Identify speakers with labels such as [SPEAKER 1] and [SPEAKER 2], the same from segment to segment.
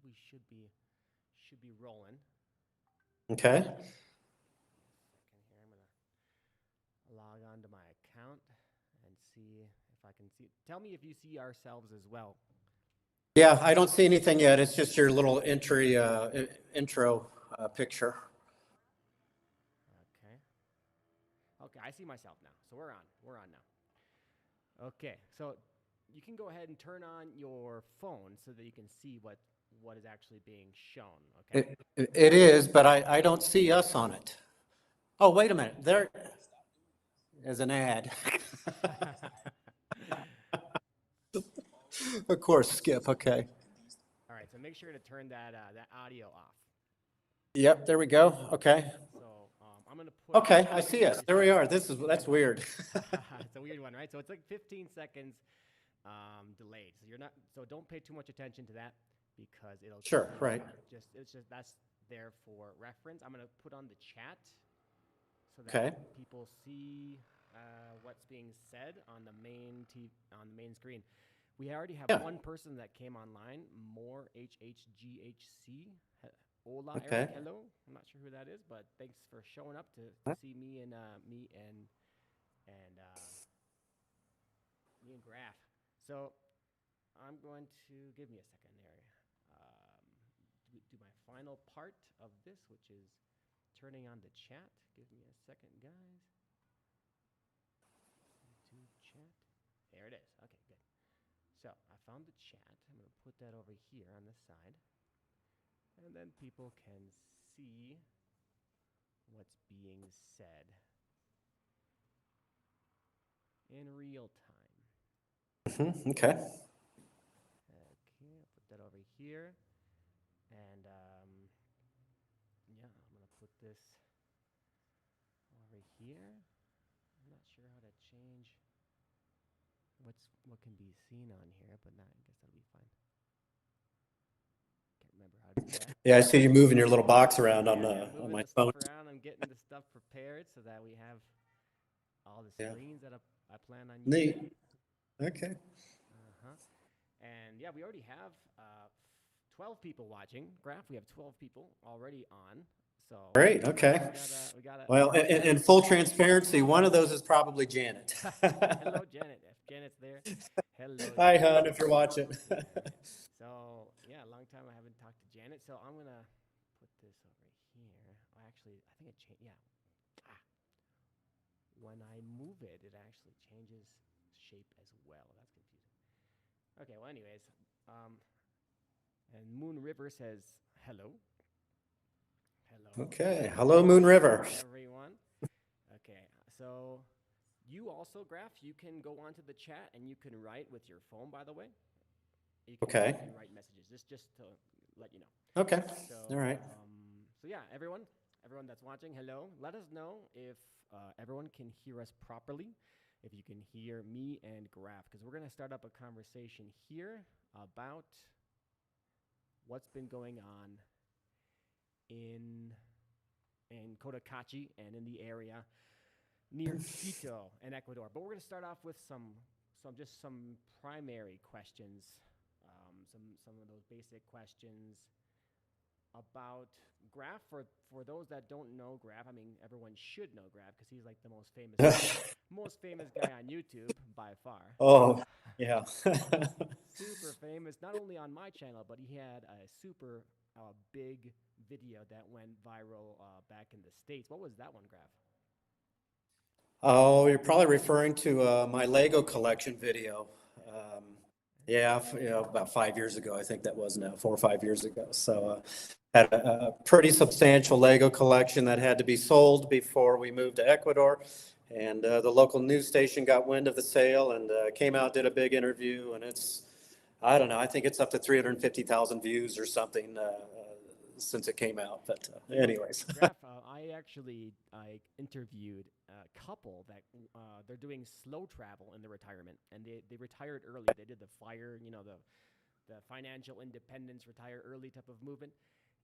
[SPEAKER 1] we should be rolling.
[SPEAKER 2] Okay.
[SPEAKER 1] Second here, I'm gonna log on to my account and see if I can see. Tell me if you see ourselves as well.
[SPEAKER 2] Yeah, I don't see anything yet. It's just your little intro picture.
[SPEAKER 1] Okay. Okay, I see myself now. So we're on. We're on now. Okay, so you can go ahead and turn on your phone so that you can see what is actually being shown. Okay.
[SPEAKER 2] It is, but I don't see us on it. Oh, wait a minute. There is an ad. Of course, Skip. Okay.
[SPEAKER 1] All right. So make sure to turn that audio off.
[SPEAKER 2] Yep, there we go. Okay.
[SPEAKER 1] So I'm gonna put.
[SPEAKER 2] Okay, I see us. There we are. That's weird.
[SPEAKER 1] It's a weird one, right? So it's like 15 seconds delayed. So you're not. So don't pay too much attention to that because it'll.
[SPEAKER 2] Sure. Right.
[SPEAKER 1] It's just that's there for reference. I'm gonna put on the chat so that
[SPEAKER 2] Okay.
[SPEAKER 1] people see what's being said on the on the main screen. We already have
[SPEAKER 2] Yeah.
[SPEAKER 1] one person that came online. More HHGHC. Hola,
[SPEAKER 2] Okay.
[SPEAKER 1] Eric. Hello. I'm not sure who that is, but thanks for showing up to see me and Graf. So I'm going to give me a second there. Do my final part of this, which is turning on the chat. Give me a second, guys. YouTube chat. There it is. Okay, good. So I found the chat. I'm going to put that over here on the side. And then people can see what's being said in real time.
[SPEAKER 2] Okay.
[SPEAKER 1] Okay, I'll put that over here. And yeah, I'm going to put this over here. I'm not sure how to change what can be seen on here, but I guess that'll be fine. Can't remember how to do that.
[SPEAKER 2] Yeah, I see you moving your little box around on my phone.
[SPEAKER 1] Around. I'm getting the stuff prepared so that we have all the screens that I plan on
[SPEAKER 2] using.
[SPEAKER 1] Neat.
[SPEAKER 2] Okay.
[SPEAKER 1] And yeah, we already have 12 people watching. Graf, we have 12 people already on. So
[SPEAKER 2] great. Okay.
[SPEAKER 1] We gotta
[SPEAKER 2] well, in full transparency, one of those is probably Janet.
[SPEAKER 1] Hello, Janet. If Janet's there, hello.
[SPEAKER 2] Hi, hon, if you're watching.
[SPEAKER 1] So yeah, a long time I haven't talked to Janet. So I'm gonna put this over here. Actually, I think it changed. Yeah. When I move it, it actually changes shape as well. That's confusing. Okay. Well, anyways, and Moon River says hello. Hello.
[SPEAKER 2] Okay. Hello, Moon River.
[SPEAKER 1] Everyone. Okay. So you also, Graf, you can go onto the chat and you can write with your phone, by the way. You can,
[SPEAKER 2] okay.
[SPEAKER 1] You can write messages, just to let you know.
[SPEAKER 2] Okay.
[SPEAKER 1] So,
[SPEAKER 2] all right.
[SPEAKER 1] So yeah, everyone that's watching, hello. Let us know if everyone can hear us properly, if you can hear me and Graf, because we're going to start up a conversation here about what's been going on in Cotacachi and in the area near Quito and Ecuador. But we're going to start off with some primary questions, some of those basic questions about Graf. For those that don't know Graf, I mean, everyone should know Graf because he's like the most famous guy on YouTube by far.
[SPEAKER 2] Oh, yeah.
[SPEAKER 1] Super famous, not only on my channel, but he had a super big video that went viral back in the States. What was that one, Graf?
[SPEAKER 2] Oh, you're probably referring to my Lego collection video. Yeah, about 5 years ago, I think that was now 4 or 5 years ago. So had a pretty substantial Lego collection that had to be sold before we moved to Ecuador. And the local news station got wind of the sale and came out, did a big interview. And I don't know, I think it's up to 350,000 views or something since it came out. But anyways.
[SPEAKER 1] Graf, I interviewed a couple that they're doing slow travel in their retirement, and they retired early. They did the FIRE, the financial independence, retire early type of movement.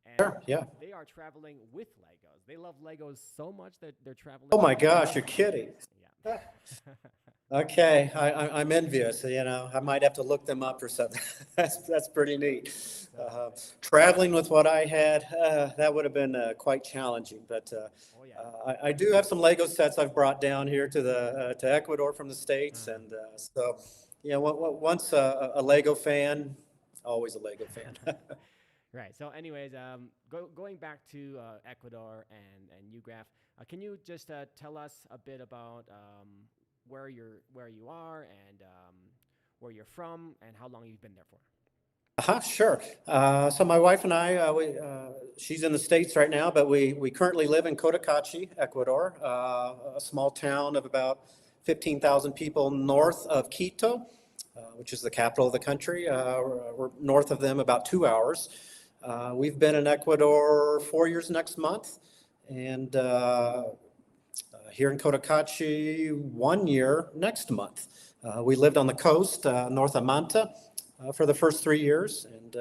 [SPEAKER 1] And
[SPEAKER 2] sure, yeah.
[SPEAKER 1] They are traveling with Legos. They love Legos so much that they're traveling.
[SPEAKER 2] Oh my gosh, you're kidding.
[SPEAKER 1] Yeah.
[SPEAKER 2] Okay, I'm envious. I might have to look them up or something. That's pretty neat. Traveling with what I had, that would have been quite challenging. But
[SPEAKER 1] Oh yeah.
[SPEAKER 2] I do have some Lego sets I've brought down here to Ecuador from the States,
[SPEAKER 1] Uh-huh.
[SPEAKER 2] and so once a Lego fan, always a Lego fan.
[SPEAKER 1] Right. So, anyways, going back to Ecuador and you, Graf, can you just tell us a bit about where you are and where you're from and how long you've been there for?
[SPEAKER 2] Sure. So my wife and I, she's in the States right now, but we currently live in Cotacachi, Ecuador, a small town of about 15,000 people north of Quito, which is the capital of the country. We're north of them about 2 hours. We've been in Ecuador 4 years next month, and here in Cotacachi 1 year next month. We lived on the coast, north of Manta, for the first 3 years, and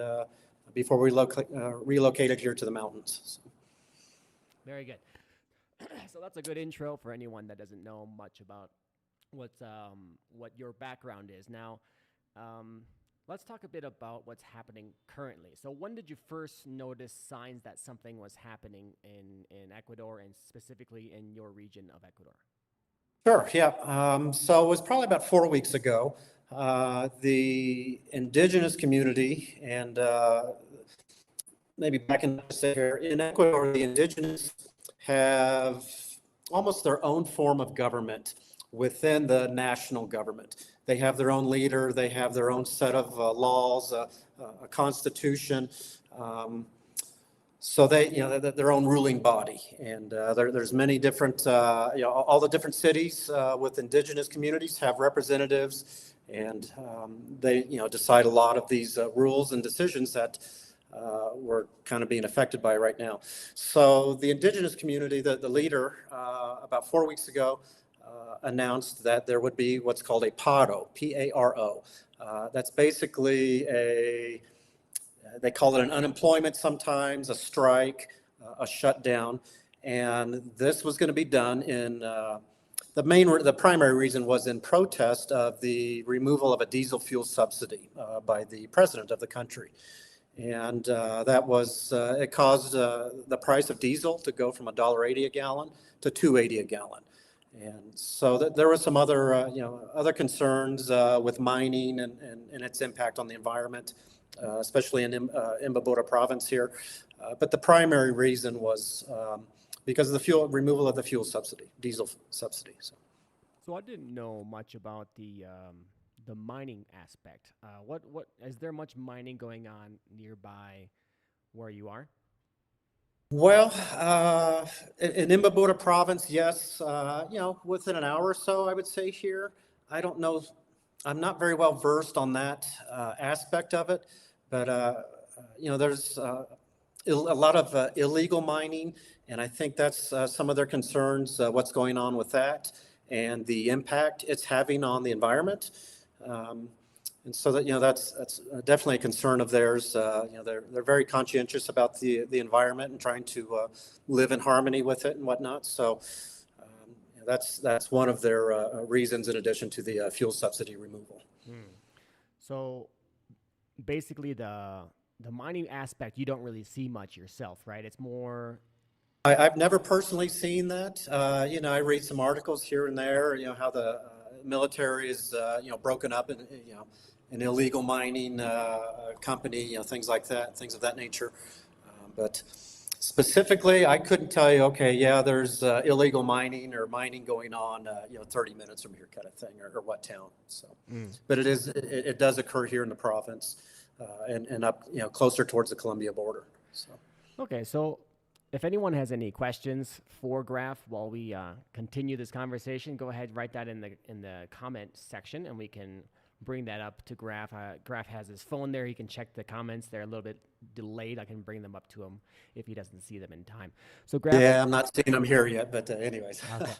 [SPEAKER 2] before we relocated here to the mountains. So.
[SPEAKER 1] Very good. So that's a good intro for anyone that doesn't know much about what your background is. Now, let's talk a bit about what's happening currently. So when did you first notice signs that something was happening in Ecuador and specifically in your region of Ecuador?
[SPEAKER 2] Sure, yeah. So it was probably about 4 weeks ago. The indigenous community and maybe back in Ecuador, the indigenous have almost their own form of government within the national government. They have their own leader, they have their own set of laws, a constitution. So their own ruling body, and there's many different, all the different cities with indigenous communities have representatives, and they, decide a lot of these rules and decisions that we're kind of being affected by right now. So the indigenous community, the leader, about 4 weeks ago, announced that there would be what's called a paro, P-A-R-O. That's basically they call it an unemployment sometimes, a strike, a shutdown. And this was going to be done in the primary reason was in protest of the removal of a diesel fuel subsidy by the president of the country. And it caused the price of diesel to go from $1.80 a gallon to $2.80 a gallon. And so there were some other concerns with mining and its impact on the environment, especially in Imbabura province here. But the primary reason was because of the removal of the fuel subsidy, diesel subsidy.
[SPEAKER 1] So I didn't know much about the mining aspect. What is there much mining going on nearby where you are?
[SPEAKER 2] Well, in Imbabura province, yes, within an hour or so, I would say here. I don't know. I'm not very well versed on that aspect of it, but there's a lot of illegal mining, and I think that's some of their concerns. What's going on with that, and the impact it's having on the environment. And so that's definitely a concern of theirs. They're very conscientious about the environment and trying to live in harmony with it and whatnot. So that's one of their reasons, in addition to the fuel subsidy removal.
[SPEAKER 1] So basically, the mining aspect you don't really see much yourself, right? It's more.
[SPEAKER 2] I've never personally seen that. I read some articles here and there. How the military is broken up in an illegal mining company, things like that, things of that nature. But specifically, I couldn't tell you, okay, yeah, there's illegal mining or mining going on, 30 minutes from here kind of thing, or what town. So, but it does occur here in the province and up, closer towards the Colombia border. So.
[SPEAKER 1] Okay, so if anyone has any questions for Graf while we continue this conversation, go ahead, write that in the comment section, and we can bring that up to Graf. Graf has his phone there. He can check the comments. They're a little bit delayed. I can bring them up to him if he doesn't see them in time. So Graf.
[SPEAKER 2] Yeah, I'm not seeing them here yet, but anyways.
[SPEAKER 1] Okay.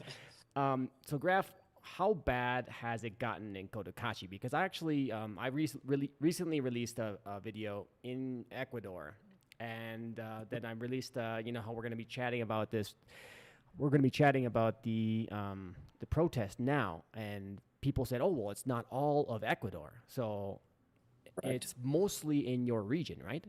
[SPEAKER 1] So Graf, how bad has it gotten in Cotacachi? Because I actually, I recently released a video in Ecuador. And then I released, how we're going to be chatting about this. We're going to be chatting about the protest now, and people said, oh, well, it's not all of Ecuador. So
[SPEAKER 2] Right.
[SPEAKER 1] it's mostly in your region, right?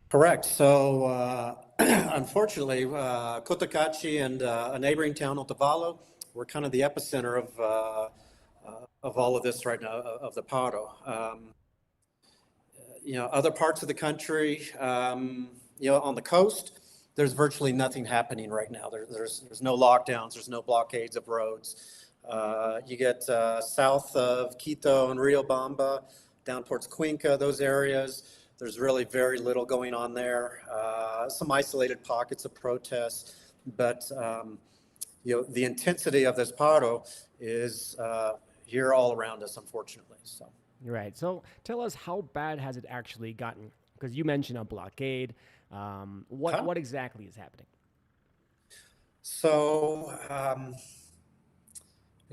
[SPEAKER 2] Correct. So, unfortunately, Cotacachi and a neighboring town, Otavalo, we're kind of the epicenter of all of this right now, of the Paro. Other parts of the country, on the coast, there's virtually nothing happening right now. There's no lockdowns, there's no blockades of roads. You get south of Quito and Riobamba, down towards Cuenca, those areas. There's really very little going on there. Some isolated pockets of protests, but the intensity of this paro is here all around us, unfortunately. So.
[SPEAKER 1] Right. So tell us, how bad has it actually gotten? Because you mentioned a blockade. What exactly is happening?
[SPEAKER 2] So I'm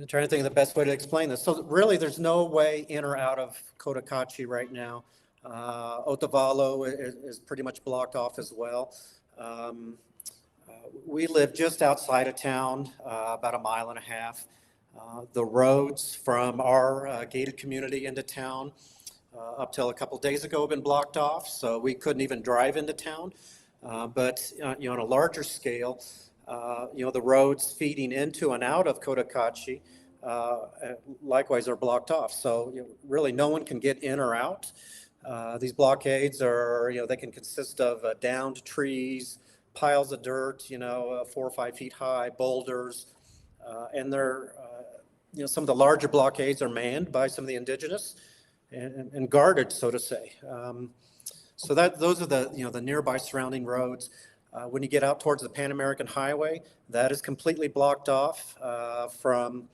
[SPEAKER 2] trying to think of the best way to explain this. So really, there's no way in or out of Cotacachi right now. Otavalo is pretty much blocked off as well. We live just outside of town, about a mile and a half. The roads from our gated community into town up till a couple of days ago have been blocked off, so we couldn't even drive into town. But on a larger scale, the roads feeding into and out of Cotacachi likewise are blocked off. So really no one can get in or out. These blockades are, they can consist of downed trees, piles of dirt, 4 or 5 feet high, boulders, and they're, some of the larger blockades are manned by some of the indigenous and guarded, so to say. So those are the nearby surrounding roads. When you get out towards the Pan American Highway, that is completely blocked off from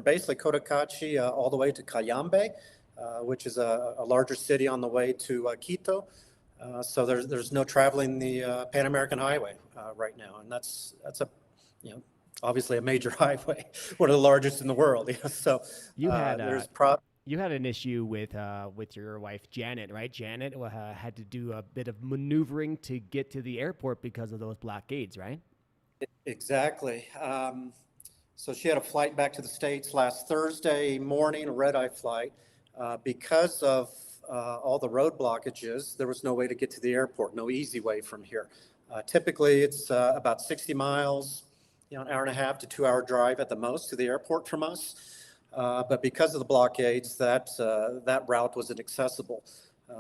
[SPEAKER 2] basically Cotacachi all the way to Cayambe, which is a larger city on the way to Quito. So there's no traveling the Pan American Highway right now, and that's a obviously a major highway, one of the largest in the world. So
[SPEAKER 1] you had you had an issue with your wife Janet, right? Janet had to do a bit of maneuvering to get to the airport because of those blockades, right?
[SPEAKER 2] Exactly. So she had a flight back to the States last Thursday morning, a red-eye flight. Because of all the road blockages, there was no way to get to the airport, no easy way from here. Typically, it's about 60 miles, an hour and a half to 2 hour drive at the most to the airport from us. But because of the blockades, that route was inaccessible.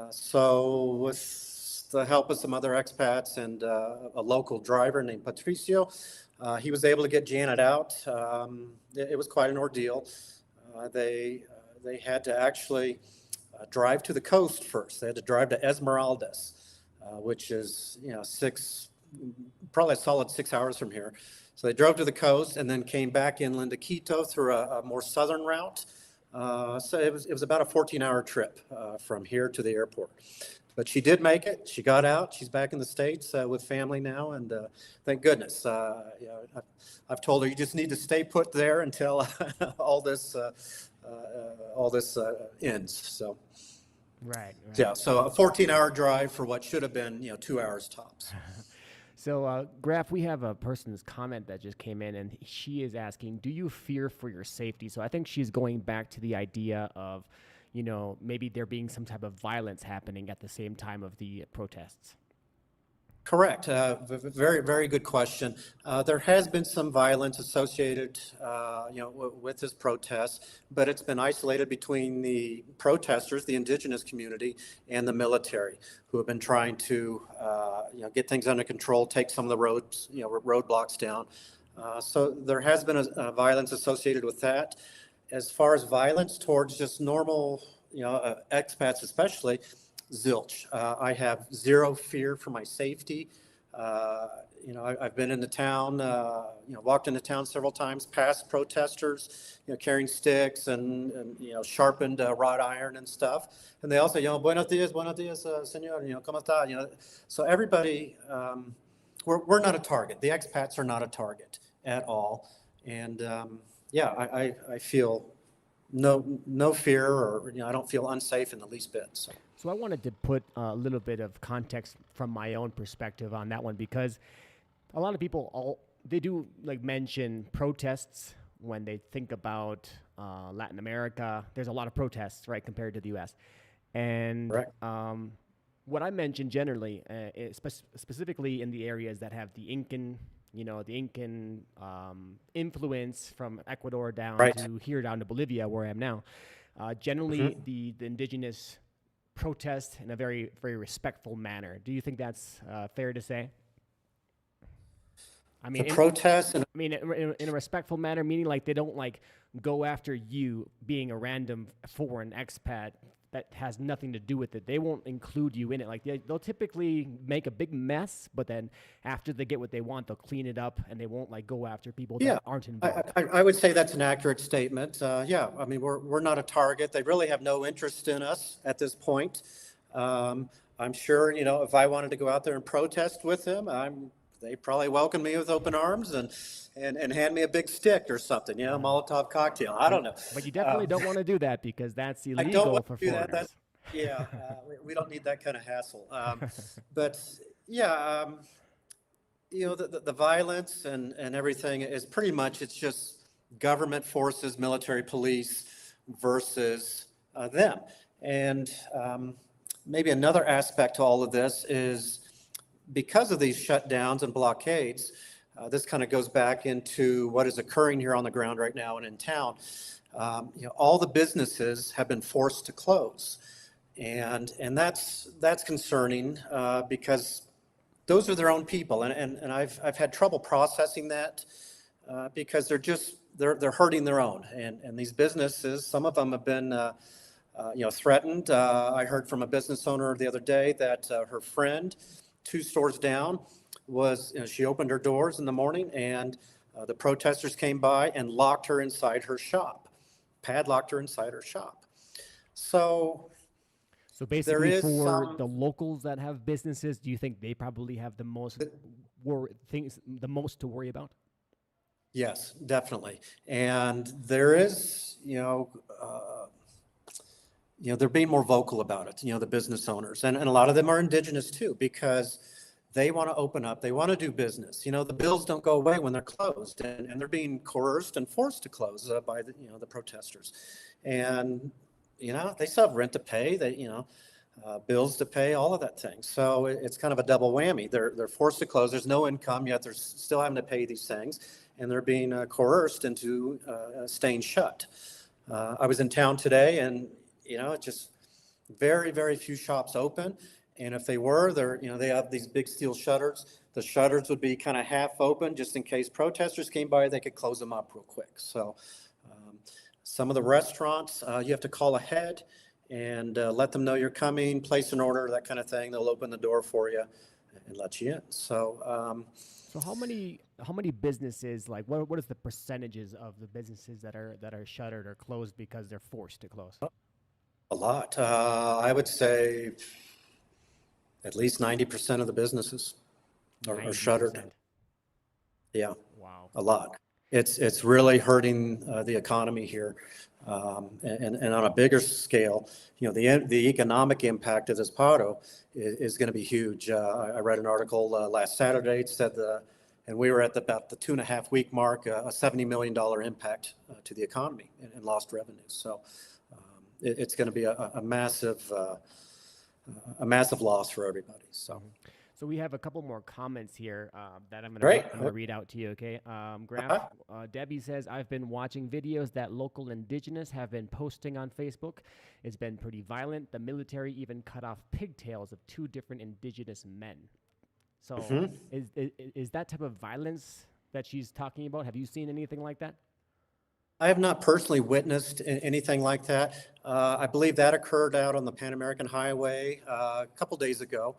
[SPEAKER 2] So with the help of some other expats and a local driver named Patricio, he was able to get Janet out. It was quite an ordeal. They had to actually drive to the coast first. They had to drive to Esmeraldas, which is probably a solid 6 hours from here. So they drove to the coast and then came back inland to Quito through a more southern route. So it was about a 14-hour trip from here to the airport. But she did make it. She got out. She's back in the States with family now, and thank goodness. I've told her, you just need to stay put there until all this ends. So.
[SPEAKER 1] Right.
[SPEAKER 2] Yeah, so a 14-hour drive for what should have been, 2 hours tops.
[SPEAKER 1] So, Graf, we have a person's comment that just came in, and she is asking, do you fear for your safety? So I think she's going back to the idea of, maybe there being some type of violence happening at the same time of the protests.
[SPEAKER 2] Correct. Very, very good question. There has been some violence associated, with this protest, but it's been isolated between the protesters, the indigenous community, and the military, who have been trying to, get things under control, take some of the roads, roadblocks down. So there has been a violence associated with that. As far as violence towards just normal, expats especially, zilch. I have zero fear for my safety. I've been in the town, walked into town several times, past protesters, carrying sticks and sharpened wrought iron and stuff. And they all say, buenos dias, señor, ¿cómo está? So everybody, we're not a target. The expats are not a target at all. And I feel no fear, or I don't feel unsafe in the least bit.
[SPEAKER 1] So I wanted to put a little bit of context from my own perspective on that one, because a lot of people they do mention protests when they think about Latin America. There's a lot of protests, right, compared to the U.S. And
[SPEAKER 2] Correct.
[SPEAKER 1] what I mentioned generally, specifically in the areas that have the Incan, influence from Ecuador down
[SPEAKER 2] Right.
[SPEAKER 1] to here, down to Bolivia, where I am now. Generally, the indigenous protest in a very, very respectful manner. Do you think that's fair to say? I mean,
[SPEAKER 2] The protests and
[SPEAKER 1] in a respectful manner, meaning like they don't like go after you being a random foreign expat that has nothing to do with it. They won't include you in it. Like they'll typically make a big mess, but then after they get what they want, they'll clean it up, and they won't like go after people that aren't involved.
[SPEAKER 2] I would say that's an accurate statement. Yeah, I mean, we're not a target. They really have no interest in us at this point. I'm sure, if I wanted to go out there and protest with them, they probably welcome me with open arms and hand me a big stick or something, Molotov cocktail. I don't know.
[SPEAKER 1] But you definitely don't want to do that because that's
[SPEAKER 2] I don't
[SPEAKER 1] illegal
[SPEAKER 2] want
[SPEAKER 1] for
[SPEAKER 2] to do
[SPEAKER 1] foreigners.
[SPEAKER 2] that. We don't need that kind of hassle. But yeah, the violence and everything is pretty much, it's just government forces, military police versus them. And maybe another aspect to all of this is because of these shutdowns and blockades, this kind of goes back into what is occurring here on the ground right now and in town. All the businesses have been forced to close. And that's concerning because those are their own people. And I've had trouble processing that because they're hurting their own. And these businesses, some of them have been threatened. I heard from a business owner the other day that her friend, 2 stores down, she opened her doors in the morning and the protesters came by and locked her inside her shop, padlocked her inside her shop. So
[SPEAKER 1] basically, for the locals that have businesses, do you think they probably have the most to worry about?
[SPEAKER 2] Yes, definitely. And there is, they're being more vocal about it, the business owners. And a lot of them are indigenous too, because they want to open up, they want to do business. The bills don't go away when they're closed, and they're being coerced and forced to close by the protesters. And, they still have rent to pay, bills to pay, all of that thing. So it's kind of a double whammy. They're forced to close. There's no income, yet they're still having to pay these things, and they're being coerced into staying shut. I was in town today, and just very, very few shops open. And if they were, they have these big steel shutters. The shutters would be kind of half open just in case protesters came by, they could close them up real quick. So some of the restaurants, you have to call ahead and let them know you're coming, place an order, that kind of thing. They'll open the door for you and let you in. So
[SPEAKER 1] how many businesses, like what is the percentages of the businesses that are shuttered or closed because they're forced to close?
[SPEAKER 2] A lot. I would say at least 90% of the businesnes are shuttered. Yeah.
[SPEAKER 1] Wow.
[SPEAKER 2] A lot. It's really hurting the economy here. And on a bigger scale, the economic impact of this paro is going to be huge. I read an article last Saturday. It said and we were at about the 2.5 week mark, a $70 million impact to the economy and lost revenues. So it's going to be a massive loss for everybody.
[SPEAKER 1] So we have a couple more comments here that I'm going to read out to you, okay? Graf, Debbie says, I've been watching videos that local indigenous have been posting on Facebook. It's been pretty violent. The military even cut off pigtails of 2 different indigenous men. So is that type of violence that she's talking about? Have you seen anything like that?
[SPEAKER 2] I have not personally witnessed anything like that. I believe that occurred out on the Pan American Highway a couple days ago.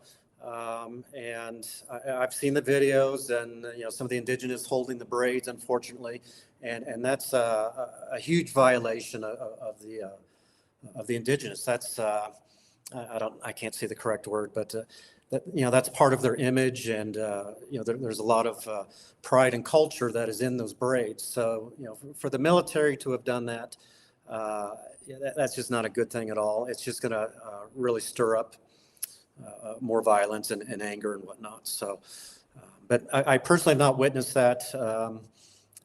[SPEAKER 2] And I've seen the videos and, some of the indigenous holding the braids, unfortunately. And that's a huge violation of the indigenous. That's, I can't say the correct word, but that's part of their image. And, there's a lot of pride and culture that is in those braids. So, for the military to have done that, that's just not a good thing at all. It's just going to really stir up more violence and anger and whatnot. So, but I personally have not witnessed that.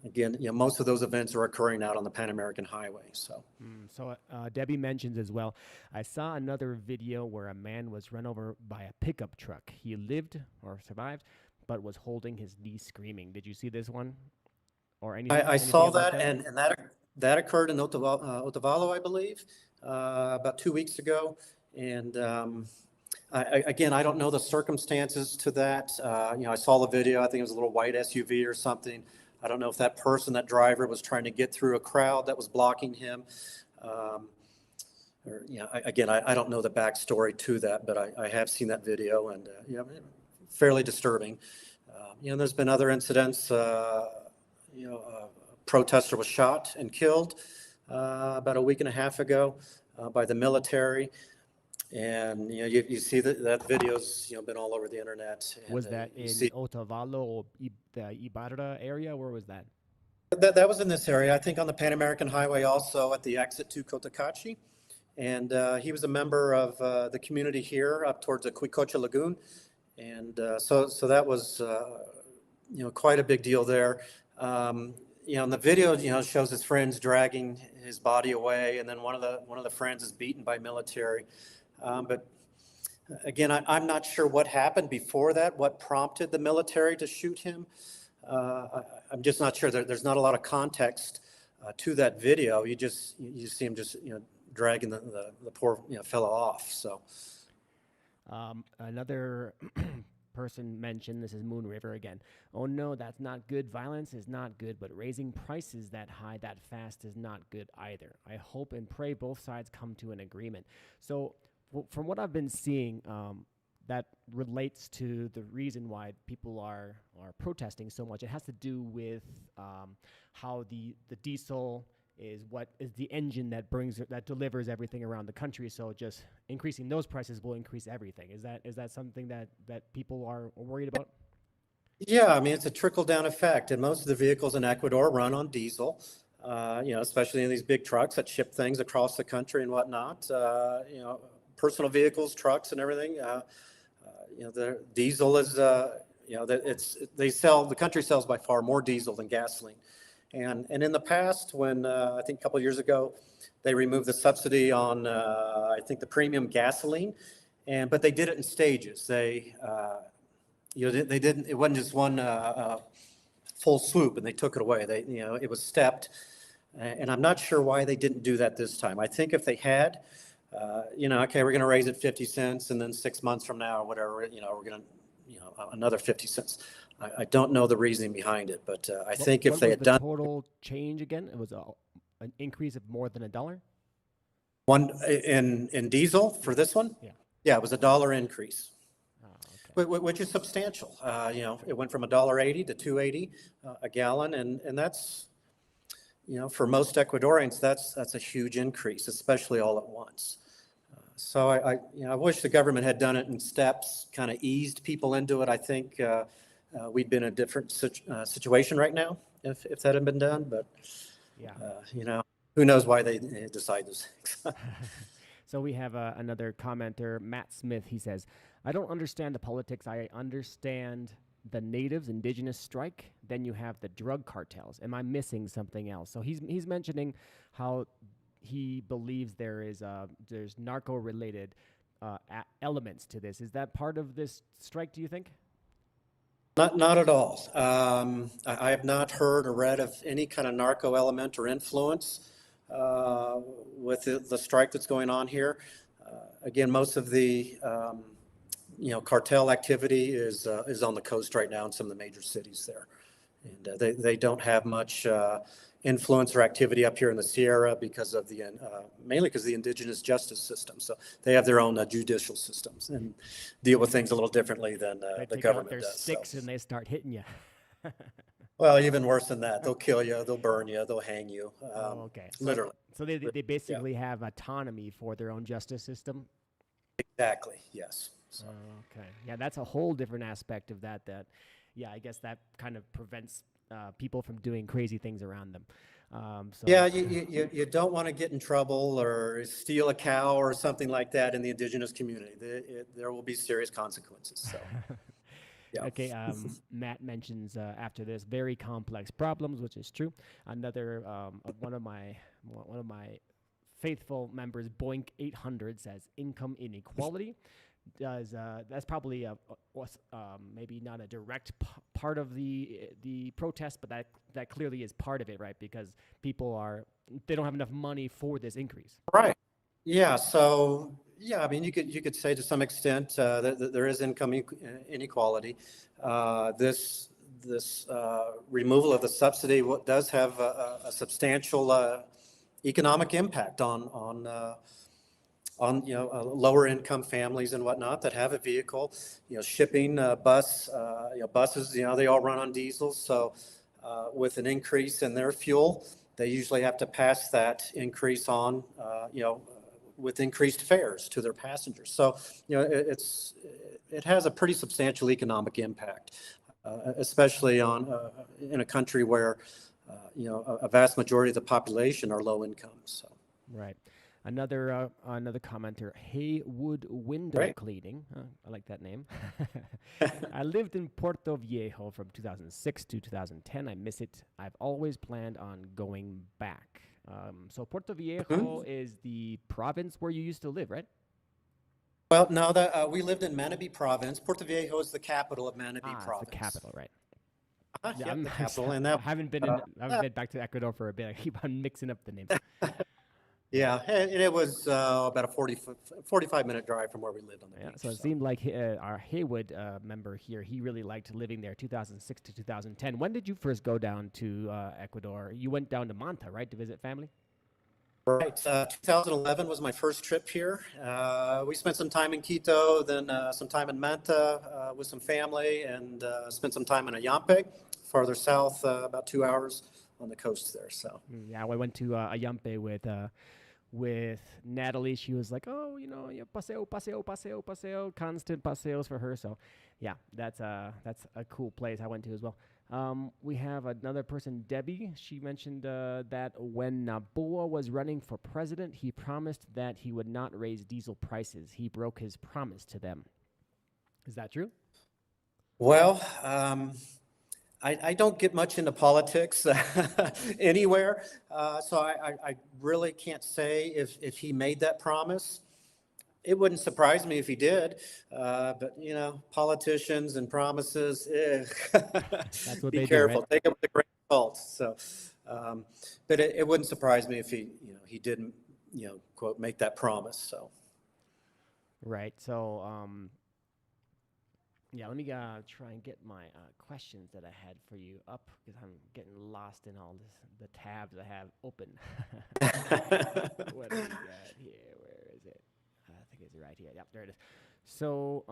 [SPEAKER 2] again, most of those events are occurring out on the Pan American Highway. So,
[SPEAKER 1] Debbie mentions as well, I saw another video where a man was run over by a pickup truck. He lived or survived, but was holding his knee screaming. Did you see this one or anything?
[SPEAKER 2] I saw that,
[SPEAKER 1] that?
[SPEAKER 2] and that occurred in Otavalo, I believe, about 2 weeks ago. And again, I don't know the circumstances to that. I saw the video. I think it was a little white SUV or something. I don't know if that person, that driver, was trying to get through a crowd that was blocking him. Again, I don't know the backstory to that, but I have seen that video, and fairly disturbing. There's been other incidents. A protester was shot and killed about a week and a half ago by the military. And you see that video's been all over the internet. And,
[SPEAKER 1] was that in Otavalo or the Ibarra area? Where was that?
[SPEAKER 2] That was in this area. I think on the Pan American Highway, also at the exit to Cotacachi. And he was a member of the community here up towards the Quicocha Lagoon. And so that was quite a big deal there. And the video shows his friends dragging his body away, and then one of the friends is beaten by military. But again, I'm not sure what happened before that, what prompted the military to shoot him. I'm just not sure. There's not a lot of context to that video. You see him just dragging the poor fellow off. So
[SPEAKER 1] another person mentioned, this is Moon River again. Oh no, that's not good. Violence is not good, but raising prices that high that fast is not good either. I hope and pray both sides come to an agreement. So from what I've been seeing, that relates to the reason why people are protesting so much. It has to do with how the diesel is what is the engine that delivers everything around the country. So just increasing those prices will increase everything. Is that something that people are worried about?
[SPEAKER 2] Yeah, I mean, it's a trickle down effect, and most of the vehicles in Ecuador run on diesel. Especially in these big trucks that ship things across the country and whatnot. Personal vehicles, trucks, and everything. The diesel is, the country sells by far more diesel than gasoline. And in the past, when I think a couple of years ago, they removed the subsidy on, I think, the premium gasoline, but they did it in stages. They didn't. It wasn't just one full swoop, and they took it away. It was stepped, and I'm not sure why they didn't do that this time. I think if they had, okay, we're going to raise it 50 cents, and then 6 months from now or whatever, we're going to, another 50 cents. I don't know the reasoning behind it, but I think if they had done
[SPEAKER 1] total change again, it was an increase of more than $1.
[SPEAKER 2] One in diesel for this one. Yeah, it was $1 increase. Okay. Which is substantial. It went from $1.80 to $2.80 a gallon, and that's, for most Ecuadorians, that's a huge increase, especially all at once. So I wish the government had done it in steps, kind of eased people into it. I think we'd been in a different situation right now if that had been done. But who knows why they decide those things.
[SPEAKER 1] So we have another commenter, Matt Smith. He says, I don't understand the politics. I understand the natives, indigenous strike. Then you have the drug cartels. Am I missing something else? So he's mentioning how he believes there's narco-related elements to this. Is that part of this strike, do you think?
[SPEAKER 2] Not at all. I have not heard or read of any kind of narco element or influence with the strike that's going on here. Again, most of the cartel activity is on the coast right now in some of the major cities there, and they don't have much influence or activity up here in the Sierra because of mainly because of the indigenous justice system. So they have their own judicial systems and deal with things a little differently than the government does.
[SPEAKER 1] They take out their sticks and they start hitting you.
[SPEAKER 2] Well, even worse than that. They'll kill you, they'll burn you, they'll hang you.
[SPEAKER 1] Okay.
[SPEAKER 2] Literally.
[SPEAKER 1] So they basically have autonomy for their own justice system?
[SPEAKER 2] Exactly, yes. So.
[SPEAKER 1] Okay. Yeah, that's a whole different aspect of that. I guess that kind of prevents people from doing crazy things around them.
[SPEAKER 2] Yeah, you don't want to get in trouble or steal a cow or something like that in the indigenous community. There will be serious consequences. So. Yeah.
[SPEAKER 1] Okay, Matt mentions after this very complex problems, which is true. Another one of my faithful members, Boink 800, says income inequality. That's probably maybe not a direct part of the protest, but that clearly is part of it, right? Because they don't have enough money for this increase.
[SPEAKER 2] Right. Yeah. So yeah, I mean, you could say to some extent that there is income inequality. This removal of the subsidy does have a substantial economic impact on lower income families and whatnot that have a vehicle. Shipping, buses, they all run on diesel. So with an increase in their fuel, they usually have to pass that increase on, with increased fares to their passengers. So, it has a pretty substantial economic impact, especially in a country where, a vast majority of the population are low income. So.
[SPEAKER 1] Right. Another commenter, Haywood Window Cleaning. I like that name. I lived in Puerto Viejo from 2006 to 2010. I miss it. I've always planned on going back. So Puerto Viejo is the province where you used to live, right?
[SPEAKER 2] Well, no, we lived in Manabí province. Puerto Viejo is the capital of Manabí province.
[SPEAKER 1] It's the capital, right?
[SPEAKER 2] Yeah, the capital.
[SPEAKER 1] I haven't been back to Ecuador for a bit. I keep on mixing up the names.
[SPEAKER 2] Yeah, and it was about a 45-minute drive from where we lived on the beach.
[SPEAKER 1] So it seemed like our Haywood member here, he really liked living there, 2006 to 2010. When did you first go down to Ecuador? You went down to Manta, right, to visit family?
[SPEAKER 2] Right. 2011 was my first trip here. We spent some time in Quito, then some time in Manta with some family, and spent some time in Ayampe, farther south, about 2 hours on the coast there. So
[SPEAKER 1] yeah, I went to Ayampe with Natalie. She was like, oh, paseo, constant paseos for her. So yeah, that's a cool place I went to as well. We have another person, Debbie. She mentioned that when Noboa was running for president, he promised that he would not raise diesel prices. He broke his promise to them. Is that true?
[SPEAKER 2] Well, I don't get much into politics anywhere, so I really can't say if he made that promise. It wouldn't surprise me if he did, but politicians and promises,
[SPEAKER 1] That's what
[SPEAKER 2] be
[SPEAKER 1] they
[SPEAKER 2] careful.
[SPEAKER 1] Do, right?
[SPEAKER 2] Take it with a grain of salt. So, but it wouldn't surprise me if he didn't, quote, make that promise. So,
[SPEAKER 1] right. So, yeah, let me try and get my questions that I had for you up because I'm getting lost in all the tabs I have open. What do we got here? Where is it? I think it's right here. Yep, there it is. So,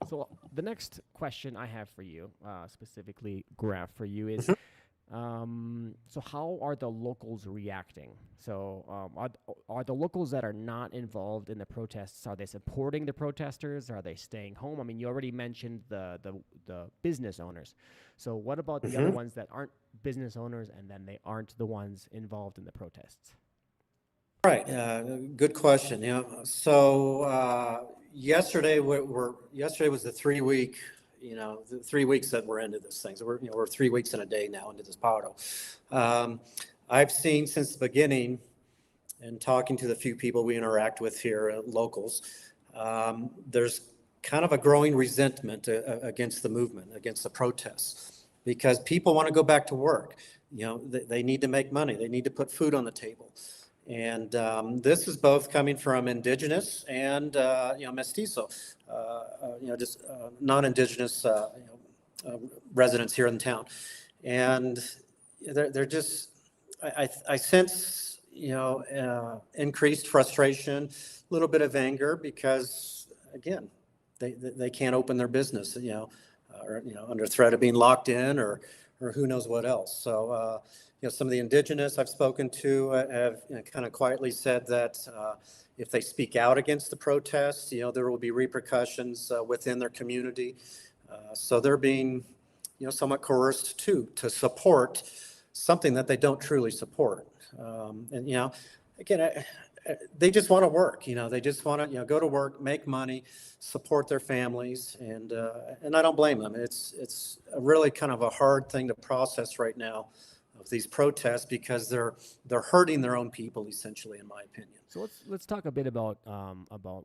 [SPEAKER 1] so the next question I have for you, specifically Graf for you, is so how are the locals reacting? So are the locals that are not involved in the protests, are they supporting the protesters? Are they staying home? I mean, you already mentioned the business owners. So what about the other ones that aren't business owners and then they aren't the ones involved in the protests?
[SPEAKER 2] Right. Good question. So yesterday yesterday was the 3 week. The 3 weeks that we're into this thing. So we're 3 weeks and a day now into this paro. I've seen since the beginning, and talking to the few people we interact with here, locals, there's kind of a growing resentment against the movement, against the protests, because people want to go back to work. They need to make money. They need to put food on the table. And this is both coming from indigenous and mestizo, just non-indigenous residents here in town, and they're just I sense increased frustration, a little bit of anger because again they can't open their business or under threat of being locked in or who knows what else. So. Some of the indigenous I've spoken to have kind of quietly said that if they speak out against the protests, there will be repercussions within their community. So they're being, somewhat coerced to support something that they don't truly support. And again, they just want to work, they just want to, go to work, make money, support their families. And I don't blame them. It's a really kind of a hard thing to process right now of these protests, because they're hurting their own people, essentially, in my opinion.
[SPEAKER 1] So let's talk a bit about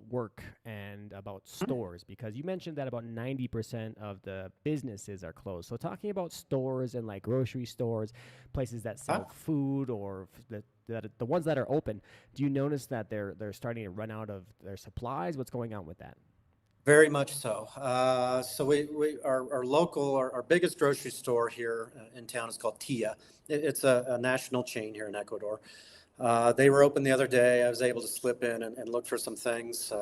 [SPEAKER 1] work and about stores, because you mentioned that about 90% of the businesses are closed. So talking about stores and like grocery stores, places that sell food, or the ones that are open, do you notice that they're starting to run out of their supplies? What's going on with that?
[SPEAKER 2] Very much so. So our local, our biggest grocery store here in town is called Tia. It's a national chain here in Ecuador. They were open the other day. I was able to slip in and look for some things.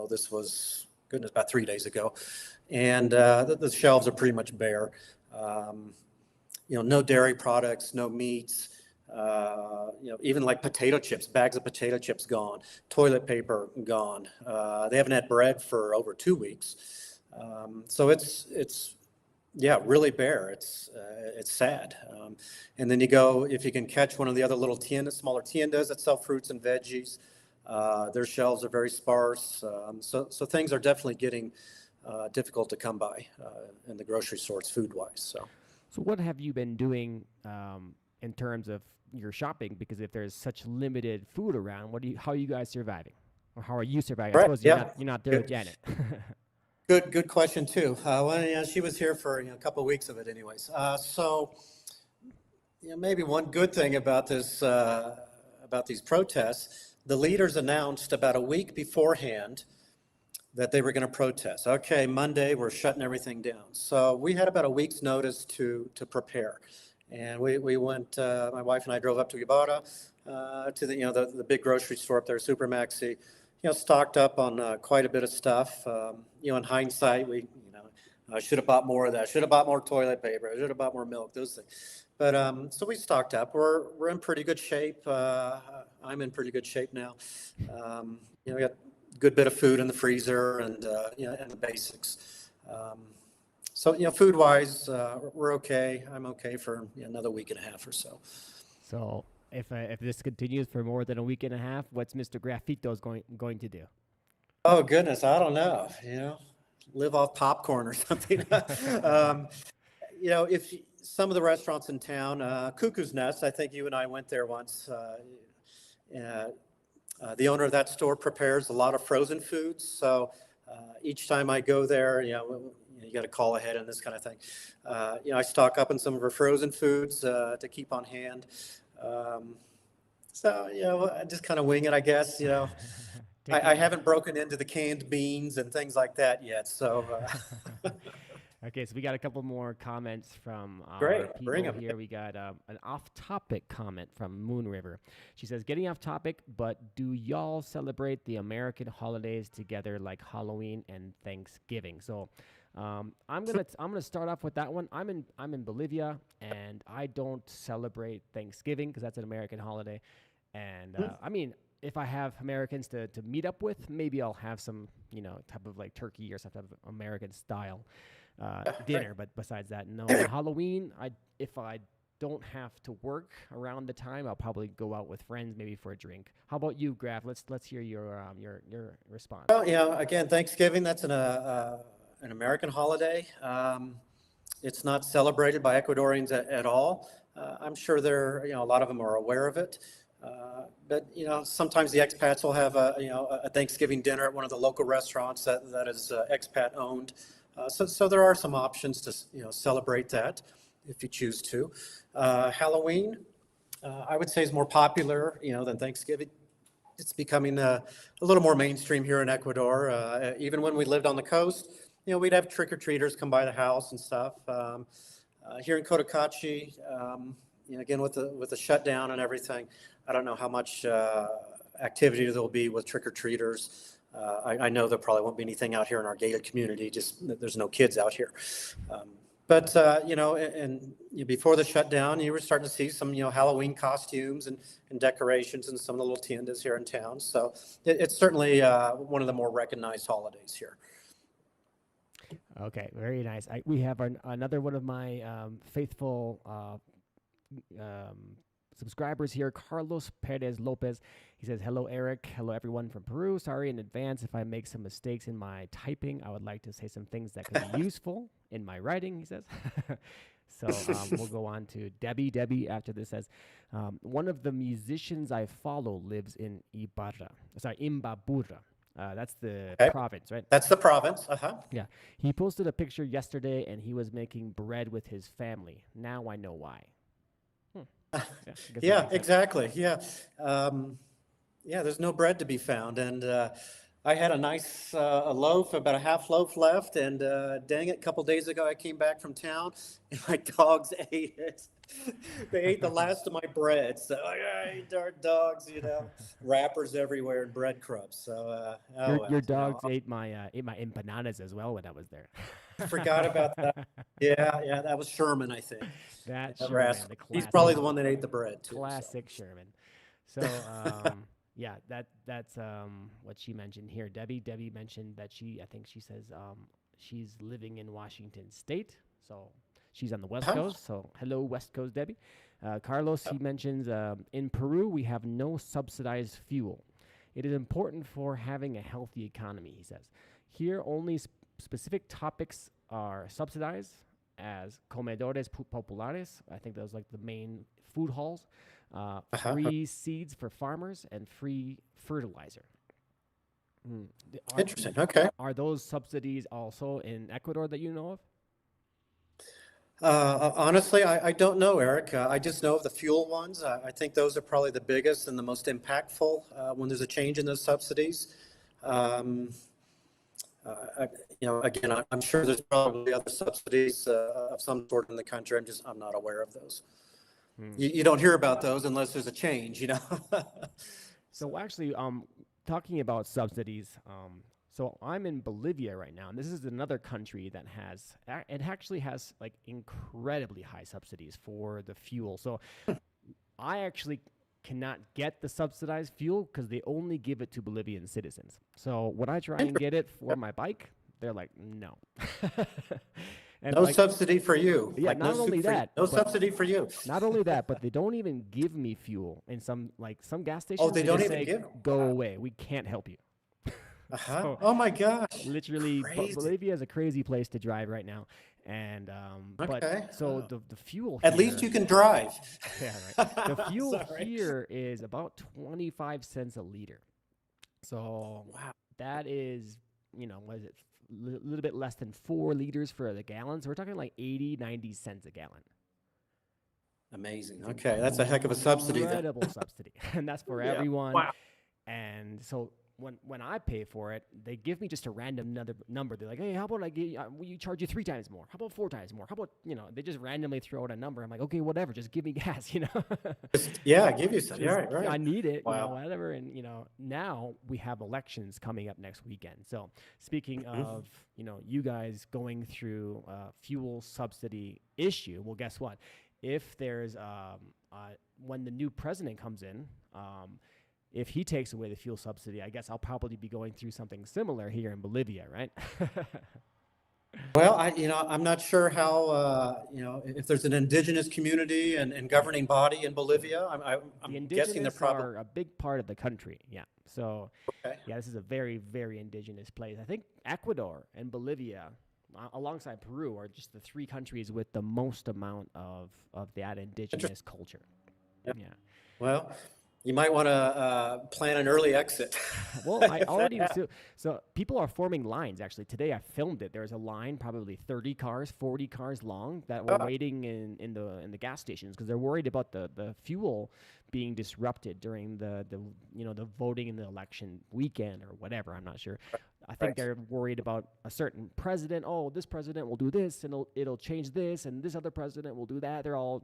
[SPEAKER 2] This was, goodness, about 3 days ago. And the shelves are pretty much bare. No dairy products, no meats. Even like potato chips, bags of potato chips gone, toilet paper gone. They haven't had bread for over 2 weeks. So it's really bare. It's sad. And then you go, if you can catch one of the other little smaller tiendas that sell fruits and veggies, their shelves are very sparse. So things are definitely getting difficult to come by in the grocery stores, food-wise.
[SPEAKER 1] So what have you been doing in terms of your shopping? Because if there's such limited food around, how are you guys surviving? Or how are you surviving?
[SPEAKER 2] Right.
[SPEAKER 1] I suppose you're not there with Janet.
[SPEAKER 2] Good question too. She was here for a couple of weeks of it, anyways. So maybe one good thing about these protests, the leaders announced about a week beforehand that they were going to protest. Okay, Monday we're shutting everything down. So we had about a week's notice to prepare, and we went. My wife and I drove up to Ibarra to the big grocery store up there, Super Maxi. Stocked up on quite a bit of stuff. In hindsight, I should have bought more of that. Should have bought more toilet paper. I should have bought more milk. Those things. But so we stocked up. We're in pretty good shape. I'm in pretty good shape now. We got a good bit of food in the freezer, and and the basics. So food-wise, we're okay. I'm okay for another week and a half or so.
[SPEAKER 1] So if this continues for more than a week and a half, what's Mr. Grafito's going to do?
[SPEAKER 2] Oh goodness, I don't know. Live off popcorn or something. If some of the restaurants in town, Cuckoo's Nest, I think you and I went there once. The owner of that store prepares a lot of frozen foods. So each time I go there, you got to call ahead and this kind of thing. I stock up on some of her frozen foods to keep on hand. I just kind of wing it, I guess. I haven't broken into the canned beans and things like that yet. So.
[SPEAKER 1] Okay, so we got a couple more comments from our people here. We got an off-topic comment from Moon River. She says, "Getting off topic, but do y'all celebrate the American holidays together like Halloween and Thanksgiving?" So, I'm gonna start off with that one. I'm in Bolivia, and I don't celebrate Thanksgiving because that's an American holiday. And I mean, if I have Americans to meet up with, maybe I'll have some type of like turkey or some type of American style dinner. But besides that, no. Halloween, if I don't have to work around the time, I'll probably go out with friends, maybe for a drink. How about you, Graf? Let's hear your response.
[SPEAKER 2] Well, again, Thanksgiving, that's an American holiday. It's not celebrated by Ecuadorians at all. I'm sure a lot of them are aware of it. But sometimes the expats will have a Thanksgiving dinner at one of the local restaurants that is expat owned. So there are some options to celebrate that if you choose to. Halloween, I would say, is more popular than Thanksgiving. It's becoming a little more mainstream here in Ecuador. Even when we lived on the coast, we'd have trick-or-treaters come by the house and stuff. Here in Cotacachi, again with the shutdown and everything, I don't know how much activity there'll be with trick-or-treaters. I know there probably won't be anything out here in our gated community, just that there's no kids out here. But before the shutdown, you were starting to see some, Halloween costumes and decorations in some of the little tiendas here in town. So it's certainly one of the more recognized holidays here.
[SPEAKER 1] Okay, very nice. We have another one of my faithful subscribers here. Carlos Perez Lopez. He says, hello, Eric. Hello, everyone from Peru. Sorry in advance if I make some mistakes in my typing. I would like to say some things that could be useful in my writing, he says. So we'll go on to Debbie. Debbie, after this, says, one of the musicians I follow lives in Imbabura. That's the province, right?
[SPEAKER 2] That's the province.
[SPEAKER 1] Yeah. He posted a picture yesterday, and he was making bread with his family. Now I know why.
[SPEAKER 2] Yeah, exactly. Yeah. Yeah, there's no bread to be found. And I had a nice a loaf, about a half loaf left. And dang it, a couple days ago, I came back from town and my dogs ate it. They ate the last of my bread. So I ate our dogs, wrappers everywhere and breadcrumbs. So
[SPEAKER 1] your dogs ate my empanadas as well when I was there.
[SPEAKER 2] I forgot about that. Yeah, that was Sherman, I think.
[SPEAKER 1] That's Sherman.
[SPEAKER 2] He's probably the one that ate the bread too.
[SPEAKER 1] Classic Sherman. So yeah, that's what she mentioned here. Debbie mentioned that I think she says she's living in Washington State. So she's on the West Coast. So hello, West Coast Debbie. Carlos, he mentions in Peru we have no subsidized fuel. It is important for having a healthy economy, he says. Here only specific topics are subsidized as comedores populares. I think those like the main food halls. Free seeds for farmers and free fertilizer.
[SPEAKER 2] Interesting. Okay.
[SPEAKER 1] Are those subsidies also in Ecuador that you know of?
[SPEAKER 2] Honestly, I don't know, Eric. I just know of the fuel ones. I think those are probably the biggest and the most impactful when there's a change in those subsidies. Again, I'm sure there's probably other subsidies of some sort in the country. I'm not aware of those. You don't hear about those unless there's a change,
[SPEAKER 1] So actually, talking about subsidies, so I'm in Bolivia right now, and this is another country that actually has like incredibly high subsidies for the fuel. So I actually cannot get the subsidized fuel because they only give it to Bolivian citizens. So when I try and get it for my bike, they're like, no. And
[SPEAKER 2] no subsidy for you.
[SPEAKER 1] Yeah, like not only that.
[SPEAKER 2] No subsidy for you.
[SPEAKER 1] Not only that, but they don't even give me fuel in some gas stations.
[SPEAKER 2] Oh, they don't even give?
[SPEAKER 1] Go away. We can't help you.
[SPEAKER 2] So, oh my gosh.
[SPEAKER 1] Literally, Bolivia is a crazy place to drive right now. And the fuel
[SPEAKER 2] at least you can drive.
[SPEAKER 1] Yeah, right. The fuel here is about 25 cents a liter. So wow, that is, what is it? A little bit less than 4 liters for the gallon. So we're talking like 80, 90 cents a gallon.
[SPEAKER 2] Amazing. Okay, that's a heck of a subsidy.
[SPEAKER 1] Incredible subsidy. And that's for everyone. Wow. And so when I pay for it, they give me just a random number. They're like, hey, how about we charge you 3 times more? How about 4 times more? How about, they just randomly throw out a number. I'm like, okay, whatever, just give me gas,
[SPEAKER 2] Yeah, give you some. Right.
[SPEAKER 1] I need it, whatever. And, now we have elections coming up next weekend. So speaking of, you guys going through fuel subsidy issue, well, guess what? If there's, when the new president comes in, if he takes away the fuel subsidy, I guess I'll probably be going through something similar here in Bolivia, right?
[SPEAKER 2] Well, I'm not sure how, if there's an indigenous community and governing body in Bolivia. I'm guessing they're probably
[SPEAKER 1] are a big part of the country. Yeah. So, yeah, this is a very, very indigenous place. I think Ecuador and Bolivia, alongside Peru, are just the 3 countries with the most amount of that indigenous culture.
[SPEAKER 2] Yeah. Well, you might want to plan an early exit.
[SPEAKER 1] Well, I already do. So people are forming lines. Actually, today I filmed it. There's a line, probably 30 cars, 40 cars long, that were waiting in the gas stations because they're worried about the fuel being disrupted during the voting in the election weekend or whatever. I'm not sure. I think they're worried about a certain president. Oh, this president will do this, and it'll change this, and this other president will do that. They're all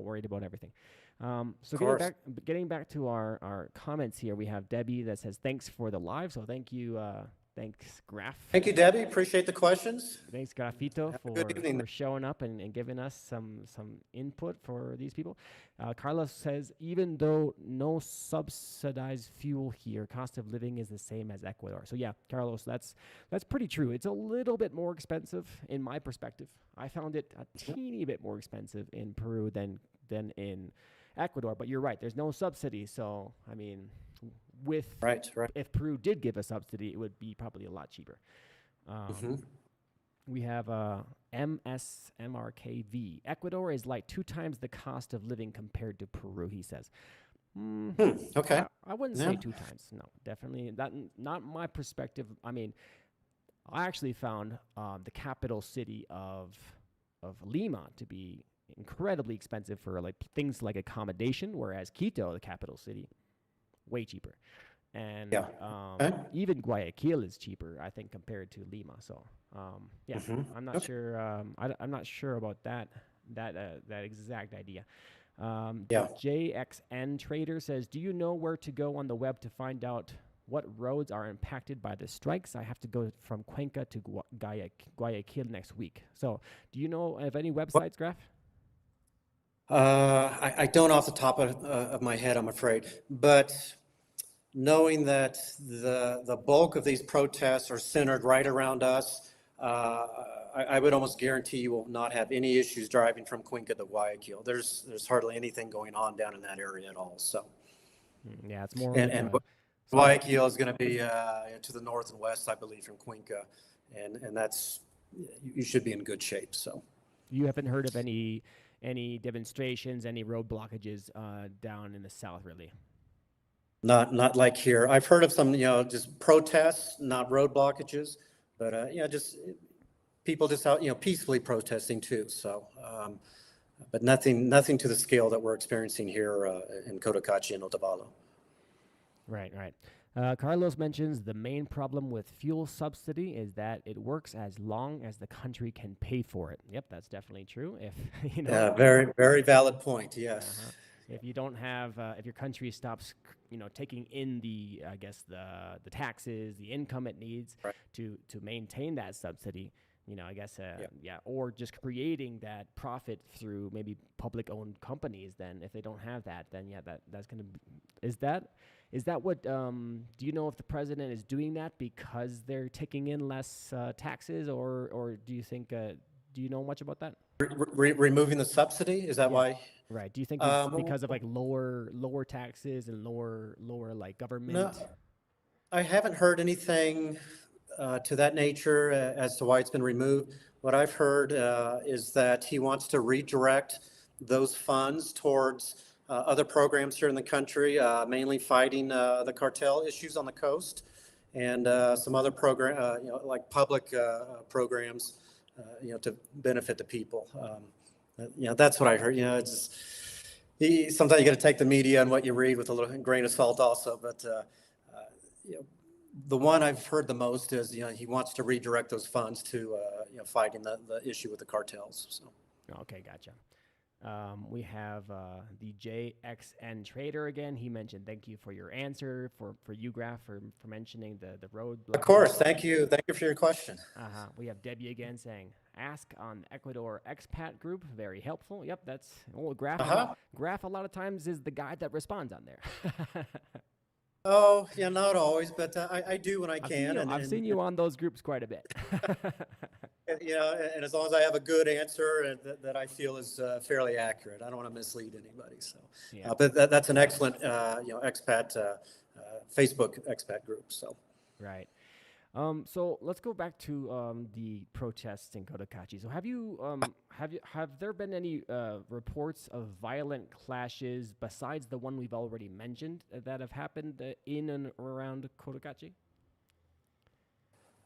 [SPEAKER 1] worried about everything. So getting back to our comments here, we have Debbie that says thanks for the live. So thank you, thanks Graf.
[SPEAKER 2] Thank you, Debbie. Appreciate the questions.
[SPEAKER 1] Thanks Grafito for showing up and giving us some input for these people. Carlos says even though no subsidized fuel here, cost of living is the same as Ecuador. So yeah, Carlos, that's pretty true. It's a little bit more expensive in my perspective. I found it a teeny bit more expensive in Peru than in Ecuador. But you're right, there's no subsidy. So, I mean, with
[SPEAKER 2] Right.
[SPEAKER 1] if Peru did give a subsidy, it would be probably a lot cheaper.
[SPEAKER 2] Mm-hmm.
[SPEAKER 1] We have MSMRKV. Ecuador is like 2 times the cost of living compared to Peru, he says.
[SPEAKER 2] Okay.
[SPEAKER 1] I wouldn't
[SPEAKER 2] Yeah.
[SPEAKER 1] say 2 times. No, definitely not my perspective. I mean, I actually found the capital city of Lima to be incredibly expensive for like things like accommodation, whereas Quito, the capital city, way cheaper. And
[SPEAKER 2] Yeah. Okay.
[SPEAKER 1] even Guayaquil is cheaper, I think, compared to Lima. So, yeah,
[SPEAKER 2] Mm-hmm.
[SPEAKER 1] I'm not
[SPEAKER 2] Okay.
[SPEAKER 1] sure. I'm not sure about that exact idea.
[SPEAKER 2] Yeah.
[SPEAKER 1] The JXN Trader says, "Do you know where to go on the web to find out what roads are impacted by the strikes? I have to go from Cuenca to Guayaquil next week." So, do you know of any websites, Graf?
[SPEAKER 2] I don't off the top of my head, I'm afraid, but knowing that the bulk of these protests are centered right around us, I would almost guarantee you will not have any issues driving from Cuenca to Guayaquil. There's hardly anything going on down in that area at all. So,
[SPEAKER 1] Yeah, it's more like
[SPEAKER 2] and
[SPEAKER 1] it's more.
[SPEAKER 2] Guayaquil is going to be to the north and west, I believe, from Cuenca, and that's you should be in good shape. So.
[SPEAKER 1] You haven't heard of any demonstrations, any road blockages down in the south, really?
[SPEAKER 2] Not like here. I've heard of some, just protests, not road blockages, but just people just out, peacefully protesting too. So, but nothing to the scale that we're experiencing here in Cotacachi and Otavalo.
[SPEAKER 1] Right, right. Carlos mentions the main problem with fuel subsidy is that it works as long as the country can pay for it. Yep, that's definitely true. If
[SPEAKER 2] Very, very valid point. Yes.
[SPEAKER 1] if you don't have, if your country stops, taking in I guess the taxes, the income it needs
[SPEAKER 2] Right.
[SPEAKER 1] to maintain that subsidy, I guess, or just creating that profit through maybe public-owned companies. Then, if they don't have that, then that's going to. Is that what? Do you know if the president is doing that because they're taking in less taxes, or do you think? Do you know much about that?
[SPEAKER 2] Removing the subsidy, is that why?
[SPEAKER 1] Right. Do you think it's because of like lower taxes and lower like government?
[SPEAKER 2] No, I haven't heard anything to that nature as to why it's been removed. What I've heard is that he wants to redirect those funds towards other programs here in the country, mainly fighting the cartel issues on the coast, and some other like public programs, to benefit the people. That's what I heard. Sometimes you got to take the media and what you read with a little grain of salt, also. But the one I've heard the most is he wants to redirect those funds to fighting the issue with the cartels. So.
[SPEAKER 1] Okay, gotcha. We have the JXN Trader again. He mentioned, thank you for your answer, for you, Graf, for mentioning the road.
[SPEAKER 2] Of course. Thank you for your question.
[SPEAKER 1] We have Debbie again saying, ask on Ecuador expat group. Very helpful. Yep, that's Graf. Graf a lot of times is the guy that responds on there.
[SPEAKER 2] Oh, yeah, not always, but I do when I can.
[SPEAKER 1] I've seen you on those groups quite a bit.
[SPEAKER 2] And as long as I have a good answer that I feel is fairly accurate, I don't want to mislead anybody. So, yeah. But that's an excellent, expat Facebook expat group. So,
[SPEAKER 1] right. So let's go back to the protests in Cotacachi. So have there been any reports of violent clashes besides the one we've already mentioned that have happened in and around Cotacachi?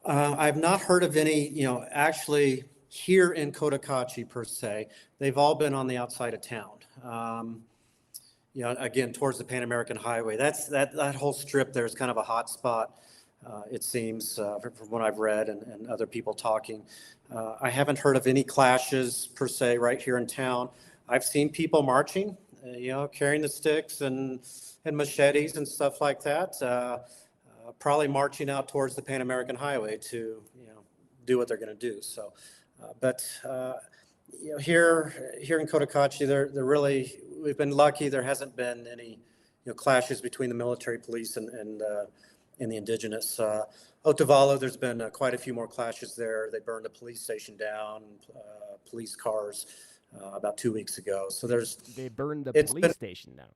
[SPEAKER 2] I've not heard of any, actually here in Cotacachi per se. They've all been on the outside of town. Again, towards the Pan American Highway. That whole strip there is kind of a hot spot. It seems, from what I've read and other people talking. I haven't heard of any clashes per se right here in town. I've seen people marching, carrying the sticks and machetes and stuff like that, probably marching out towards the Pan American Highway to, do what they're going to do. So, here in Cotacachi, we've been lucky. There hasn't been any, clashes between the military police and the Indigenous. Otavalo, there's been quite a few more clashes there. They burned a police station down, police cars about 2 weeks ago. So
[SPEAKER 1] They burned the
[SPEAKER 2] it's
[SPEAKER 1] police
[SPEAKER 2] been,
[SPEAKER 1] station down.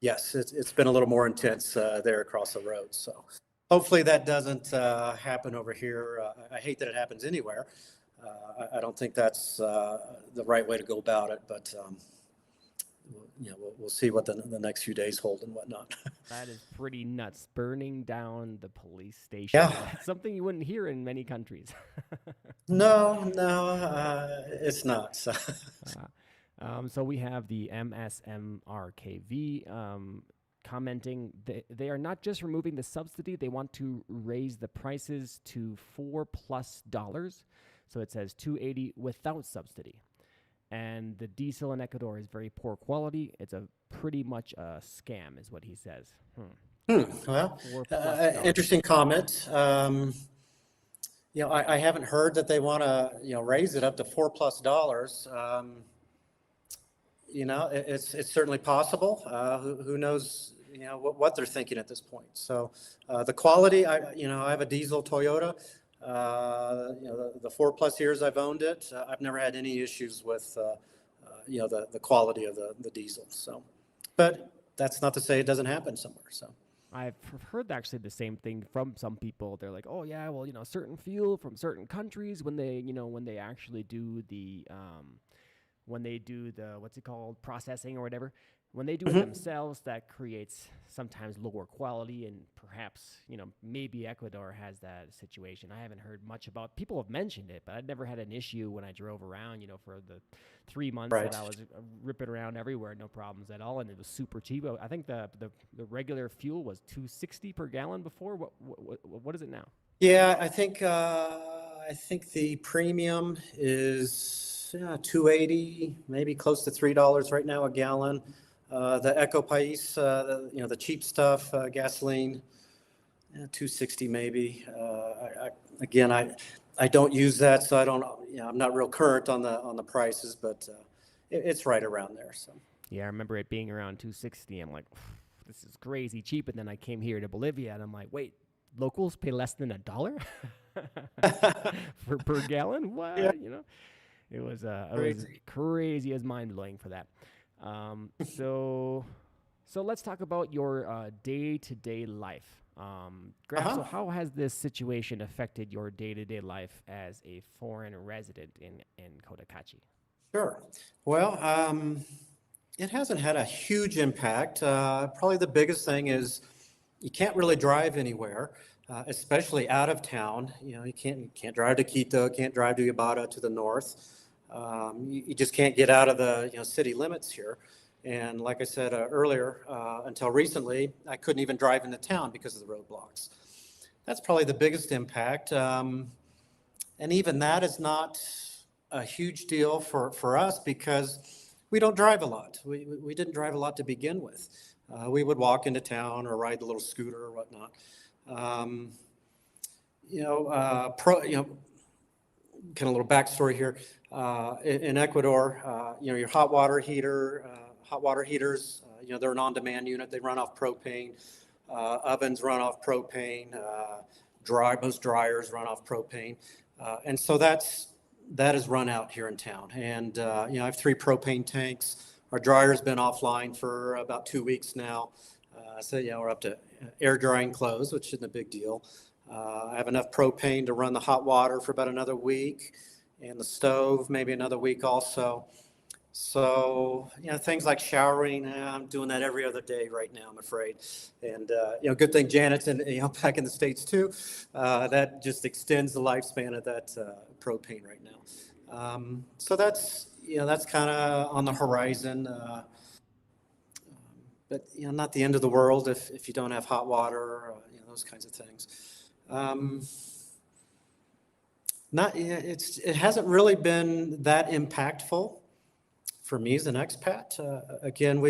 [SPEAKER 2] yes, it's been a little more intense there across the road. So hopefully that doesn't happen over here. I hate that it happens anywhere. I don't think that's the right way to go about it, but we'll see what the next few days hold and whatnot.
[SPEAKER 1] That is pretty nuts. Burning down the police station.
[SPEAKER 2] Yeah.
[SPEAKER 1] That's something you wouldn't hear in many countries.
[SPEAKER 2] No, it's not. So,
[SPEAKER 1] So we have the MSMRKV commenting they are not just removing the subsidy, they want to raise the prices to $4+. So it says 280 without subsidy. And the diesel in Ecuador is very poor quality. It's a pretty much a scam, is what he says.
[SPEAKER 2] well,
[SPEAKER 1] $4+.
[SPEAKER 2] interesting comment. I haven't heard that they want to, raise it up to $4+. It's certainly possible. Who knows, what they're thinking at this point. So the quality, I have a diesel Toyota. The 4+ years I've owned it, I've never had any issues with, the quality of the diesel. So, but that's not to say it doesn't happen somewhere. So.
[SPEAKER 1] I've heard actually the same thing from some people. They're like, oh yeah, well, certain fuel from certain countries when they actually do the what's it called, processing or whatever, when they do it themselves, that creates sometimes lower quality, and perhaps maybe Ecuador has that situation. I haven't heard much about. People have mentioned it, but I'd never had an issue when I drove around. For the 3 months
[SPEAKER 2] Right.
[SPEAKER 1] that I was ripping around everywhere, no problems at all, and it was super cheap. I think the regular fuel was $2.60 per gallon before. What is it now?
[SPEAKER 2] Yeah, I think the premium is $2.80, maybe close to $3 right now a gallon. The Eco Pais, the cheap stuff, gasoline, $2.60 maybe. I don't use that, so I don't. I'm not real current on the prices, but it's right around there. So.
[SPEAKER 1] Yeah, I remember it being around $2.60. I'm like, this is crazy cheap. And then I came here to Bolivia, and I'm like, wait, locals pay less than $1 per gallon? What?
[SPEAKER 2] Yeah.
[SPEAKER 1] It was crazy. It was mind blowing for that. So let's talk about your day-to-day life. Graf, so how has this situation affected your day-to-day life as a foreign resident in Cotacachi?
[SPEAKER 2] Sure. Well, it hasn't had a huge impact. Probably the biggest thing is you can't really drive anywhere, especially out of town. You can't drive to Quito, can't drive to Ibarra to the north. You just can't get out of the city limits here. And like I said earlier, until recently, I couldn't even drive into town because of the roadblocks. That's probably the biggest impact. And even that is not a huge deal for us because we don't drive a lot. We didn't drive a lot to begin with. We would walk into town or ride the little scooter or whatnot. Kind of a little backstory here. In Ecuador, your hot water heaters, they're an on-demand unit. They run off propane. Ovens run off propane. Most dryers run off propane. And so that is run out here in town. And, I have 3 propane tanks. Our dryer's been offline for about 2 weeks now. So, we're up to air drying clothes, which isn't a big deal. I have enough propane to run the hot water for about another week, and the stove maybe another week also. So, things like showering, I'm doing that every other day right now, I'm afraid. And, good thing Janet's back in the States too. That just extends the lifespan of that propane right now. So that's kind of on the horizon. But, not the end of the world if you don't have hot water, those kinds of things. It hasn't really been that impactful for me as an expat. Again,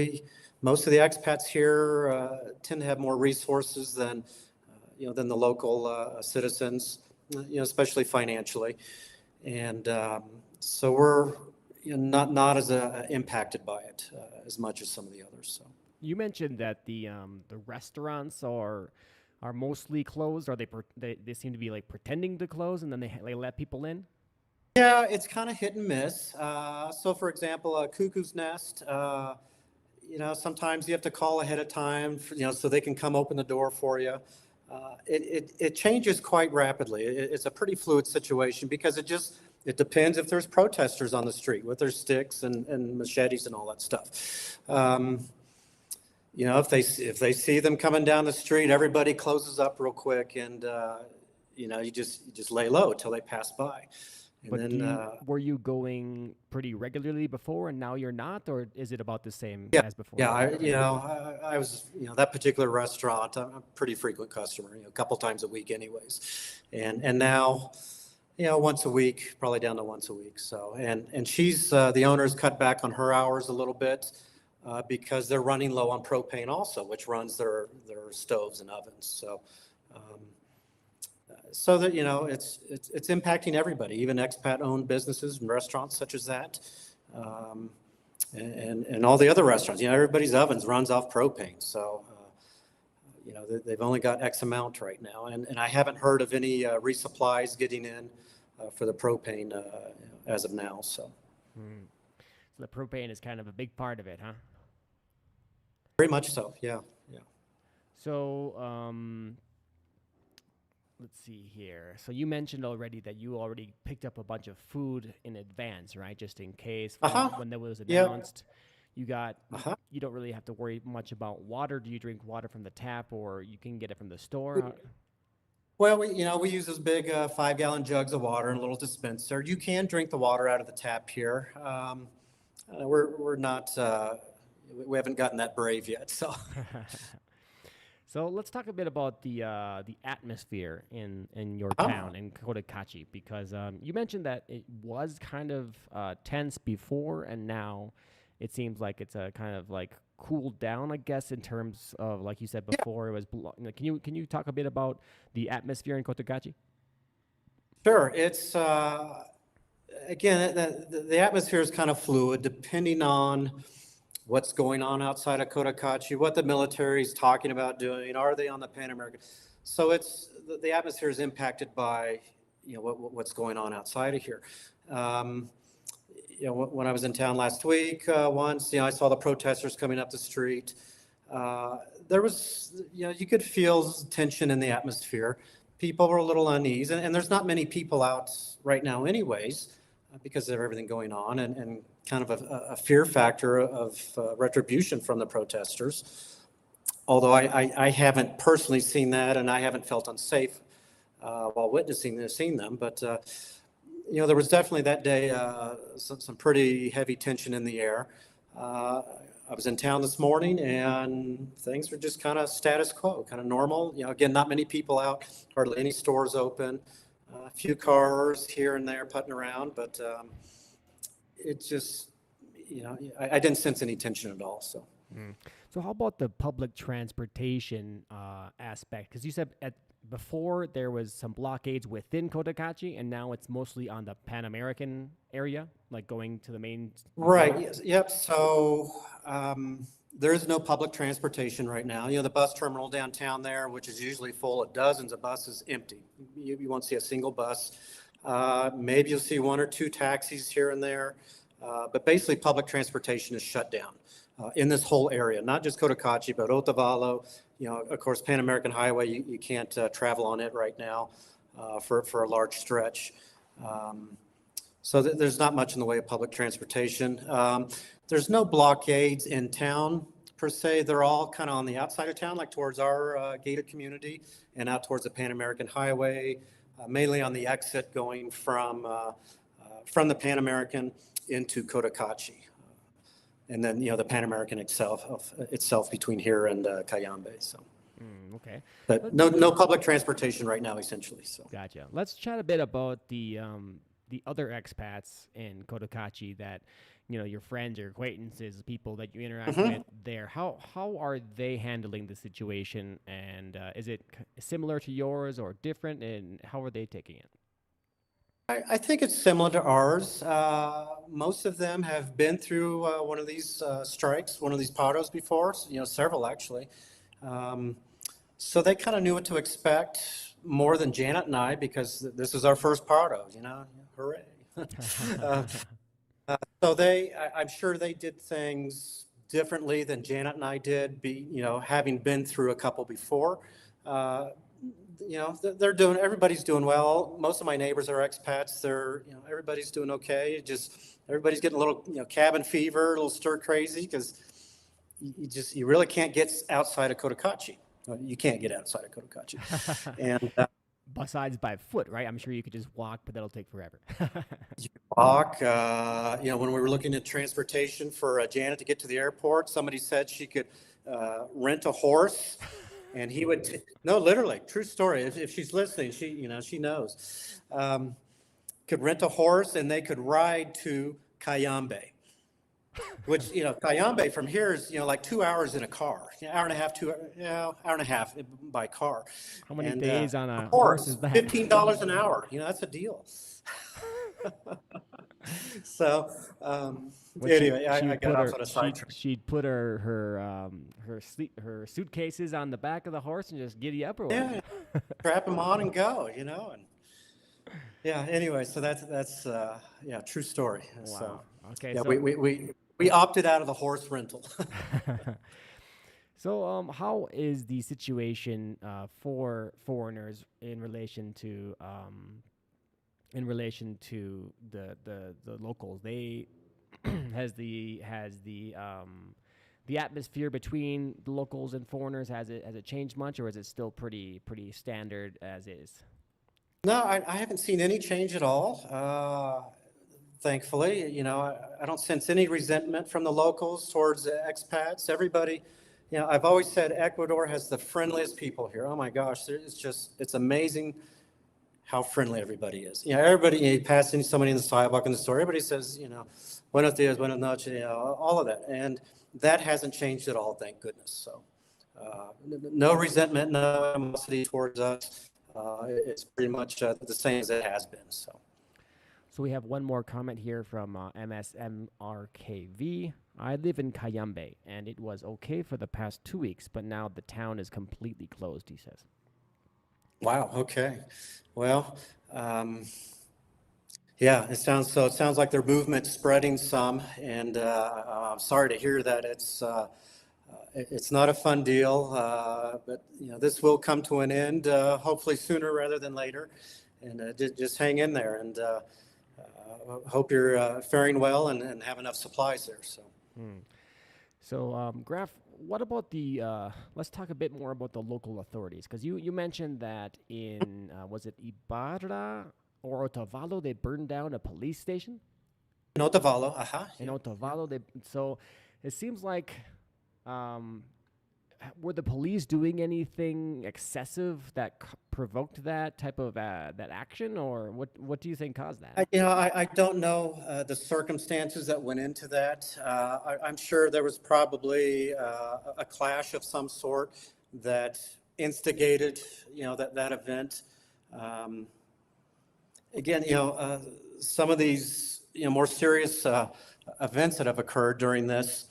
[SPEAKER 2] most of the expats here tend to have more resources than the local citizens, especially financially, and so we're not as impacted by it as much as some of the others. So
[SPEAKER 1] you mentioned that the restaurants are mostly closed. Are they seem to be like pretending to close, and then they let people in?
[SPEAKER 2] Yeah, it's kind of hit and miss. So for example, a cuckoo's nest, sometimes you have to call ahead of time, so they can come open the door for you. It changes quite rapidly. It's a pretty fluid situation because it depends if there's protesters on the street with their sticks and machetes and all that stuff. If they see them coming down the street, everybody closes up real quick, and you just lay low till they pass by. And
[SPEAKER 1] But
[SPEAKER 2] then,
[SPEAKER 1] were you going pretty regularly before and now you're not, or is it about the same
[SPEAKER 2] yeah,
[SPEAKER 1] as before?
[SPEAKER 2] yeah, I was, that particular restaurant, I'm a pretty frequent customer, a couple times a week anyways. And now, once a week, probably down to once a week. So, and she's, the owner's cut back on her hours a little bit because they're running low on propane also, which runs their stoves and ovens. So that, it's impacting everybody, even expat-owned businesses and restaurants such as that. And all the other restaurants, everybody's ovens runs off propane. So, they've only got X amount right now. And I haven't heard of any resupplies getting in for the propane as of now. So.
[SPEAKER 1] So the propane is kind of a big part of it, huh?
[SPEAKER 2] Very much so, yeah.
[SPEAKER 1] So, let's see here. So you mentioned already that you already picked up a bunch of food in advance, right? Just in case when that was announced, you don't really have to worry much about water. Do you drink water from the tap, or you can get it from the store?
[SPEAKER 2] Well, we use those big 5-gallon jugs of water and a little dispenser. You can drink the water out of the tap here. We're not, we haven't gotten that brave yet, so.
[SPEAKER 1] So let's talk a bit about the atmosphere in your town, in Cotacachi, because you mentioned that it was kind of tense before, and now it seems like it's a kind of like cooled down, I guess, in terms of, like you said before, it was. Can you talk a bit about the atmosphere in Cotacachi?
[SPEAKER 2] Sure. It's again, the atmosphere is kind of fluid depending on what's going on outside of Cotacachi, what the military is talking about doing, are they on the Pan American? So it's the atmosphere is impacted by what's going on outside of here. When I was in town last week, once I saw the protesters coming up the street. There was you could feel tension in the atmosphere. People were a little uneasy, and there's not many people out right now, anyways, because of everything going on, and kind of a fear factor of retribution from the protesters. Although I haven't personally seen that, and I haven't felt unsafe while seeing them. But there was definitely that day some pretty heavy tension in the air. I was in town this morning, and things were just kind of status quo, kind of normal. Again, not many people out, hardly any stores open, a few cars here and there putting around, but it just, I didn't sense any tension at all. So.
[SPEAKER 1] So how about the public transportation aspect? Because you said before there was some blockades within Cotacachi, and now it's mostly on the Pan American area, like going to the main.
[SPEAKER 2] Right. Yes. Yep. So there is no public transportation right now. The bus terminal downtown there, which is usually full of dozens of buses, empty. You won't see a single bus. Maybe you'll see one or two taxis here and there. But basically, public transportation is shut down in this whole area, not just Cotacachi, but Otavalo. Of course, Pan American Highway, you can't travel on it right now for a large stretch. So there's not much in the way of public transportation. There's no blockades in town, per se. They're all kind of on the outside of town, like towards our gated community and out towards the Pan American Highway, mainly on the exit going from the Pan American into Cotacachi. And then, the Pan American itself between here and Cayambe. So.
[SPEAKER 1] Okay.
[SPEAKER 2] But no public transportation right now, essentially. So.
[SPEAKER 1] Gotcha. Let's chat a bit about the other expats in Cotacachi that, your friends, your acquaintances, people that you interact with there. How are they handling the situation? And is it similar to yours or different? And how are they taking it?
[SPEAKER 2] I think it's similar to ours. Most of them have been through one of these strikes, one of these paros before, several actually. So they kind of knew what to expect more than Janet and I, because this is our first paro, hooray. Uh, I'm sure they did things differently than Janet and I did, having been through a couple before. Uh, everybody's doing well. Most of my neighbors are expats. Everybody's doing okay. Everybody's getting a little, cabin fever, a little stir crazy because you really can't get outside of Cotacachi. You can't get outside of Cotacachi. And
[SPEAKER 1] Besides by foot, right? I'm sure you could just walk, but that'll take forever.
[SPEAKER 2] you walk. When we were looking at transportation for Janet to get to the airport, somebody said she could rent a horse, and he would. No, literally, true story. If she's listening, she knows. Could rent a horse, and they could ride to Cayambe, which Cayambe from here is like 2 hours in a car, hour and a half, hour and a half by car.
[SPEAKER 1] How many days on a
[SPEAKER 2] horse
[SPEAKER 1] is that?
[SPEAKER 2] $15 an hour. That's a deal. So anyway, I got off on a sidetrack.
[SPEAKER 1] She'd put her suitcases on the back of the horse and just giddy up, or what?
[SPEAKER 2] Yeah, strap them on and go. And yeah. Anyway, so that's true story.
[SPEAKER 1] Wow.
[SPEAKER 2] So,
[SPEAKER 1] okay.
[SPEAKER 2] Yeah,
[SPEAKER 1] So
[SPEAKER 2] we opted out of the horse rental.
[SPEAKER 1] So, how is the situation for foreigners in relation to the locals? They has the atmosphere between the locals and foreigners, has it changed much, or is it still pretty standard as is?
[SPEAKER 2] No, I haven't seen any change at all. Thankfully, I don't sense any resentment from the locals towards expats. Everybody, I've always said Ecuador has the friendliest people here. Oh my gosh, it's amazing how friendly everybody is. Everybody, passing somebody in the sidewalk in the store, everybody says, buenos dias, buenas noches, all of that. And that hasn't changed at all, thank goodness. So no resentment, no animosity towards us. It's pretty much the same as it has been.
[SPEAKER 1] So we have one more comment here from MSMRKV. I live in Cayambe, and it was okay for the past 2 weeks, but now the town is completely closed, he says.
[SPEAKER 2] Wow. Okay. Well, yeah, it sounds like their movement's spreading some, and I'm sorry to hear that. It's not a fun deal, but this will come to an end, hopefully sooner rather than later. And just hang in there, and hope you're faring well and have enough supplies there.
[SPEAKER 1] So, Graf, what about let's talk a bit more about the local authorities, because you mentioned that in, was it Ibarra or Otavalo, they burned down a police station?
[SPEAKER 2] In Otavalo,
[SPEAKER 1] In Otavalo, so it seems like, were the police doing anything excessive that provoked that type of that action, or what do you think caused that?
[SPEAKER 2] I don't know the circumstances that went into that. I'm sure there was probably a clash of some sort that instigated, that event. Again, some of these, more serious events that have occurred during this,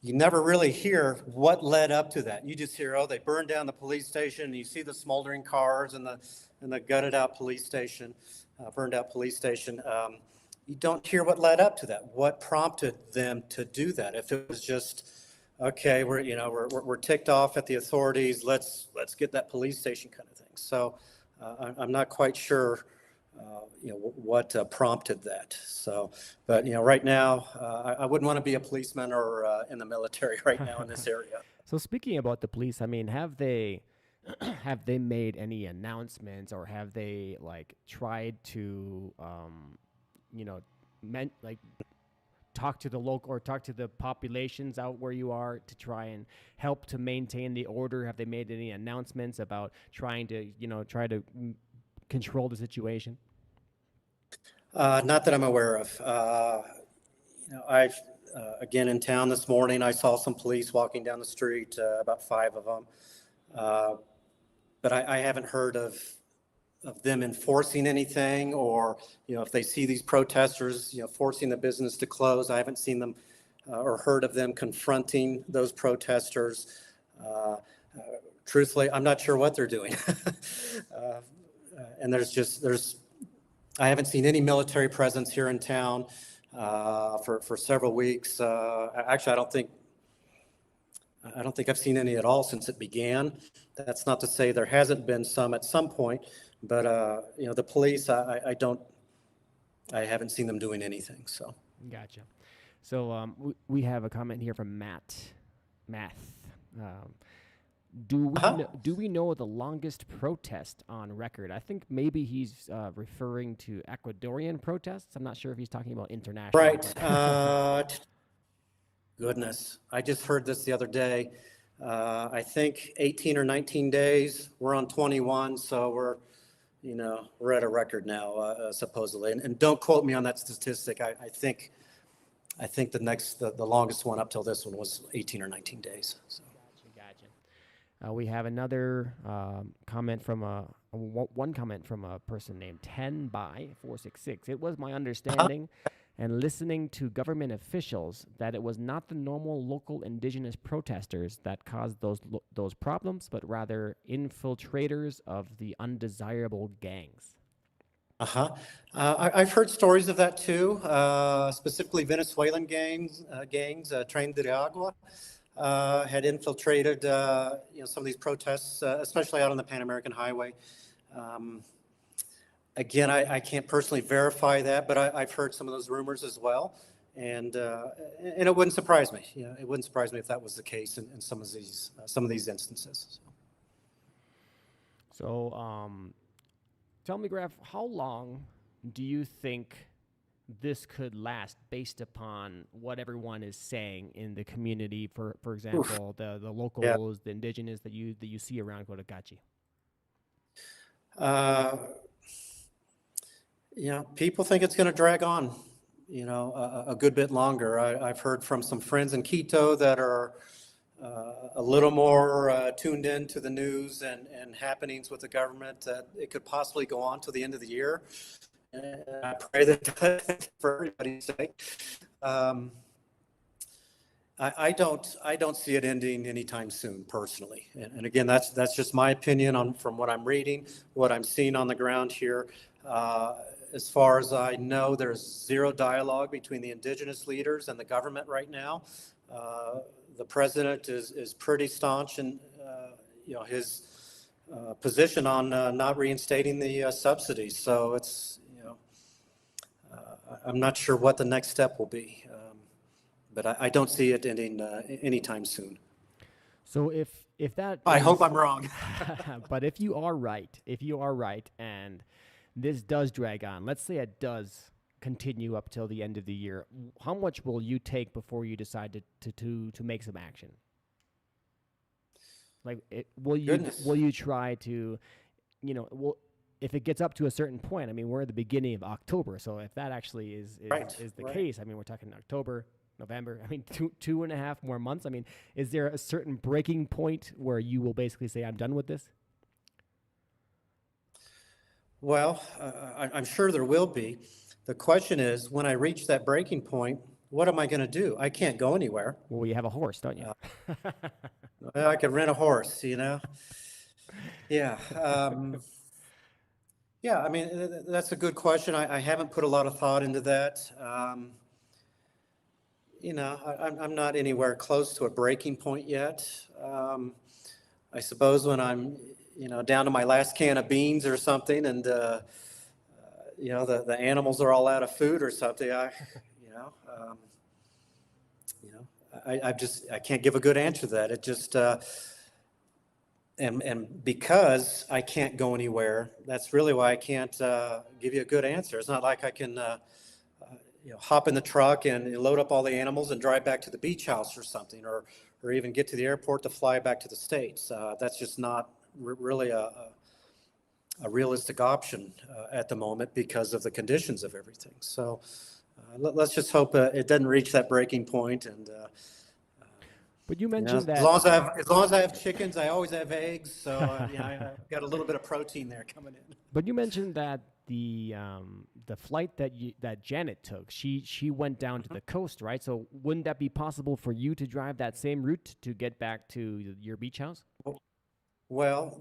[SPEAKER 2] you never really hear what led up to that. You just hear, they burned down the police station, and you see the smoldering cars and the gutted out police station, burned out police station. You don't hear what led up to that. What prompted them to do that? If it was just, okay, we're ticked off at the authorities, let's get that police station kind of thing. So I'm not quite sure what prompted that. So, but right now, I wouldn't want to be a policeman or in the military right now in this area.
[SPEAKER 1] So speaking about the police, I mean, have they made any announcements, or have they tried to talk to the local or talk to the populations out where you are to try and help to maintain the order? Have they made any announcements about trying to control the situation?
[SPEAKER 2] Not that I'm aware of. I've again in town this morning, I saw some police walking down the street, about 5 of them. But I haven't heard of them enforcing anything, or if they see these protesters, forcing the business to close. I haven't seen them or heard of them confronting those protesters. Truthfully, I'm not sure what they're doing. And there's I haven't seen any military presence here in town for several weeks. Actually, I don't think I've seen any at all since it began. That's not to say there hasn't been some at some point, but the police, I haven't seen them doing anything. So.
[SPEAKER 1] Gotcha. So we have a comment here from Matt. Do we know the longest protest on record? I think maybe he's referring to Ecuadorian protests. I'm not sure if he's talking about international.
[SPEAKER 2] Right. Goodness, I just heard this the other day. I think 18 or 19 days. We're on 21, so we're at a record now, supposedly. And don't quote me on that statistic. I think the longest one up till this one was 18 or 19 days. So.
[SPEAKER 1] Gotcha. We have another comment from one comment from a person named 10by466. It was my understanding and listening to government officials that it was not the normal local indigenous protesters that caused those problems, but rather infiltrators of the undesirable gangs.
[SPEAKER 2] I've heard stories of that too, specifically Venezuelan gangs, Tren de Agua, had infiltrated, some of these protests, especially out on the Pan American Highway. Again, I can't personally verify that, but I've heard some of those rumors as well, and it wouldn't surprise me. It wouldn't surprise me if that was the case in some of these instances.
[SPEAKER 1] So, tell me, Graf, how long do you think this could last based upon what everyone is saying in the community? For example, the locals, the indigenous that you see around Cotacachi.
[SPEAKER 2] People think it's going to drag on, a good bit longer. I've heard from some friends in Quito that are a little more tuned in to the news and happenings with the government, that it could possibly go on till the end of the year. And I pray that for everybody's sake. I don't see it ending anytime soon, personally. And again, that's just my opinion from what I'm reading, what I'm seeing on the ground here. As far as I know, there's zero dialogue between the indigenous leaders and the government right now. The president is pretty staunch in his position on not reinstating the subsidies. So it's I'm not sure what the next step will be, but I don't see it ending anytime soon.
[SPEAKER 1] So if that
[SPEAKER 2] I hope I'm wrong.
[SPEAKER 1] But if you are right, and this does drag on, let's say it does continue up till the end of the year, how much will you take before you decide to make some action? Like, will you try to, if it gets up to a certain point? I mean, we're at the beginning of October, so if that actually is the case, I mean, we're talking October, November. I mean, 2.5 more months. I mean, is there a certain breaking point where you will basically say, I'm done with this?
[SPEAKER 2] Well, I'm sure there will be. The question is, when I reach that breaking point, what am I going to do? I can't go anywhere.
[SPEAKER 1] Well, you have a horse, don't you?
[SPEAKER 2] I could rent a horse, Yeah. Yeah, I mean, that's a good question. I haven't put a lot of thought into that. I'm not anywhere close to a breaking point yet. I suppose when I'm, down to my last can of beans or something, and the animals are all out of food or something, I can't give a good answer to that. It just, and because I can't go anywhere, that's really why I can't give you a good answer. It's not like I can, hop in the truck and load up all the animals and drive back to the beach house or something, or even get to the airport to fly back to the States. That's just not really a realistic option at the moment because of the conditions of everything. So let's just hope it doesn't reach that breaking point. And
[SPEAKER 1] but you mentioned that
[SPEAKER 2] as long as I have chickens, I always have eggs. So I've got a little bit of protein there coming in.
[SPEAKER 1] But you mentioned that the flight that Janet took, she went down to the coast, right? So wouldn't that be possible for you to drive that same route to get back to your beach house?
[SPEAKER 2] Well,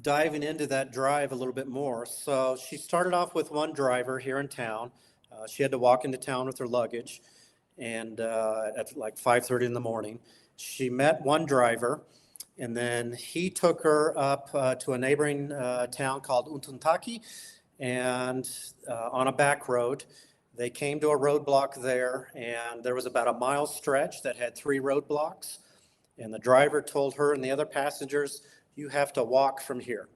[SPEAKER 2] diving into that drive a little bit more. So she started off with one driver here in town. She had to walk into town with her luggage, and at like 5:30 in the morning, she met one driver, and then he took her up to a neighboring town called Untuntaki, and on a back road. They came to a roadblock there, and there was about a mile stretch that had 3 roadblocks. And the driver told her and the other passengers, you have to walk from here.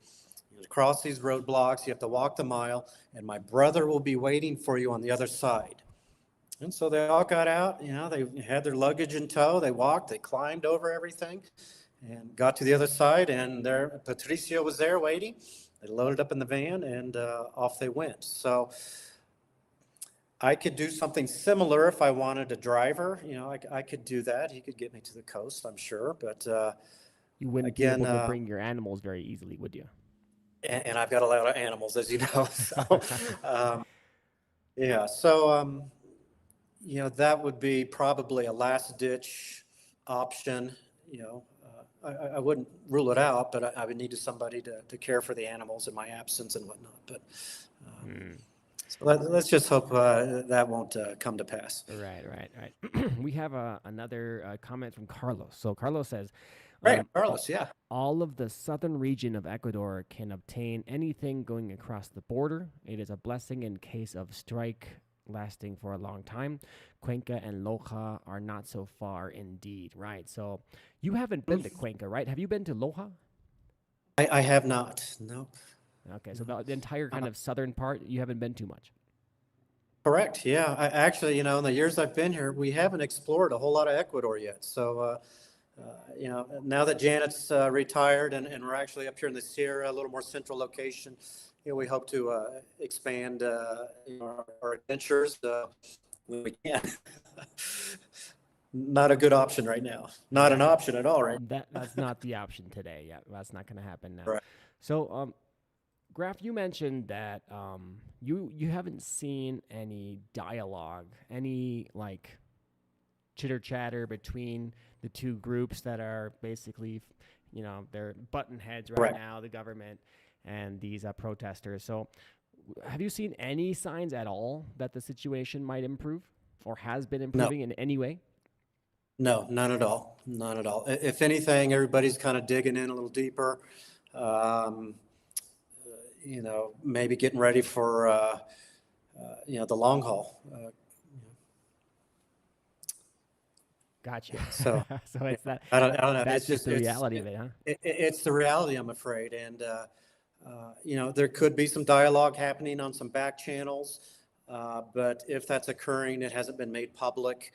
[SPEAKER 2] You cross these roadblocks, you have to walk the mile, and my brother will be waiting for you on the other side. And so they all got out, they had their luggage in tow, they walked, they climbed over everything, and got to the other side, and there, Patricio was there waiting. They loaded up in the van, and off they went. So I could do something similar if I wanted a driver. I could do that. He could get me to the coast, I'm sure. But
[SPEAKER 1] you wouldn't
[SPEAKER 2] again,
[SPEAKER 1] be able to bring your animals very easily, would you?
[SPEAKER 2] And I've got a lot of animals, as you know. So, yeah. So, that would be probably a last-ditch option. I wouldn't rule it out, but I would need somebody to care for the animals in my absence and whatnot. But so let's just hope that won't come to pass.
[SPEAKER 1] Right. We have another comment from Carlos. So Carlos says,
[SPEAKER 2] Right, Carlos, yeah.
[SPEAKER 1] all of the southern region of Ecuador can obtain anything going across the border. It is a blessing in case of strike lasting for a long time. Cuenca and Loja are not so far indeed, right? So you haven't been to Cuenca, right? Have you been to Loja?
[SPEAKER 2] I have not, no.
[SPEAKER 1] Okay, so the entire kind of southern part, you haven't been too much.
[SPEAKER 2] Correct, yeah. I actually, in the years I've been here, we haven't explored a whole lot of Ecuador yet. So, now that Janet's retired and we're actually up here in the Sierra, a little more central location, we hope to expand our adventures when we can. Not a good option right now. Not an option at all, right?
[SPEAKER 1] That's not the option today. Yeah, that's not going to happen now.
[SPEAKER 2] Right.
[SPEAKER 1] So, Graf, you mentioned that you haven't seen any dialogue, any like chitter chatter between the two groups that are basically, they're button heads right now, the government and these protesters. So have you seen any signs at all that the situation might improve or has been improving in any way?
[SPEAKER 2] No, none at all. None at all. If anything, everybody's kind of digging in a little deeper. Maybe getting ready for, the long haul.
[SPEAKER 1] Gotcha.
[SPEAKER 2] So,
[SPEAKER 1] so it's that.
[SPEAKER 2] I don't know.
[SPEAKER 1] That's
[SPEAKER 2] it's
[SPEAKER 1] just the reality of it, huh?
[SPEAKER 2] It's the reality, I'm afraid. And, there could be some dialogue happening on some back channels. But if that's occurring, it hasn't been made public.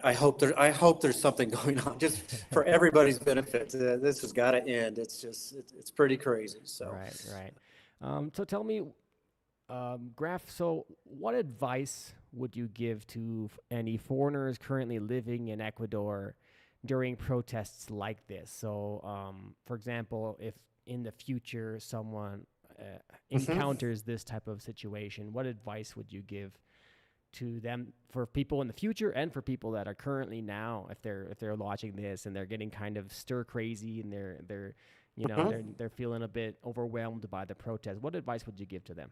[SPEAKER 2] I hope there's something going on just for everybody's benefit. This has got to end. It's pretty crazy. So
[SPEAKER 1] right. So tell me, Graf. So what advice would you give to any foreigners currently living in Ecuador during protests like this? So, for example, if in the future someone encounters this type of situation, what advice would you give to them, for people in the future and for people that are currently now, if they're watching this and they're getting kind of stir crazy and they're feeling a bit overwhelmed by the protest? What advice would you give to them?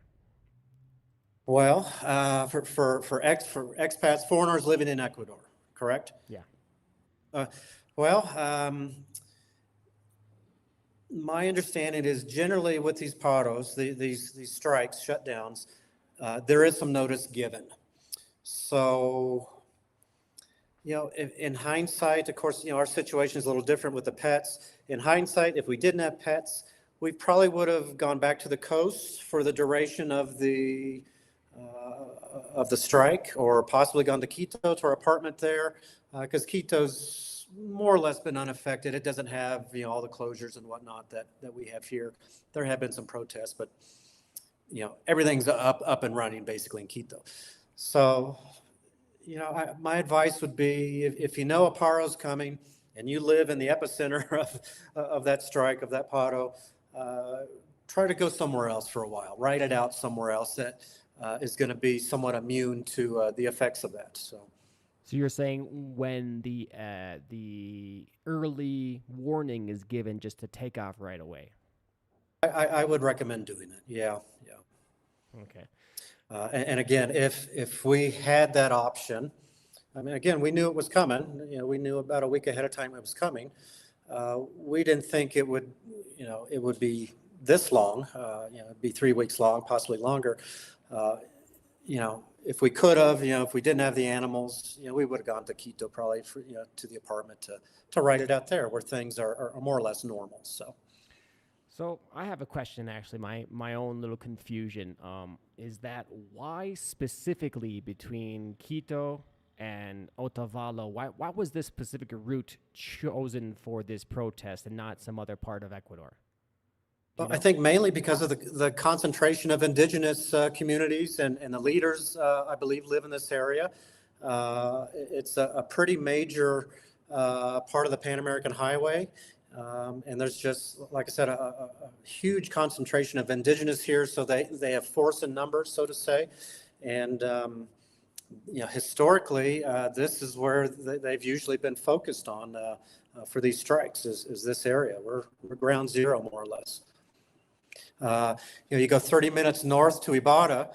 [SPEAKER 2] Well, for expats, foreigners living in Ecuador, correct?
[SPEAKER 1] Yeah.
[SPEAKER 2] My understanding is generally with these paros, these strikes, shutdowns, there is some notice given. So, in hindsight, of course, our situation is a little different with the pets. In hindsight, if we didn't have pets, we probably would have gone back to the coast for the duration of the strike, or possibly gone to Quito to our apartment there, because Quito's more or less been unaffected. It doesn't have all the closures and whatnot that we have here. There have been some protests, but everything's up and running basically in Quito. So, my advice would be, if a paro's coming and you live in the epicenter of that strike, of that paro, try to go somewhere else for a while. Write it out somewhere else that is going to be somewhat immune to the effects of that.
[SPEAKER 1] So you're saying when the early warning is given, just to take off right away.
[SPEAKER 2] I would recommend doing that. Yeah, yeah.
[SPEAKER 1] Okay.
[SPEAKER 2] And again, if we had that option, I mean, again, we knew it was coming. We knew about a week ahead of time it was coming. We didn't think it would, it would be this long. It'd be 3 weeks long, possibly longer. If we could have, if we didn't have the animals, we would have gone to Quito probably for, to the apartment to write it out there where things are more or less normal.
[SPEAKER 1] So I have a question, actually. My own little confusion is that why specifically between Quito and Otavalo? Why was this specific route chosen for this protest and not some other part of Ecuador?
[SPEAKER 2] Well, I think mainly because of the concentration of indigenous communities and the leaders, I believe, live in this area. It's a pretty major part of the Pan American Highway. And there's just, like I said, a huge concentration of indigenous here. So they have force in numbers, so to say. And, historically, this is where they've usually been focused on for these strikes is this area. We're ground zero, more or less. You go 30 minutes north to Ibarra,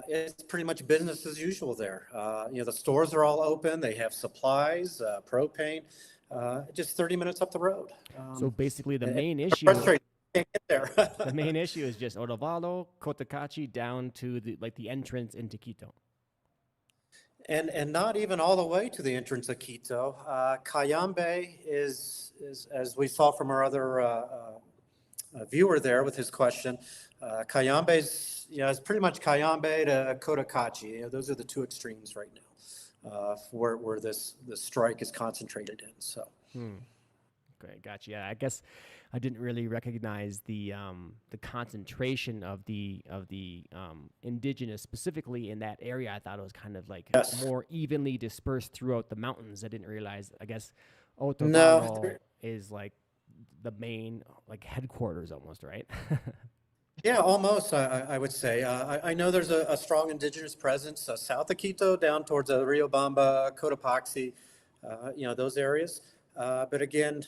[SPEAKER 2] it's pretty much business as usual there. The stores are all open. They have supplies, propane, just 30 minutes up the road.
[SPEAKER 1] So basically the main issue,
[SPEAKER 2] can't get there.
[SPEAKER 1] the main issue is just Otavalo, Cotacachi down to the entrance into Quito.
[SPEAKER 2] And not even all the way to the entrance of Quito. Cayambe is, as we saw from our other viewer there with his question, Cayambe's, is pretty much Cayambe to Cotacachi. Those are the two extremes right now, where this strike is concentrated in. So.
[SPEAKER 1] Okay, gotcha. Yeah, I guess I didn't really recognize the concentration of the indigenous specifically in that area. I thought it was kind of like more evenly dispersed throughout the mountains. I didn't realize. I guess Otavalo is like the main headquarters almost, right?
[SPEAKER 2] Yeah, almost. I would say. I know there's a strong indigenous presence south of Quito, down towards Rio Bamba, Cotopaxi, those areas. But again,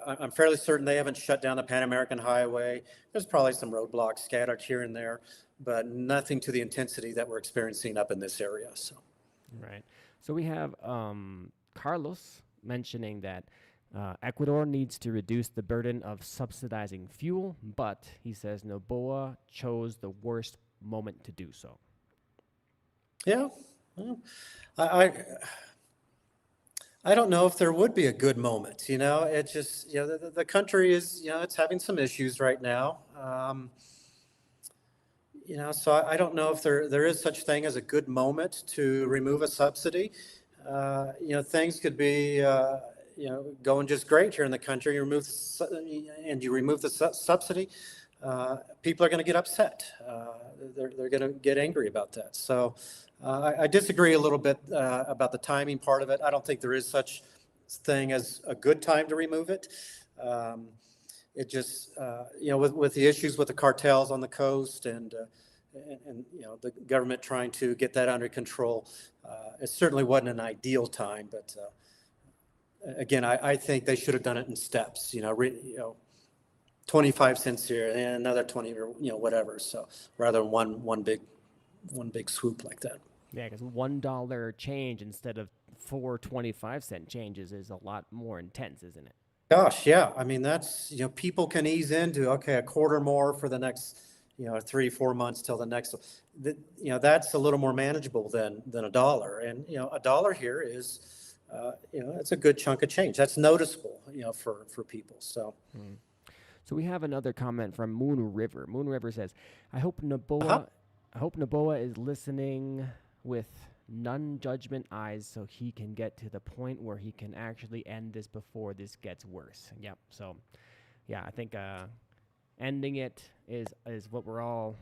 [SPEAKER 2] I'm fairly certain they haven't shut down the Pan American Highway. There's probably some roadblocks scattered here and there, but nothing to the intensity that we're experiencing up in this area. So,
[SPEAKER 1] right. So we have Carlos mentioning that Ecuador needs to reduce the burden of subsidizing fuel, but he says Noboa chose the worst moment to do so.
[SPEAKER 2] Yeah, well, I don't know if there would be a good moment. It just, the country is, it's having some issues right now. So I don't know if there is such thing as a good moment to remove a subsidy. Things could be, going just great here in the country. You remove the subsidy, people are going to get upset. They're going to get angry about that. So I disagree a little bit about the timing part of it. I don't think there is such thing as a good time to remove it. It just, with the issues with the cartels on the coast and the government trying to get that under control, it certainly wasn't an ideal time. But again, I think they should have done it in steps. 25 cents here and another 20 or whatever. So rather than one big swoop like that.
[SPEAKER 1] Yeah, because $1 change instead of 4 25-cent changes is a lot more intense, isn't it?
[SPEAKER 2] Gosh, yeah. I mean, that's, people can ease into, okay, a quarter more for the next, 3-4 months till the next, that's a little more manageable than $1. And, $1 here is, it's a good chunk of change. That's noticeable, for people. So.
[SPEAKER 1] So we have another comment from Moon River. Moon River says, I hope Noboa is listening with non-judgment eyes so he can get to the point where he can actually end this before this gets worse. Yep. So, yeah, I think ending it is what we're all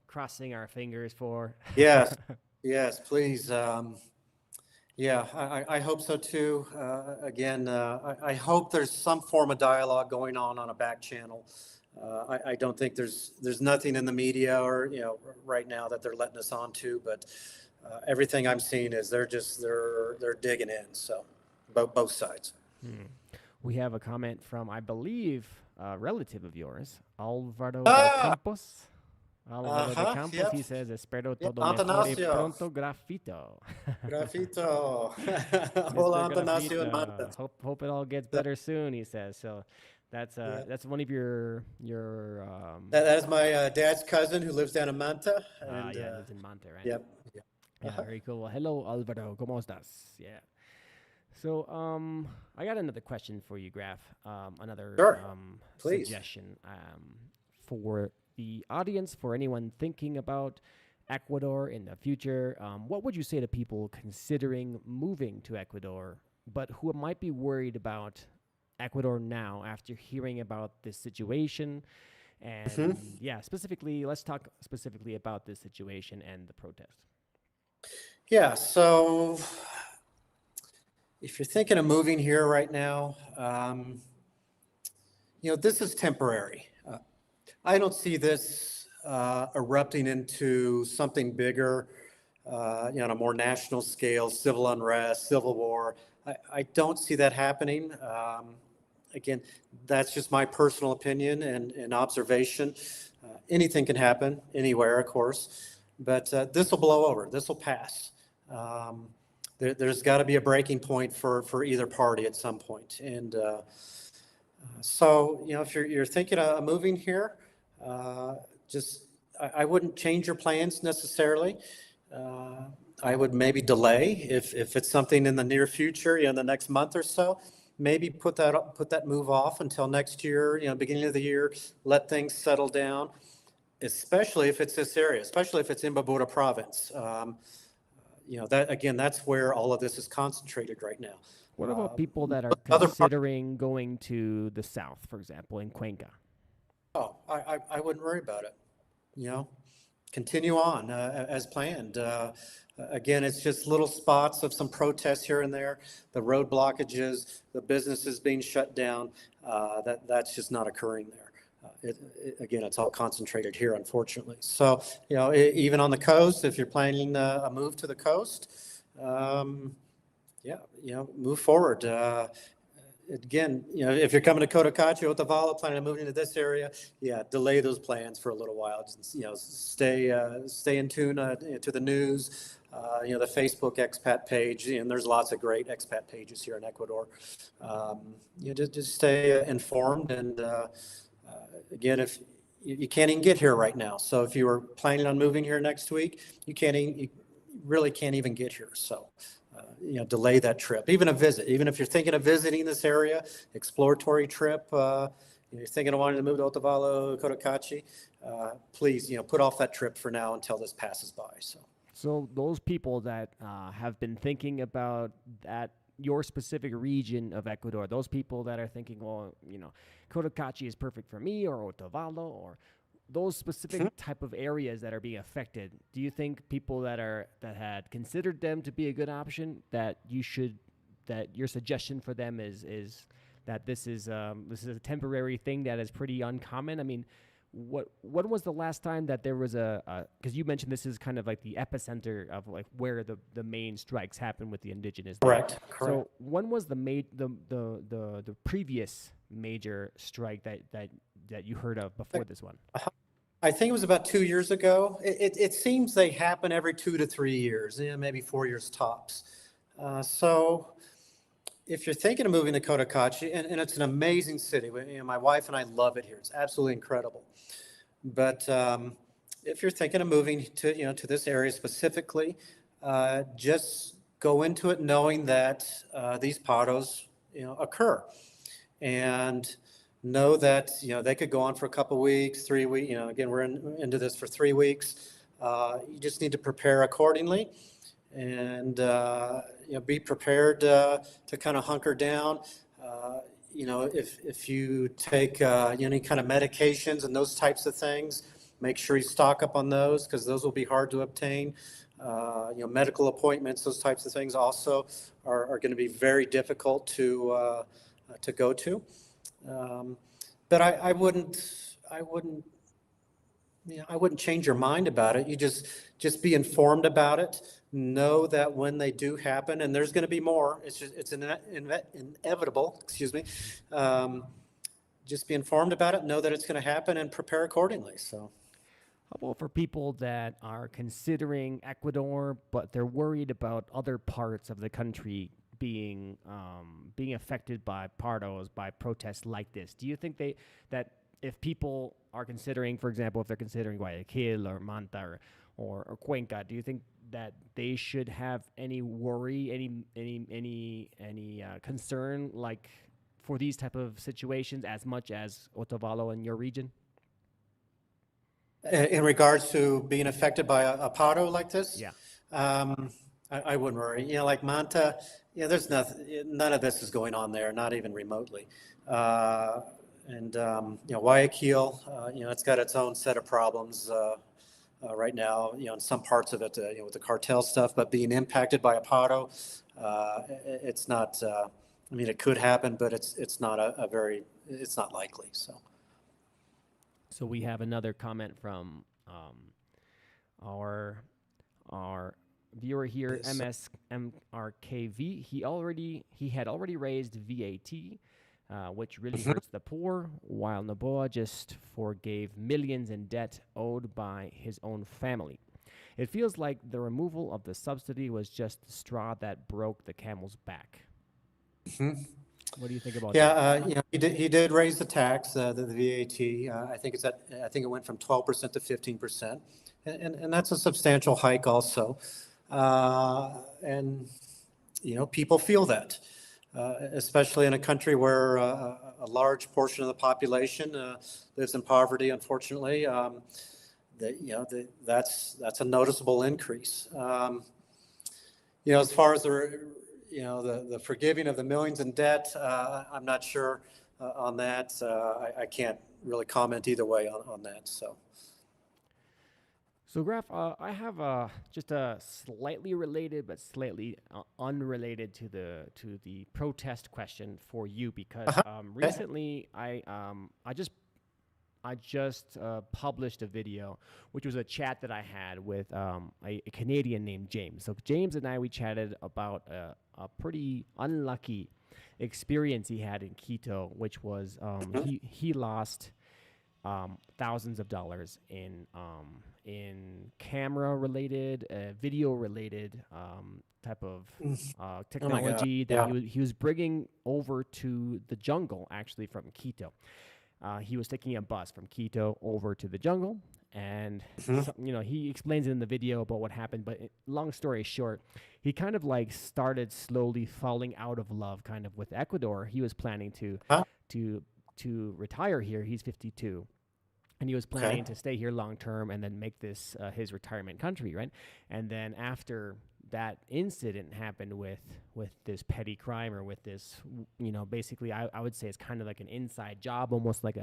[SPEAKER 1] crossing our fingers for.
[SPEAKER 2] Yes. Yes, please. Yeah, I hope so too. Again, I hope there's some form of dialogue going on a back channel. I don't think there's nothing in the media or, right now that they're letting us on to, but everything I'm seeing is they're digging in. So both sides.
[SPEAKER 1] We have a comment from, I believe, a relative of yours, Alvaro de
[SPEAKER 2] Ah,
[SPEAKER 1] Campos. Alvaro de Campos,
[SPEAKER 2] yep.
[SPEAKER 1] he says, espero
[SPEAKER 2] Yep,
[SPEAKER 1] todo mejore
[SPEAKER 2] Antanasio.
[SPEAKER 1] pronto, Grafito.
[SPEAKER 2] Grafito. Hola,
[SPEAKER 1] Mr.
[SPEAKER 2] Antanasio and
[SPEAKER 1] Grafito.
[SPEAKER 2] Manta.
[SPEAKER 1] Hope it all gets better soon, he says. So
[SPEAKER 2] Yeah.
[SPEAKER 1] that's one of your
[SPEAKER 2] That is my dad's cousin who lives down in Manta. And
[SPEAKER 1] yeah, lives in Monte, right?
[SPEAKER 2] yep. Yep.
[SPEAKER 1] Yeah, very cool. Well, hello, Alvaro. ¿Cómo estás? Yeah. So, I got another question for you, Graf. Another
[SPEAKER 2] Sure. Please.
[SPEAKER 1] suggestion for the audience, for anyone thinking about Ecuador in the future. What would you say to people considering moving to Ecuador, but who might be worried about Ecuador now after hearing about this situation? And yeah, specifically, let's talk specifically about this situation and the protest.
[SPEAKER 2] Yeah. So if you're thinking of moving here right now, this is temporary. I don't see this erupting into something bigger, on a more national scale, civil unrest, civil war. I don't see that happening. Again, that's just my personal opinion and observation. Anything can happen anywhere, of course, but this will blow over. This will pass. There's got to be a breaking point for either party at some point. And so, if you're thinking of moving here, I wouldn't change your plans necessarily. I would maybe delay if it's something in the near future, in the next month or so. Maybe put that move off until next year, beginning of the year. Let things settle down, especially if it's this area, especially if it's in Imbabura province. That's where all of this is concentrated right now.
[SPEAKER 1] What about people that are
[SPEAKER 2] other
[SPEAKER 1] considering going to the south, for example, in Cuenca?
[SPEAKER 2] Oh, I wouldn't worry about it. Continue on as planned. Again, it's just little spots of some protests here and there, the road blockages, the businesses being shut down. That's just not occurring there. Again, it's all concentrated here, unfortunately. So, even on the coast, if you're planning a move to the coast, move forward. Again, if you're coming to Cotacachi, Otavalo, planning on moving to this area, delay those plans for a little while. Just, stay in tune to the news, the Facebook expat page, and there's lots of great expat pages here in Ecuador. Just stay informed. And again, if you can't even get here right now, so if you were planning on moving here next week, you really can't even get here. So. Delay that trip, even a visit, even if you're thinking of visiting this area, exploratory trip, you're thinking of wanting to move to Otavalo, Cotacachi, please, put off that trip for now until this passes by.
[SPEAKER 1] So those people that have been thinking about that, your specific region of Ecuador, those people that are thinking, well, Cotacachi is perfect for me, or Otavalo, or those specific type of areas that are being affected, do you think people that had considered them to be a good option, that your suggestion for them is that this is a temporary thing that is pretty uncommon? I mean, what was the last time that there was because you mentioned this is kind of like the epicenter of like where the main strikes happen with the indigenous.
[SPEAKER 2] Correct.
[SPEAKER 1] So when was the previous major strike that you heard of before this one?
[SPEAKER 2] I think it was about 2 years ago. It seems they happen every 2 to 3 years, maybe 4 years tops. So if you're thinking of moving to Cotacachi, and it's an amazing city, my wife and I love it here. It's absolutely incredible. But if you're thinking of moving to this area specifically, just go into it knowing that these paros occur, and know that they could go on for a couple weeks, 3 weeks. Again, we're into this for 3 weeks. You just need to prepare accordingly, and be prepared to kind of hunker down. If you take any kind of medications and those types of things, make sure you stock up on those, because those will be hard to obtain. Medical appointments, those types of things also are going to be very difficult to go to. But I wouldn't I wouldn't, I wouldn't change your mind about it. You just be informed about it. Know that when they do happen, and there's going to be more. It's inevitable. Excuse me. Um, just be informed about it. Know that it's going to happen, and prepare accordingly. So.
[SPEAKER 1] How about for people that are considering Ecuador, but they're worried about other parts of the country being affected by pardos, by protests like this? Do you think that if people are considering, for example, if they're considering Guayaquil or Manta or Cuenca, do you think that they should have any worry, any concern like for these type of situations as much as Otavalo in your region?
[SPEAKER 2] In regards to being affected by a paro like this,
[SPEAKER 1] Yeah.
[SPEAKER 2] I wouldn't worry. Like Manta, there's nothing, none of this is going on there, not even remotely. And Guayaquil, it's got its own set of problems right now, in some parts of it, with the cartel stuff, but being impacted by a paro, it's not, it could happen, but it's not it's not likely, so.
[SPEAKER 1] So we have another comment from our viewer here,
[SPEAKER 2] Yes.
[SPEAKER 1] MSMRKV. He had already raised VAT, which really hurts the poor, while Noboa just forgave millions in debt owed by his own family. It feels like the removal of the subsidy was just the straw that broke the camel's back.
[SPEAKER 2] Mm-hmm.
[SPEAKER 1] What do you think about that?
[SPEAKER 2] Yeah, he did raise the tax, the VAT. I think it went from 12% to 15%, and that's a substantial hike also. And people feel that, especially in a country where a large portion of the population lives in poverty. Unfortunately, that's a noticeable increase. As far as the forgiving of the millions in debt, I'm not sure on that. I can't really comment either way on that.
[SPEAKER 1] So, Graf, I have just a slightly related but slightly unrelated to the protest question for you, because recently I just published a video, which was a chat that I had with a Canadian named James. So James and we chatted about a pretty unlucky experience he had in Quito, which was he lost thousands of dollars in camera-related, video-related type of technology that he was bringing over to the jungle, actually from Quito. He was taking a bus from Quito over to the jungle, and he explains it in the video about what happened. But long story short, he kind of like started slowly falling out of love, kind of with Ecuador. He was planning to retire here. He's 52, and he was planning to stay here long term and then make this his retirement country, right? And then after that incident happened with this petty crime, or with this, basically I would say it's kind of like an inside job, almost like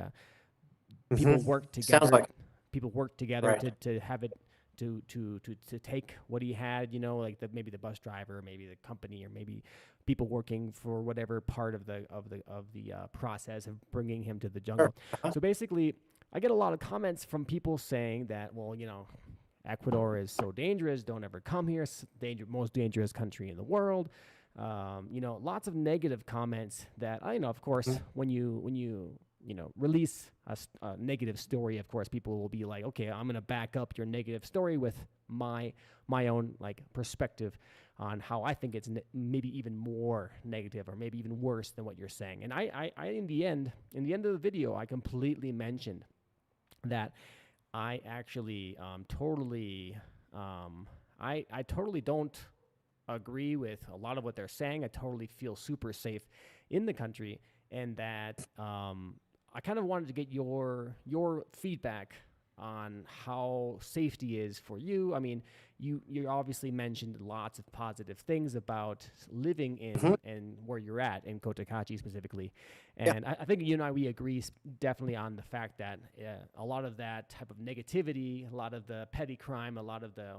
[SPEAKER 1] people work together.
[SPEAKER 2] Sounds like
[SPEAKER 1] people work together to have it to take what he had, like maybe the bus driver, maybe the company, or maybe people working for whatever part of the process of bringing him to the jungle. So basically, I get a lot of comments from people saying that, well, Ecuador is so dangerous. Don't ever come here. Most dangerous country in the world. Lots of negative comments that of course, when you release a negative story, of course, people will be like, okay, I'm going to back up your negative story with my own perspective on how I think it's maybe even more negative, or maybe even worse than what you're saying. And I in the end of the video, I completely mentioned that I actually totally don't agree with a lot of what they're saying. I totally feel super safe in the country, and that I kind of wanted to get your feedback on how safety is for you. I mean, you obviously mentioned lots of positive things about living in and where you're at in Cotacachi specifically, and I think you and we agree definitely on the fact that a lot of that type of negativity, a lot of the petty crime, a lot of the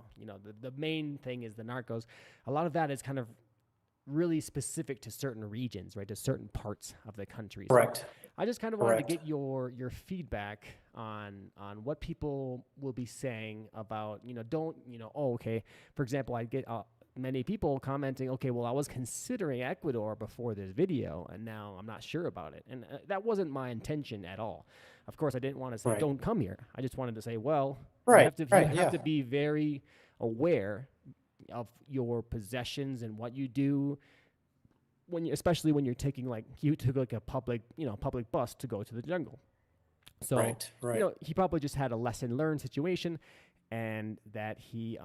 [SPEAKER 1] the main thing is the narcos. A lot of that is kind of really specific to certain regions, right? To certain parts of the country.
[SPEAKER 2] Correct.
[SPEAKER 1] So I just kind of wanted to get your feedback on what people will be saying about, don't, oh, okay. For example, I get many people commenting, okay, well, I was considering Ecuador before this video, and now I'm not sure about it. And that wasn't my intention at all. Of course, I didn't want to say,
[SPEAKER 2] Right.
[SPEAKER 1] don't come here. I just wanted to say, well,
[SPEAKER 2] Right.
[SPEAKER 1] you
[SPEAKER 2] Right.
[SPEAKER 1] have
[SPEAKER 2] Yeah.
[SPEAKER 1] to be very aware of your possessions and what you do especially when you're taking, like, you took like a public bus to go to the jungle. So,
[SPEAKER 2] Right. Right.
[SPEAKER 1] he probably just had a lesson learned situation, and that he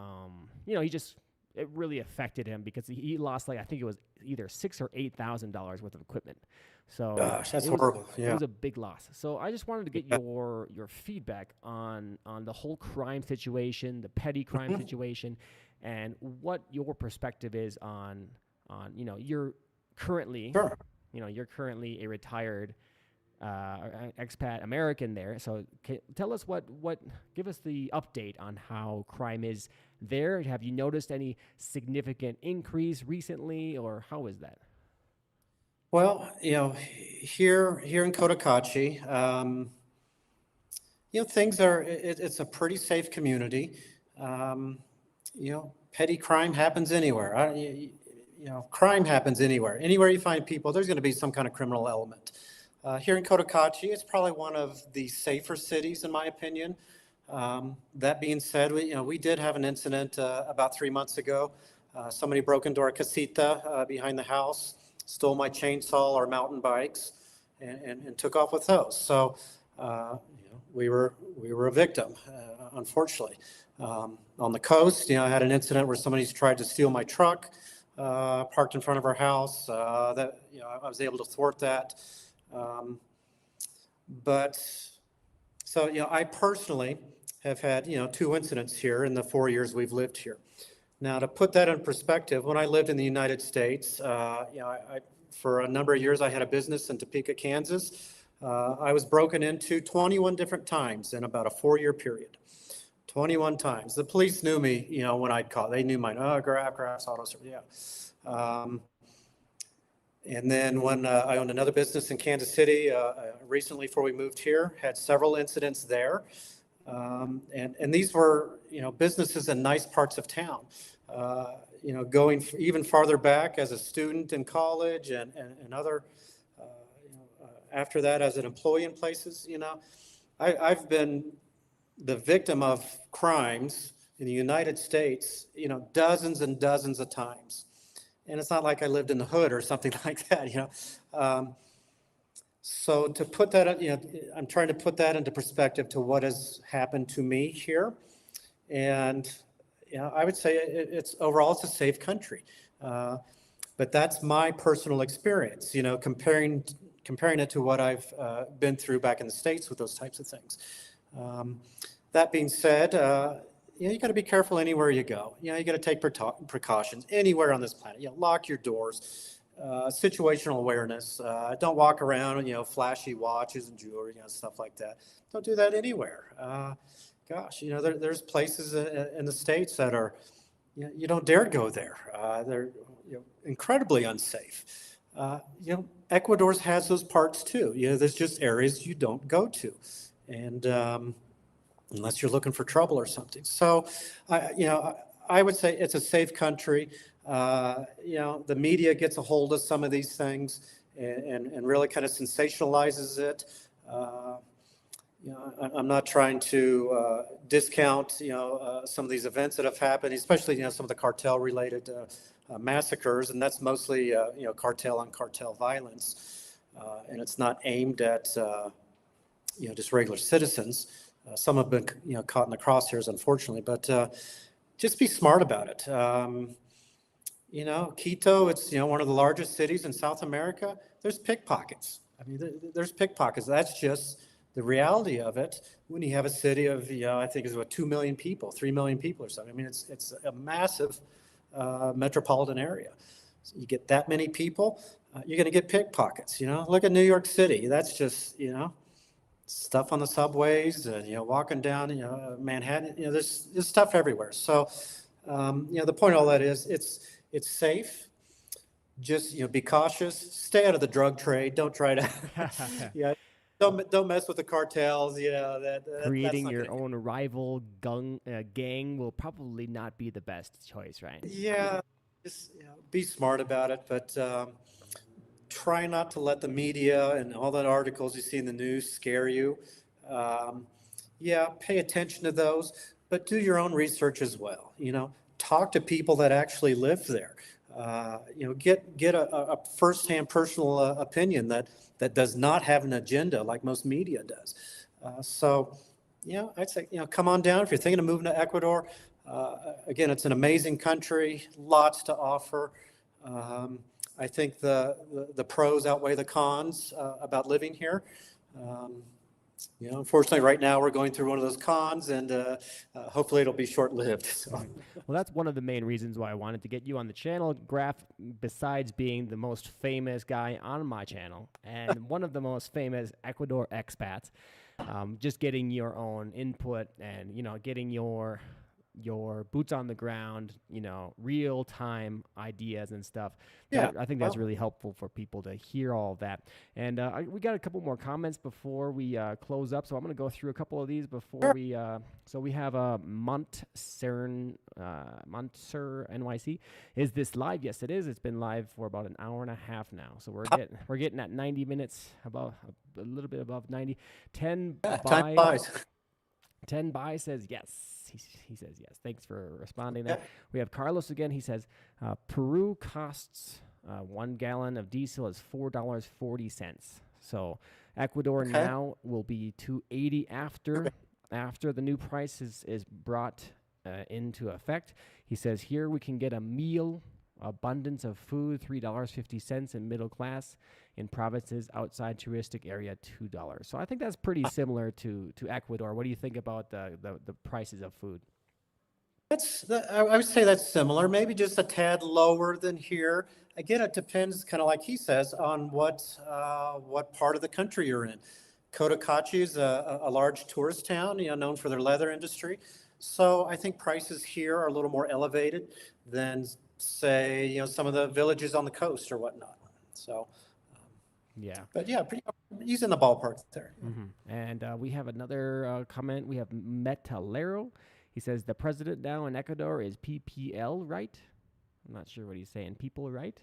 [SPEAKER 1] just, it really affected him because he lost, like, I think it was either $6,000 or $8,000 worth of equipment. So
[SPEAKER 2] Gosh, that's
[SPEAKER 1] it was,
[SPEAKER 2] horrible.
[SPEAKER 1] it
[SPEAKER 2] Yeah.
[SPEAKER 1] was a big loss. So I just wanted to get
[SPEAKER 2] Yeah.
[SPEAKER 1] your feedback on the whole crime situation, the petty crime
[SPEAKER 2] Mhm.
[SPEAKER 1] situation, and what your perspective is on you're currently
[SPEAKER 2] Sure.
[SPEAKER 1] you're currently a retired expat American there. So tell us give us the update on how crime is there. Have you noticed any significant increase recently, or how is that?
[SPEAKER 2] Well, here in Cotacachi, things are, it's a pretty safe community. Petty crime happens anywhere. Crime happens anywhere. Anywhere you find people, there's going to be some kind of criminal element. Here in Cotacachi, it's probably one of the safer cities, in my opinion. That being said, we did have an incident about 3 months ago. Somebody broke into our casita behind the house, stole my chainsaw, our mountain bikes, and took off with those. So, we were a victim, unfortunately. On the coast, I had an incident where somebody's tried to steal my truck, parked in front of our house. I was able to thwart that. I personally have had, 2 incidents here in the 4 years we've lived here. Now, to put that in perspective, when I lived in the United States, for a number of years, I had a business in Topeka, Kansas. I was broken into 21 different times in about a 4-year period. 21 times. The police knew me, when I'd call. They knew mine. Oh, Graf's auto service. Yeah. And then when I owned another business in Kansas City recently before we moved here, had several incidents there. And these were, businesses in nice parts of town. Going even farther back as a student in college and other, after that as an employee in places, I've been the victim of crimes in the United States, dozens and dozens of times. And it's not like I lived in the hood or something like that, So to put that, I'm trying to put that into perspective to what has happened to me here. And, I would say it's overall, it's a safe country. But that's my personal experience, comparing it to what I've been through back in the States with those types of things. That being said, you got to be careful anywhere you go. You got to take precautions anywhere on this planet. Lock your doors. Situational awareness. Don't walk around, flashy watches and jewelry, stuff like that. Don't do that anywhere. There's places in the States that are, you don't dare go there. They're incredibly unsafe. Ecuador has those parts too. There's just areas you don't go to, and unless you're looking for trouble or something. So, I would say it's a safe country. The media gets a hold of some of these things and really kind of sensationalizes it. I'm not trying to discount, some of these events that have happened, especially, some of the cartel-related massacres, and that's mostly, cartel on cartel violence, and it's not aimed at, just regular citizens. Some have been, caught in the crosshairs, unfortunately, but just be smart about it. Quito, it's, one of the largest cities in South America. There's pickpockets. I mean, there's pickpockets. That's just the reality of it when you have a city of, I think it's about 2 million people, 3 million people or something. I mean, it's a massive metropolitan area. So you get that many people, you're going to get pickpockets. Look at New York City. That's just, stuff on the subways, walking down, Manhattan. There's stuff everywhere. So, the point of all that is, it's safe. Just be cautious. Stay out of the drug trade. Don't try to. Yeah. don't mess with the cartels. That's
[SPEAKER 1] Creating
[SPEAKER 2] not
[SPEAKER 1] your
[SPEAKER 2] going to.
[SPEAKER 1] own rival gang will probably not be the best choice, right?
[SPEAKER 2] Yeah, just be smart about it, but try not to let the media and all that articles you see in the news scare you. Um, yeah, pay attention to those, but do your own research as well. Talk to people that actually live there. Get a firsthand personal opinion that does not have an agenda like most media does. I'd say, come on down if you're thinking of moving to Ecuador. Again, it's an amazing country, lots to offer. I think the pros outweigh the cons about living here. Unfortunately, right now we're going through one of those cons, and hopefully it'll be short-lived. So.
[SPEAKER 1] Well, that's one of the main reasons why I wanted to get you on the channel, Graf, besides being the most famous guy on my channel and one of the most famous Ecuador expats. Just getting your own input and, getting your boots on the ground, real time ideas and stuff.
[SPEAKER 2] Yeah,
[SPEAKER 1] I think that's really helpful for people to hear all of that. And we got a couple more comments before we close up, so I'm going to go through a couple of these before we. So we have Montser NYC. Is this live? Yes, it is. It's been live for about an hour and a half now. So we're getting at 90 minutes, about a little bit above 90. 10
[SPEAKER 2] time flies.
[SPEAKER 1] 10 by says yes. He says yes. Thanks for responding there. We have Carlos again. He says, Peru costs 1 gallon of diesel is $4.40. So Ecuador now will be $2.80 after the new price is brought into effect. He says here we can get a meal, abundance of food, $3.50 in middle class. In provinces outside touristic area, $2. So I think that's pretty similar to Ecuador. What do you think about the prices of food?
[SPEAKER 2] I would say that's similar, maybe just a tad lower than here. Again, it depends, kind of like he says, on what part of the country you're in. Cotacachi is a large tourist town, known for their leather industry. So I think prices here are a little more elevated than, say, some of the villages on the coast or whatnot. So.
[SPEAKER 1] Yeah.
[SPEAKER 2] But yeah, he's in the ballpark there.
[SPEAKER 1] Mm-hmm. And we have another comment. We have Metalero. He says the president now in Ecuador is PPL, right? I'm not sure what he's saying. People, right?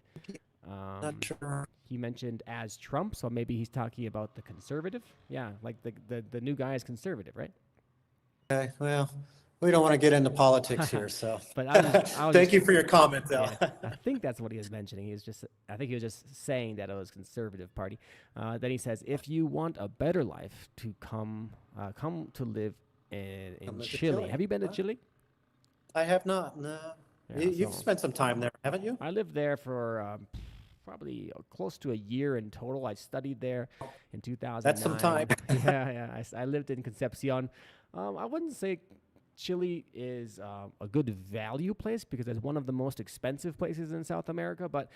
[SPEAKER 2] Not sure.
[SPEAKER 1] He mentioned as Trump, so maybe he's talking about the conservative. Yeah, like the new guy is conservative, right?
[SPEAKER 2] Okay, well, we don't want to get into politics here, so.
[SPEAKER 1] But I was
[SPEAKER 2] Thank you for your comment, though.
[SPEAKER 1] Yeah, I think that's what he was mentioning. I think he was just saying that it was conservative party. Then he says, if you want a better life, to come to live in Chile. Have you been to Chile?
[SPEAKER 2] I have not. No. Yeah, you've spent some time there, haven't you?
[SPEAKER 1] I lived there for probably close to a year in total. I studied there in 2009.
[SPEAKER 2] That's some time.
[SPEAKER 1] yeah. I lived in Concepcion. I wouldn't say Chile is a good value place because it's one of the most expensive places in South America, but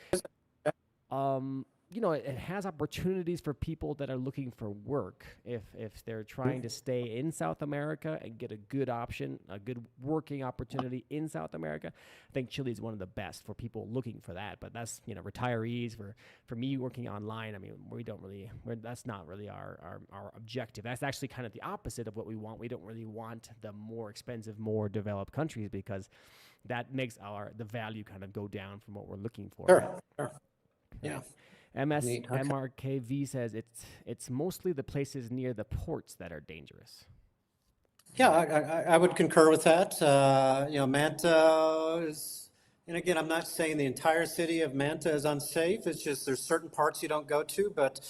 [SPEAKER 1] it has opportunities for people that are looking for work. If they're trying to stay in South America and get a good option, a good working opportunity in South America, I think Chile is one of the best for people looking for that. But that's, retirees. For me working online, I mean, that's not really our objective. That's actually kind of the opposite of what we want. We don't really want the more expensive, more developed countries because that makes the value kind of go down from what we're looking for.
[SPEAKER 2] Sure. Yeah.
[SPEAKER 1] MRKV says it's mostly the places near the ports that are dangerous.
[SPEAKER 2] Yeah, I would concur with that. Manta is, and again, I'm not saying the entire city of Manta is unsafe. It's just there's certain parts you don't go to, but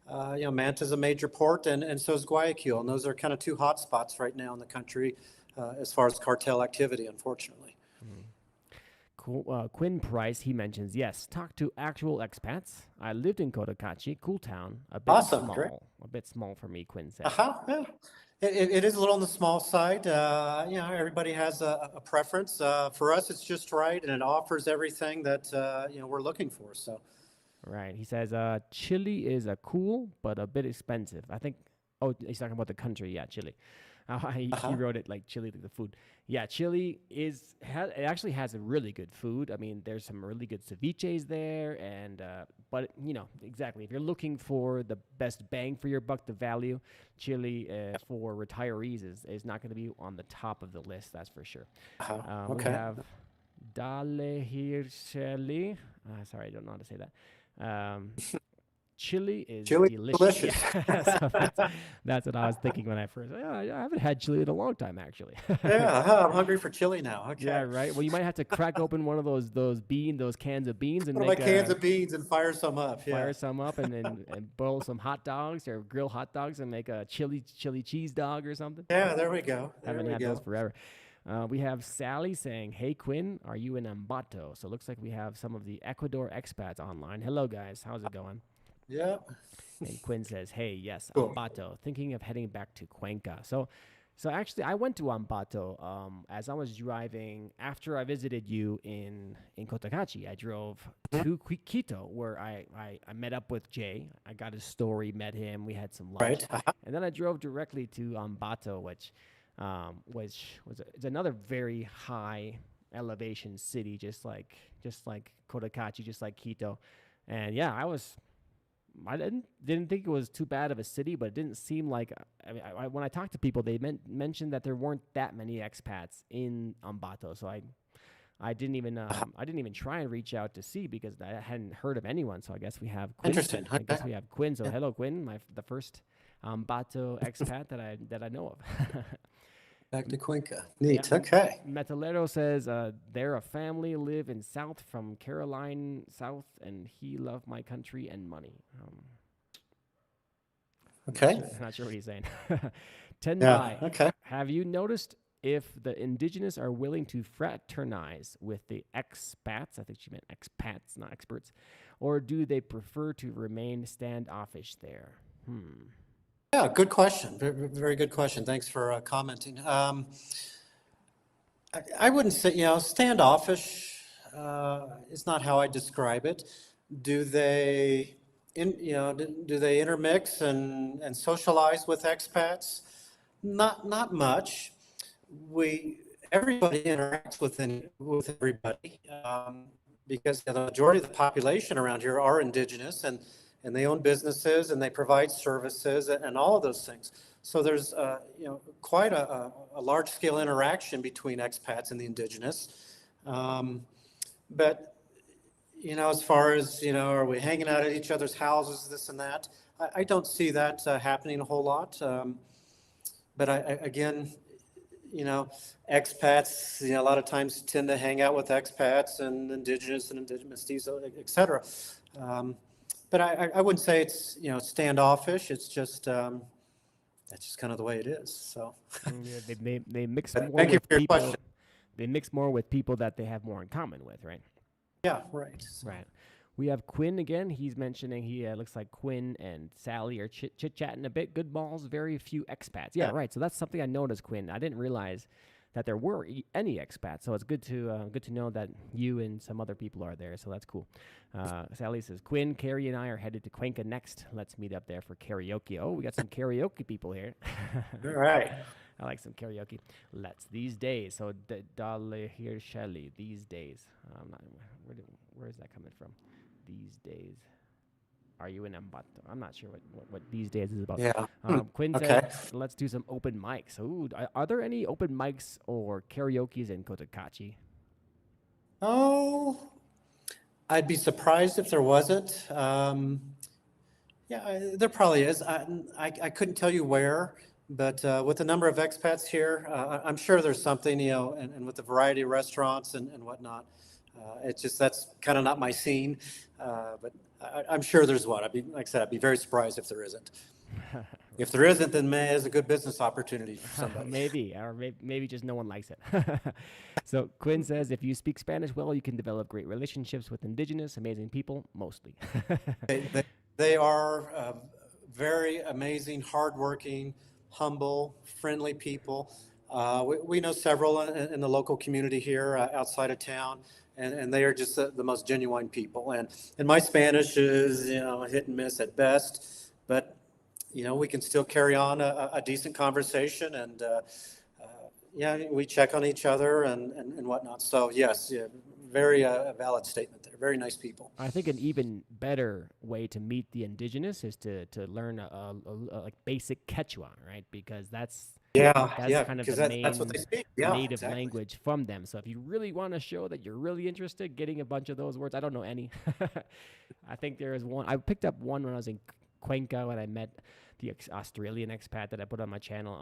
[SPEAKER 2] Manta is a major port, and so is Guayaquil, and those are kind of two hot spots right now in the country as far as cartel activity, unfortunately.
[SPEAKER 1] Quinn Price, he mentions, yes, talk to actual expats. I lived in Cotacachi, cool town, a bit small. Great. A bit small for me, Quinn said.
[SPEAKER 2] Yeah. It is a little on the small side. Everybody has a preference. For us, it's just right, and it offers everything that we're looking for. So,
[SPEAKER 1] right. He says Chile is cool, but a bit expensive. I think. Oh, he's talking about the country. Yeah, Chile. He wrote it like Chile, the food. Yeah, Chile it actually has a really good food. I mean, there's some really good ceviches there, and but exactly, if you're looking for the best bang for your buck, the value, Chile for retirees is not going to be on the top of the list. That's for sure. We
[SPEAKER 2] Okay.
[SPEAKER 1] have Dale Hirscheli. Sorry, I don't know how to say that. Chili is
[SPEAKER 2] Chili
[SPEAKER 1] delicious.
[SPEAKER 2] delicious.
[SPEAKER 1] Yeah, so that's what I was thinking when I first. I haven't had chili in a long time, actually.
[SPEAKER 2] Yeah, I'm hungry for chili now. Okay.
[SPEAKER 1] Yeah, right. Well, you might have to crack open one of those cans of beans, and
[SPEAKER 2] One of my
[SPEAKER 1] make
[SPEAKER 2] cans of beans and fire some up. Yeah.
[SPEAKER 1] fire some up, and boil some hot dogs or grill hot dogs, and make a chili cheese dog or something.
[SPEAKER 2] Yeah, there we go.
[SPEAKER 1] Haven't had those forever. We have Sally saying, "Hey Quinn, are you in Ambato?" So it looks like we have some of the Ecuador expats online. Hello guys, how's it going?
[SPEAKER 2] Yeah.
[SPEAKER 1] And Quinn says, "Hey, yes,
[SPEAKER 2] Cool.
[SPEAKER 1] Ambato. Thinking of heading back to Cuenca." So actually, I went to Ambato as I was driving after I visited you in Cotacachi. I drove to Quito, where I met up with Jay. I got his story, met him, we had some lunch,
[SPEAKER 2] Right.
[SPEAKER 1] and then I drove directly to Ambato, which it's another very high elevation city, just like Cotacachi, just like Quito. And yeah, I didn't think it was too bad of a city, but it didn't seem like. I mean, when I talked to people, they mentioned that there weren't that many expats in Ambato, so I didn't even try and reach out to see, because I hadn't heard of anyone. So I guess we have Quinn.
[SPEAKER 2] Interesting.
[SPEAKER 1] I guess we have Quinn. So hello, Quinn, the first Ambato expat that I know of.
[SPEAKER 2] Back to Cuenca. Neat.
[SPEAKER 1] Yeah.
[SPEAKER 2] Okay.
[SPEAKER 1] Metalero says they're a family, live in South from Caroline South, and he love my country and money.
[SPEAKER 2] Okay.
[SPEAKER 1] Not sure what he's saying.
[SPEAKER 2] Yeah.
[SPEAKER 1] Tendai,
[SPEAKER 2] Okay.
[SPEAKER 1] have you noticed if the indigenous are willing to fraternize with the expats? I think she meant expats, not experts. Or do they prefer to remain standoffish there?
[SPEAKER 2] Yeah, good question. Very, very good question. Thanks for commenting. I wouldn't say, standoffish is not how I describe it. Do they, do they intermix and socialize with expats? Not much. Everybody interacts with everybody, because the majority of the population around here are indigenous, and they own businesses, and they provide services, and all of those things. So there's quite a large scale interaction between expats and the indigenous. But as far as are we hanging out at each other's houses, this and that, I don't see that happening a whole lot. But again, expats, a lot of times tend to hang out with expats and indigenous mestizo, et cetera. But I wouldn't say it's standoffish. It's just that's just kind of the way it is. So
[SPEAKER 1] Yeah, they mix more
[SPEAKER 2] thank you
[SPEAKER 1] with
[SPEAKER 2] for your
[SPEAKER 1] people.
[SPEAKER 2] question.
[SPEAKER 1] They mix more with people that they have more in common with, right?
[SPEAKER 2] Yeah, right.
[SPEAKER 1] Right. We have Quinn again. He's mentioning he looks like Quinn and Sally are chit-chatting a bit. Good balls, very few expats. Yeah, right. So that's something I noticed, Quinn. I didn't realize that there were any expats. So it's good to know that you and some other people are there. So that's cool. Sally says, Quinn, Carrie, and I are headed to Cuenca next. Let's meet up there for karaoke. Oh, we got some karaoke people here.
[SPEAKER 2] All right.
[SPEAKER 1] I like some karaoke. Let's these days. So Dale here, Shelly. These days. Where is that coming from? These days. Are you in Ambato? I'm not sure what these days is about.
[SPEAKER 2] Yeah.
[SPEAKER 1] Quinn
[SPEAKER 2] Okay.
[SPEAKER 1] said, let's do some open mics. Ooh, are there any open mics or karaoke's in Cotacachi?
[SPEAKER 2] Oh, I'd be surprised if there wasn't. There probably is. I couldn't tell you where, but with the number of expats here, I'm sure there's something, and with the variety of restaurants and whatnot. It's just that's kind of not my scene, but I'm sure there's one. Like I said, I'd be very surprised if there isn't. If there isn't, then it's a good business opportunity for somebody.
[SPEAKER 1] maybe just no one likes it. So Quinn says, if you speak Spanish well, you can develop great relationships with indigenous, amazing people, mostly.
[SPEAKER 2] They are very amazing, hardworking, humble, friendly people. We know several in the local community here outside of town, and they are just the most genuine people. And my Spanish is hit and miss at best, but we can still carry on a decent conversation, and yeah, we check on each other and whatnot. So yes, yeah, very valid statement there. Very nice people.
[SPEAKER 1] I think an even better way to meet the indigenous is to learn a like basic Quechua, right? Because that's
[SPEAKER 2] Yeah,
[SPEAKER 1] kind of
[SPEAKER 2] because
[SPEAKER 1] the
[SPEAKER 2] that's what
[SPEAKER 1] main
[SPEAKER 2] they speak. Yeah,
[SPEAKER 1] native
[SPEAKER 2] exactly.
[SPEAKER 1] language from them. So if you really want to show that you're really interested, getting a bunch of those words, I don't know any. I think there is one. I picked up one when I was in Cuenca when I met the Australian expat that I put on my channel.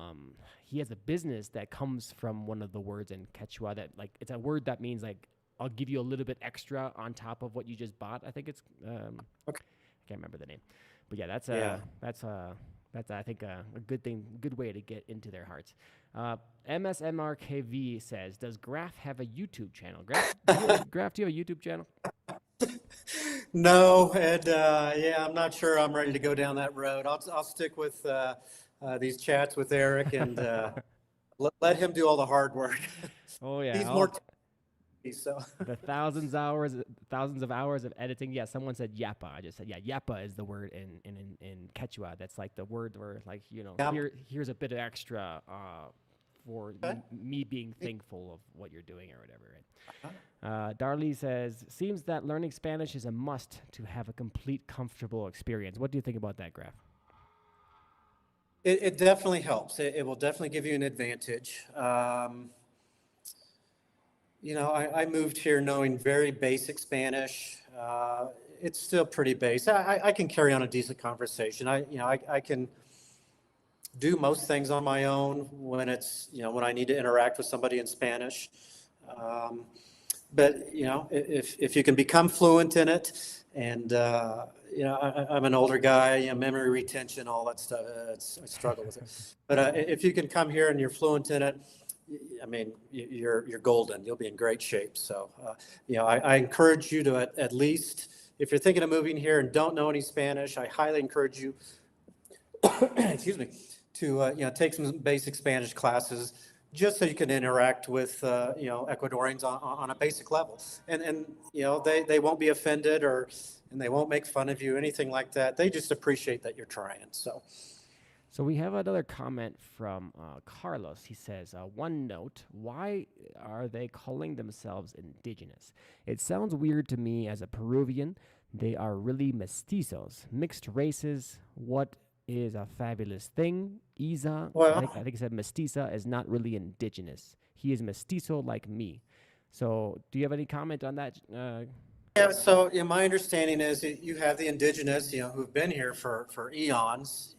[SPEAKER 1] He has a business that comes from one of the words in Quechua that like it's a word that means like I'll give you a little bit extra on top of what you just bought. I think it's
[SPEAKER 2] Okay.
[SPEAKER 1] I can't remember the name, but yeah,
[SPEAKER 2] Yeah.
[SPEAKER 1] that's I think a good thing, good way to get into their hearts. MSMRKV says, "Does Graf have a YouTube channel?" Graf, do you have a YouTube channel?
[SPEAKER 2] No, and yeah, I'm not sure I'm ready to go down that road. I'll stick with these chats with Eric, and let him do all the hard work.
[SPEAKER 1] Oh yeah,
[SPEAKER 2] He's more so.
[SPEAKER 1] the thousands of hours of editing. Yeah, someone said yapa. I just said yeah. Yapa is the word in Quechua. That's like the word where like
[SPEAKER 2] Yeah.
[SPEAKER 1] here's a bit of extra for
[SPEAKER 2] Okay.
[SPEAKER 1] me being thankful of what you're doing or whatever.
[SPEAKER 2] Uh-huh.
[SPEAKER 1] Right? Darlie says seems that learning Spanish is a must to have a complete comfortable experience. What do you think about that, Graph?
[SPEAKER 2] It definitely helps. It will definitely give you an advantage. I moved here knowing very basic Spanish. It's still pretty basic. I can carry on a decent conversation. I can do most things on my own when I need to interact with somebody in Spanish. Um, but if you can become fluent in it, and I'm an older guy, memory retention, all that stuff. I struggle with it. But if you can come here and you're fluent in it, I mean, you're golden. You'll be in great shape. So, I encourage you to at least, if you're thinking of moving here and don't know any Spanish, I highly encourage you, excuse me, to take some basic Spanish classes, just so you can interact with Ecuadorians on a basic level, and they won't be offended and they won't make fun of you, anything like that. They just appreciate that you're trying.
[SPEAKER 1] So we have another comment from Carlos. He says, one note, why are they calling themselves indigenous? It sounds weird to me as a Peruvian. They are really mestizos, mixed races. What is a fabulous thing? Isa,
[SPEAKER 2] Well,
[SPEAKER 1] I think he said mestiza is not really indigenous. He is mestizo like me. So do you have any comment on that?
[SPEAKER 2] yeah. So my understanding is that you have the indigenous, who've been here for eons.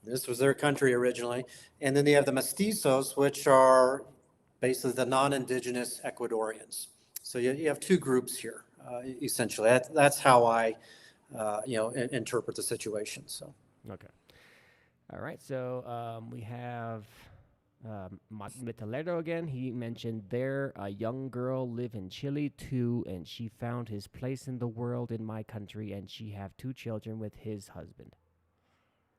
[SPEAKER 2] This was their country originally, and then you have the mestizos, which are basically the non-indigenous Ecuadorians. So you have two groups here, essentially. That's how I, interpret the situation. So.
[SPEAKER 1] Okay. All right. So we have Metalero again. He mentioned there a young girl live in Chile too, and she found his place in the world in my country, and she have 2 children with his husband.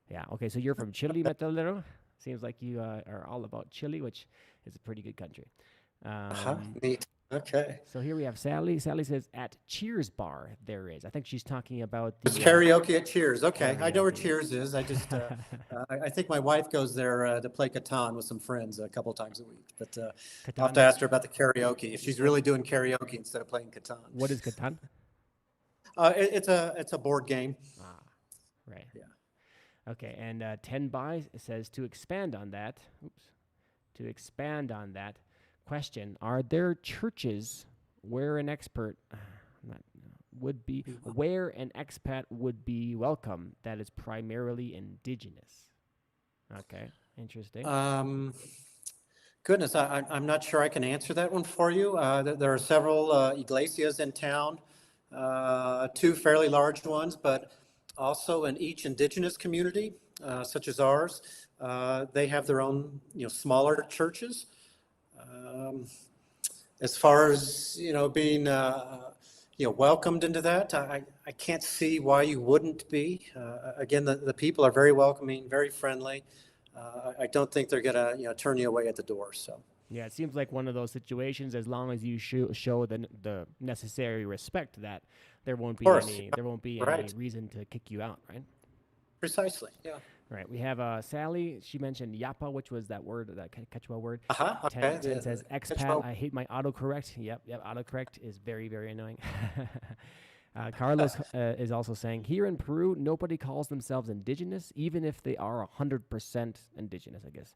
[SPEAKER 1] Yeah. Okay. So you're from Chile, Metalero. Seems like you are all about Chile, which is a pretty good country.
[SPEAKER 2] Neat. Okay.
[SPEAKER 1] So here we have Sally. Sally says at Cheers Bar there is. I think she's talking about the
[SPEAKER 2] It's karaoke at Cheers. Okay, I know where
[SPEAKER 1] karaoke.
[SPEAKER 2] Cheers is. I just, I think my wife goes there to play Catan with some friends a couple times a week. But I'll have to
[SPEAKER 1] Catan.
[SPEAKER 2] ask her about the karaoke, if she's really doing karaoke instead of playing Catan.
[SPEAKER 1] What is Catan?
[SPEAKER 2] It's a board game.
[SPEAKER 1] Ah, right.
[SPEAKER 2] Yeah.
[SPEAKER 1] Okay, and 10 by says to expand on that. Oops. To expand on that question, are there churches where an expert where an expat would be welcome that is primarily indigenous? Okay, interesting.
[SPEAKER 2] Goodness, I'm not sure I can answer that one for you. There are several iglesias in town, 2 fairly large ones, but also in each indigenous community, such as ours, they have their own, smaller churches. As far as, being, welcomed into that, I can't see why you wouldn't be. Again, the people are very welcoming, very friendly. I don't think they're gonna, turn you away at the door. So.
[SPEAKER 1] Yeah, it seems like one of those situations. As long as you show the necessary respect, that there won't be
[SPEAKER 2] Of course.
[SPEAKER 1] any
[SPEAKER 2] Right.
[SPEAKER 1] reason to kick you out, right?
[SPEAKER 2] Precisely. Yeah.
[SPEAKER 1] Right. We have Sally. She mentioned yapa, which was that word, that Quechua word.
[SPEAKER 2] Okay.
[SPEAKER 1] 10 says expat. I hate my autocorrect. Yep. Autocorrect is very, very annoying. Carlos is also saying, here in Peru, nobody calls themselves indigenous, even if they are 100% indigenous, I guess.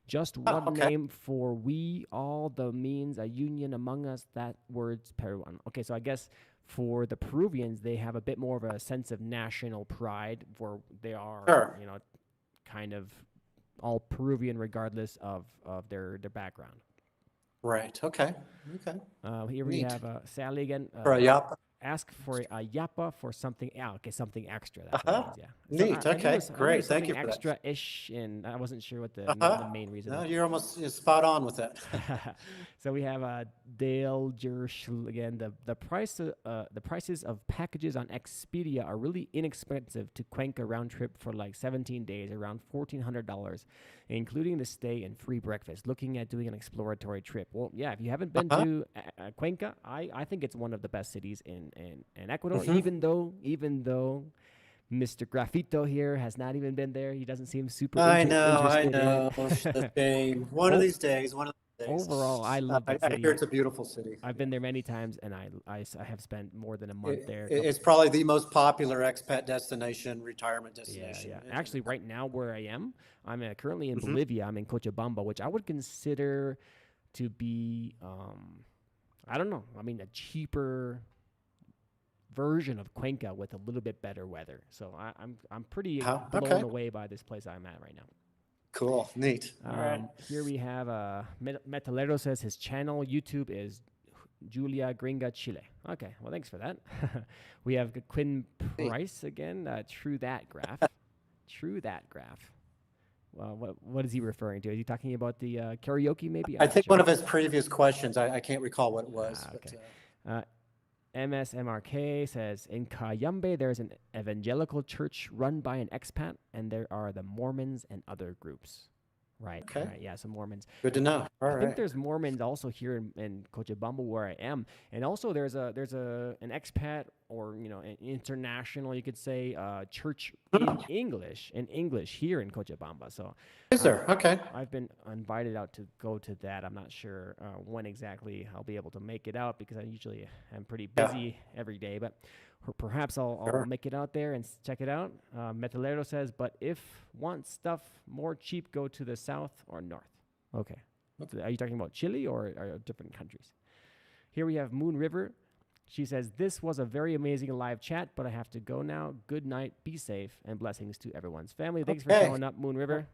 [SPEAKER 1] Just one name for we, all the means, a union among us, that word's Peruan. Okay, so I guess for the Peruvians, they have a bit more of a sense of national pride, where they are, kind of all Peruvian regardless of their background.
[SPEAKER 2] Right. Okay.
[SPEAKER 1] Here we have Sally again.
[SPEAKER 2] For a yapa.
[SPEAKER 1] Ask for a yapa for something. Something extra. That's what it means. Yeah.
[SPEAKER 2] Neat. Okay. Great. Thank you for that.
[SPEAKER 1] Extra-ish, and I wasn't sure what the main reason.
[SPEAKER 2] No, you're spot on with that.
[SPEAKER 1] So we have Dale Jershel again. The prices of packages on Expedia are really inexpensive to Cuenca round trip for like 17 days, around $1,400, including the stay and free breakfast. Looking at doing an exploratory trip. Well, yeah, if you haven't been to Cuenca, I think it's one of the best cities in Ecuador, even though Mr. Grafito here has not even been there. He doesn't seem super interested.
[SPEAKER 2] I know. One of these days.
[SPEAKER 1] Overall, I love that city.
[SPEAKER 2] I hear it's a beautiful city.
[SPEAKER 1] I've been there many times, and I have spent more than a month there.
[SPEAKER 2] It's probably the most popular expat destination, retirement destination.
[SPEAKER 1] Yeah. Actually, right now where I am, I'm currently in Bolivia. I'm in Cochabamba, which I would consider to be, I don't know. I mean, a cheaper version of Cuenca with a little bit better weather. So I'm pretty blown away by this place I'm at right now.
[SPEAKER 2] Cool. Neat.
[SPEAKER 1] All right. Here we have Metalero says his channel YouTube is Julia Gringa Chile. Okay, well, thanks for that. We have Quinn Price again. True that graph. Well, what is he referring to? Is he talking about the karaoke maybe?
[SPEAKER 2] I think one of his previous questions. I can't recall what it was.
[SPEAKER 1] Okay. MSMRK says, in Cayambe, there's an evangelical church run by an expat, and there are the Mormons and other groups. Right.
[SPEAKER 2] Okay.
[SPEAKER 1] Right. Yeah, some Mormons.
[SPEAKER 2] Good to know.
[SPEAKER 1] I think there's Mormons also here in Cochabamba where I am, and also there's an expat or an international, you could say, church in English here in Cochabamba. So
[SPEAKER 2] is there? Okay.
[SPEAKER 1] I've been invited out to go to that. I'm not sure when exactly I'll be able to make it out because I usually am pretty busy every day, but perhaps I'll make it out there and check it out. Metalero says, but if want stuff more cheap, go to the south or north. Okay. Are you talking about Chile or different countries? Here we have Moon River. She says, this was a very amazing live chat, but I have to go now. Good night, be safe, and blessings to everyone's family. Thanks for showing up, Moon River.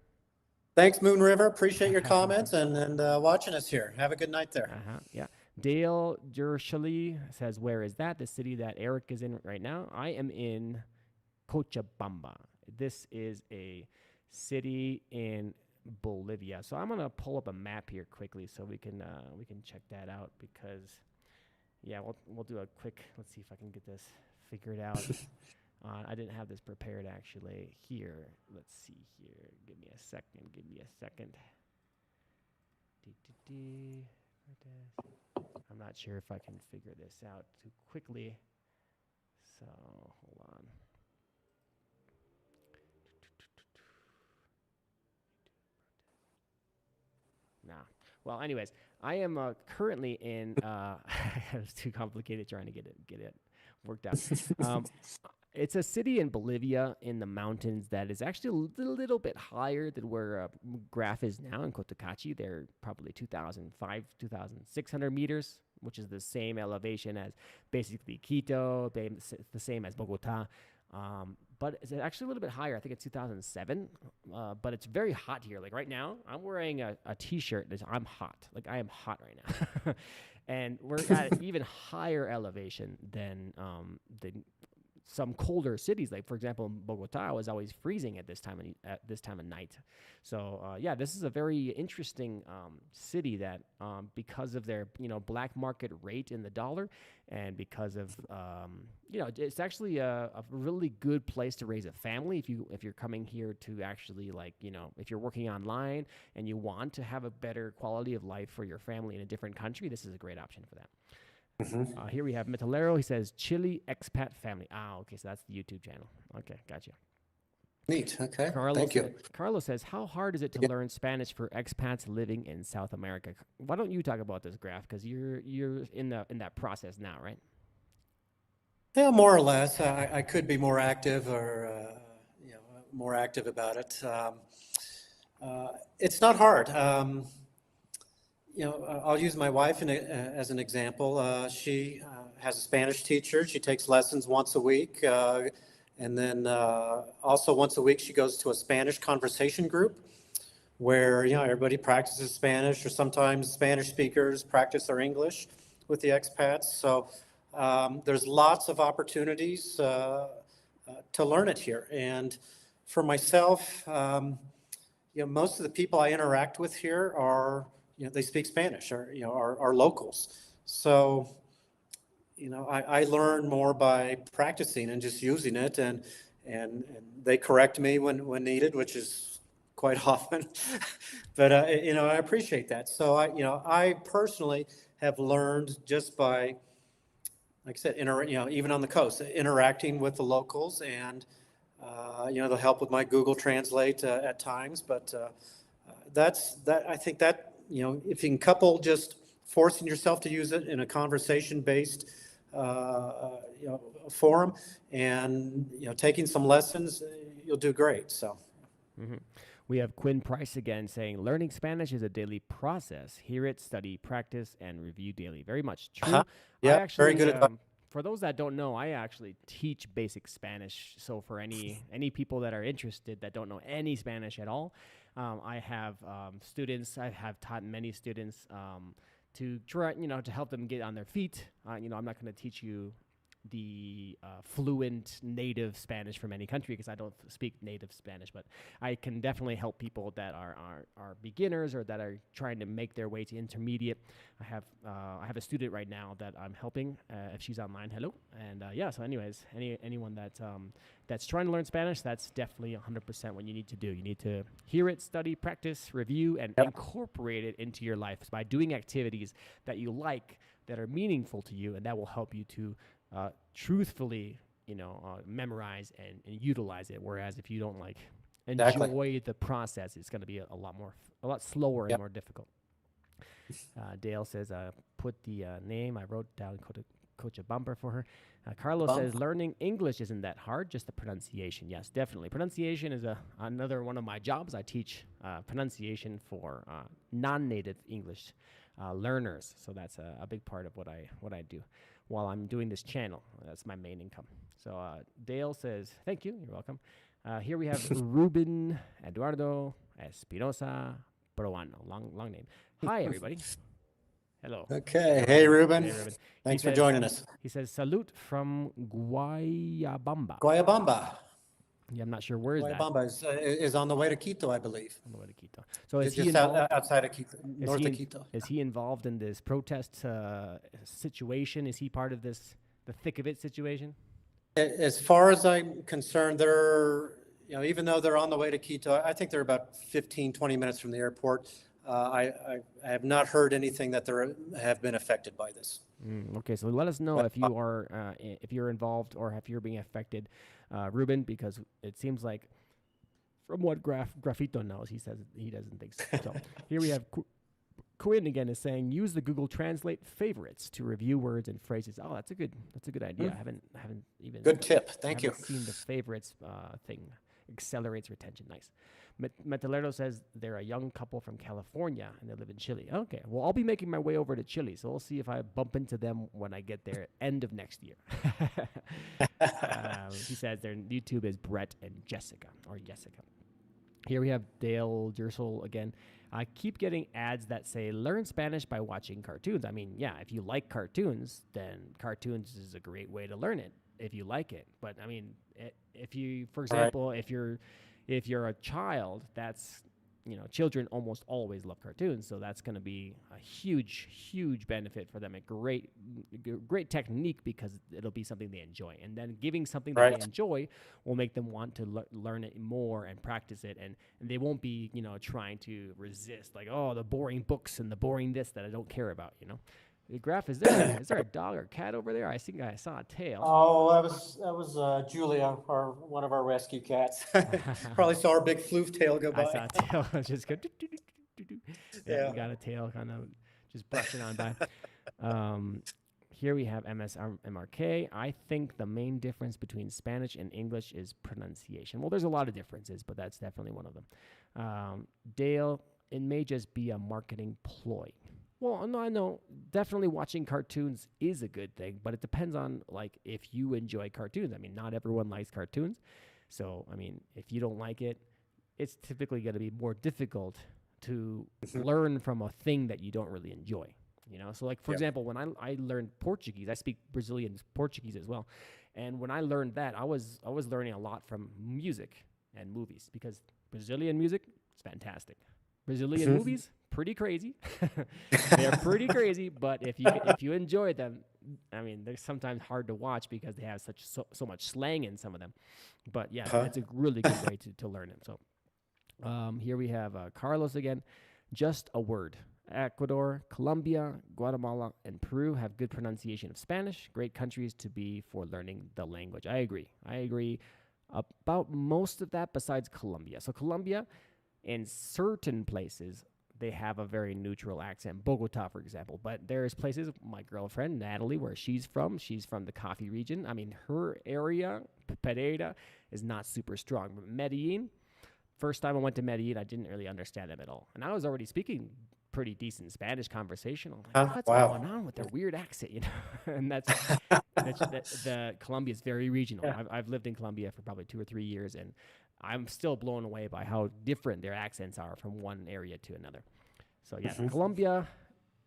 [SPEAKER 2] Thanks, Moon River. Appreciate your comments and watching us here. Have a good night there.
[SPEAKER 1] Yeah. Dale Jershali says, where is that? The city that Eric is in right now. I am in Cochabamba. This is a city in Bolivia. So I'm going to pull up a map here quickly so we can check that out because, yeah, we'll do a quick, let's see if I can get this figured out. I didn't have this prepared actually here. Let's see here. Give me a second. I'm not sure if I can figure this out too quickly. So hold on. Nah. Well, anyways, I am currently in. It was too complicated trying to get it worked out. It's a city in Bolivia in the mountains that is actually a little bit higher than where Graf is now in Cotacachi. They're probably 2,600 meters, which is the same elevation as basically Quito, the same as Bogota. But it's actually a little bit higher. I think it's 2007. But it's very hot here. Like right now, I'm wearing a T-shirt. I'm hot. Like I am hot right now. And we're at an even higher elevation than some colder cities, like for example, Bogota was always freezing at this time of night. So yeah, this is a very interesting city that because of their black market rate in the dollar, and because of it's actually a really good place to raise a family if you're coming here to actually if you're working online and you want to have a better quality of life for your family in a different country, this is a great option for that. Here we have Metalero. He says, Chile expat family. Okay, so that's the YouTube channel. Okay, gotcha.
[SPEAKER 2] Neat. Okay. Thank you.
[SPEAKER 1] Carlos says, how hard is it to
[SPEAKER 2] Yeah.
[SPEAKER 1] learn Spanish for expats living in South America? Why don't you talk about this, Graf? Because you're in that process now, right?
[SPEAKER 2] Yeah, more or less. I could be more active or more active about it. It's not hard. I'll use my wife as an example. She has a Spanish teacher. She takes lessons once a week. And then also once a week, she goes to a Spanish conversation group where, everybody practices Spanish, or sometimes Spanish speakers practice their English with the expats. So there's lots of opportunities to learn it here. And for myself, most of the people I interact with here are, they speak Spanish, or, are locals. So, I learn more by practicing and just using it, and they correct me when needed, which is quite often. But, I appreciate that. So I personally have learned just by, like I said, even on the coast, interacting with the locals, and they'll help with my Google Translate at times. But I think that, if you can couple just forcing yourself to use it in a conversation-based forum, and taking some lessons, you'll do great. So.
[SPEAKER 1] Mm-hmm. We have Quinn Price again saying, learning Spanish is a daily process. Hear it, study, practice, and review daily. Very much true.
[SPEAKER 2] Uh-huh. Yeah, very good advice.
[SPEAKER 1] For those that don't know, I actually teach basic Spanish. So for any people that are interested that don't know any Spanish at all, I have students. I have taught many students to try, to help them get on their feet. I'm not going to teach you the fluent native Spanish from any country, because I don't speak native Spanish, but I can definitely help people that are beginners, or that are trying to make their way to intermediate. I have a student right now that I'm helping. If she's online, hello. And so anyways, anyone that's trying to learn Spanish, that's definitely 100% what you need to do. You need to hear it, study, practice, review, and incorporate it into your life by doing activities that you like, that are meaningful to you, and that will help you to truthfully, memorize and utilize it. Whereas if you don't enjoy the process, it's going to be a lot slower and more difficult. Dale says, put the name. I wrote down Cochabamba for her. Carlos says, learning English isn't that hard, just the pronunciation. Yes, definitely. Pronunciation is another one of my jobs. I teach pronunciation for non-native English learners. So that's a big part of what I do while I'm doing this channel. That's my main income. So Dale says, thank you. You're welcome. Here we have Ruben Eduardo Espinosa Peruano. Long name. Hi, everybody. Hello.
[SPEAKER 2] Okay. Hey, Ruben.
[SPEAKER 1] Hey, Ruben.
[SPEAKER 2] Thanks for joining us.
[SPEAKER 1] He says, salute from Guayabamba.
[SPEAKER 2] Guayabamba.
[SPEAKER 1] Yeah, I'm not sure where is that.
[SPEAKER 2] Guayabamba is on the way to Quito, I believe.
[SPEAKER 1] On the way to Quito. So is
[SPEAKER 2] just
[SPEAKER 1] he
[SPEAKER 2] outside of Quito, north of Quito.
[SPEAKER 1] Is he involved in this protest situation? Is he part of the thick of it situation?
[SPEAKER 2] As far as I'm concerned, they're, even though they're on the way to Quito, I think they're about 15, 20 minutes from the airport. I have not heard anything that they have been affected by this.
[SPEAKER 1] Okay, so let us know if you are if you're involved, or if you're being affected, Ruben, because it seems like, from what Grafito knows, he says he doesn't think so. So here we have Quinn again is saying, use the Google Translate favorites to review words and phrases. Oh, that's a good idea. I haven't even
[SPEAKER 2] good tip. Thank you.
[SPEAKER 1] Seen the favorites thing. Accelerates retention. Nice. Metalero says they're a young couple from California and they live in Chile. Okay, well, I'll be making my way over to Chile, so we'll see if I bump into them when I get there end of next year. He says their YouTube is Brett and Jessica. Here we have Dale Jersel again. I keep getting ads that say, learn Spanish by watching cartoons. I mean, yeah, if you like cartoons, then cartoons is a great way to learn it, if you like it. But, I mean, if you, for example, if you're a child, that's, children almost always love cartoons. So that's going to be a huge benefit for them. A great technique, because it'll be something they enjoy. And then giving something that they enjoy will make them want to learn it more and practice it. And they won't be, trying to resist, like, oh, the boring books and the boring this that I don't care about, Graf, is there a dog or cat over there? I think I saw a tail.
[SPEAKER 2] Oh, that was Julia, one of our rescue cats. Probably saw our big floof tail go
[SPEAKER 1] I
[SPEAKER 2] by.
[SPEAKER 1] saw a tail just go. Do, do, do, do, do, do. Yeah,
[SPEAKER 2] Yeah.
[SPEAKER 1] we got a tail kind of just brushing on by. Um, Here we have MSMRK. I think the main difference between Spanish and English is pronunciation. Well, there's a lot of differences, but that's definitely one of them. Dale, it may just be a marketing ploy. Well, no, I know. Definitely watching cartoons is a good thing, but it depends on like if you enjoy cartoons. I mean, not everyone likes cartoons. So, I mean, if you don't like it, it's typically going to be more difficult to learn from a thing that you don't really enjoy. So like for example, when I learned Portuguese, I speak Brazilian Portuguese as well, and when I learned that, I was learning a lot from music and movies because Brazilian music is fantastic. Brazilian movies, pretty crazy. They're pretty crazy, but if you enjoy them, I mean, they're sometimes hard to watch because they have so much slang in some of them. But yeah, it's a really good way to learn it. So here we have Carlos again. Just a word. Ecuador, Colombia, Guatemala, and Peru have good pronunciation of Spanish. Great countries to be for learning the language. I agree about most of that besides Colombia. So Colombia, in certain places, they have a very neutral accent. Bogota, for example. But there's places, my girlfriend, Natalie, where she's from the coffee region. I mean, her area, Pereira, is not super strong. But Medellin, first time I went to Medellin, I didn't really understand them at all. And I was already speaking pretty decent Spanish conversation. I'm like, what's going on with their weird accent, And that's the Colombia is very regional. Yeah. I've lived in Colombia for probably 2 or 3 years, and I'm still blown away by how different their accents are from one area to another. So yeah, Colombia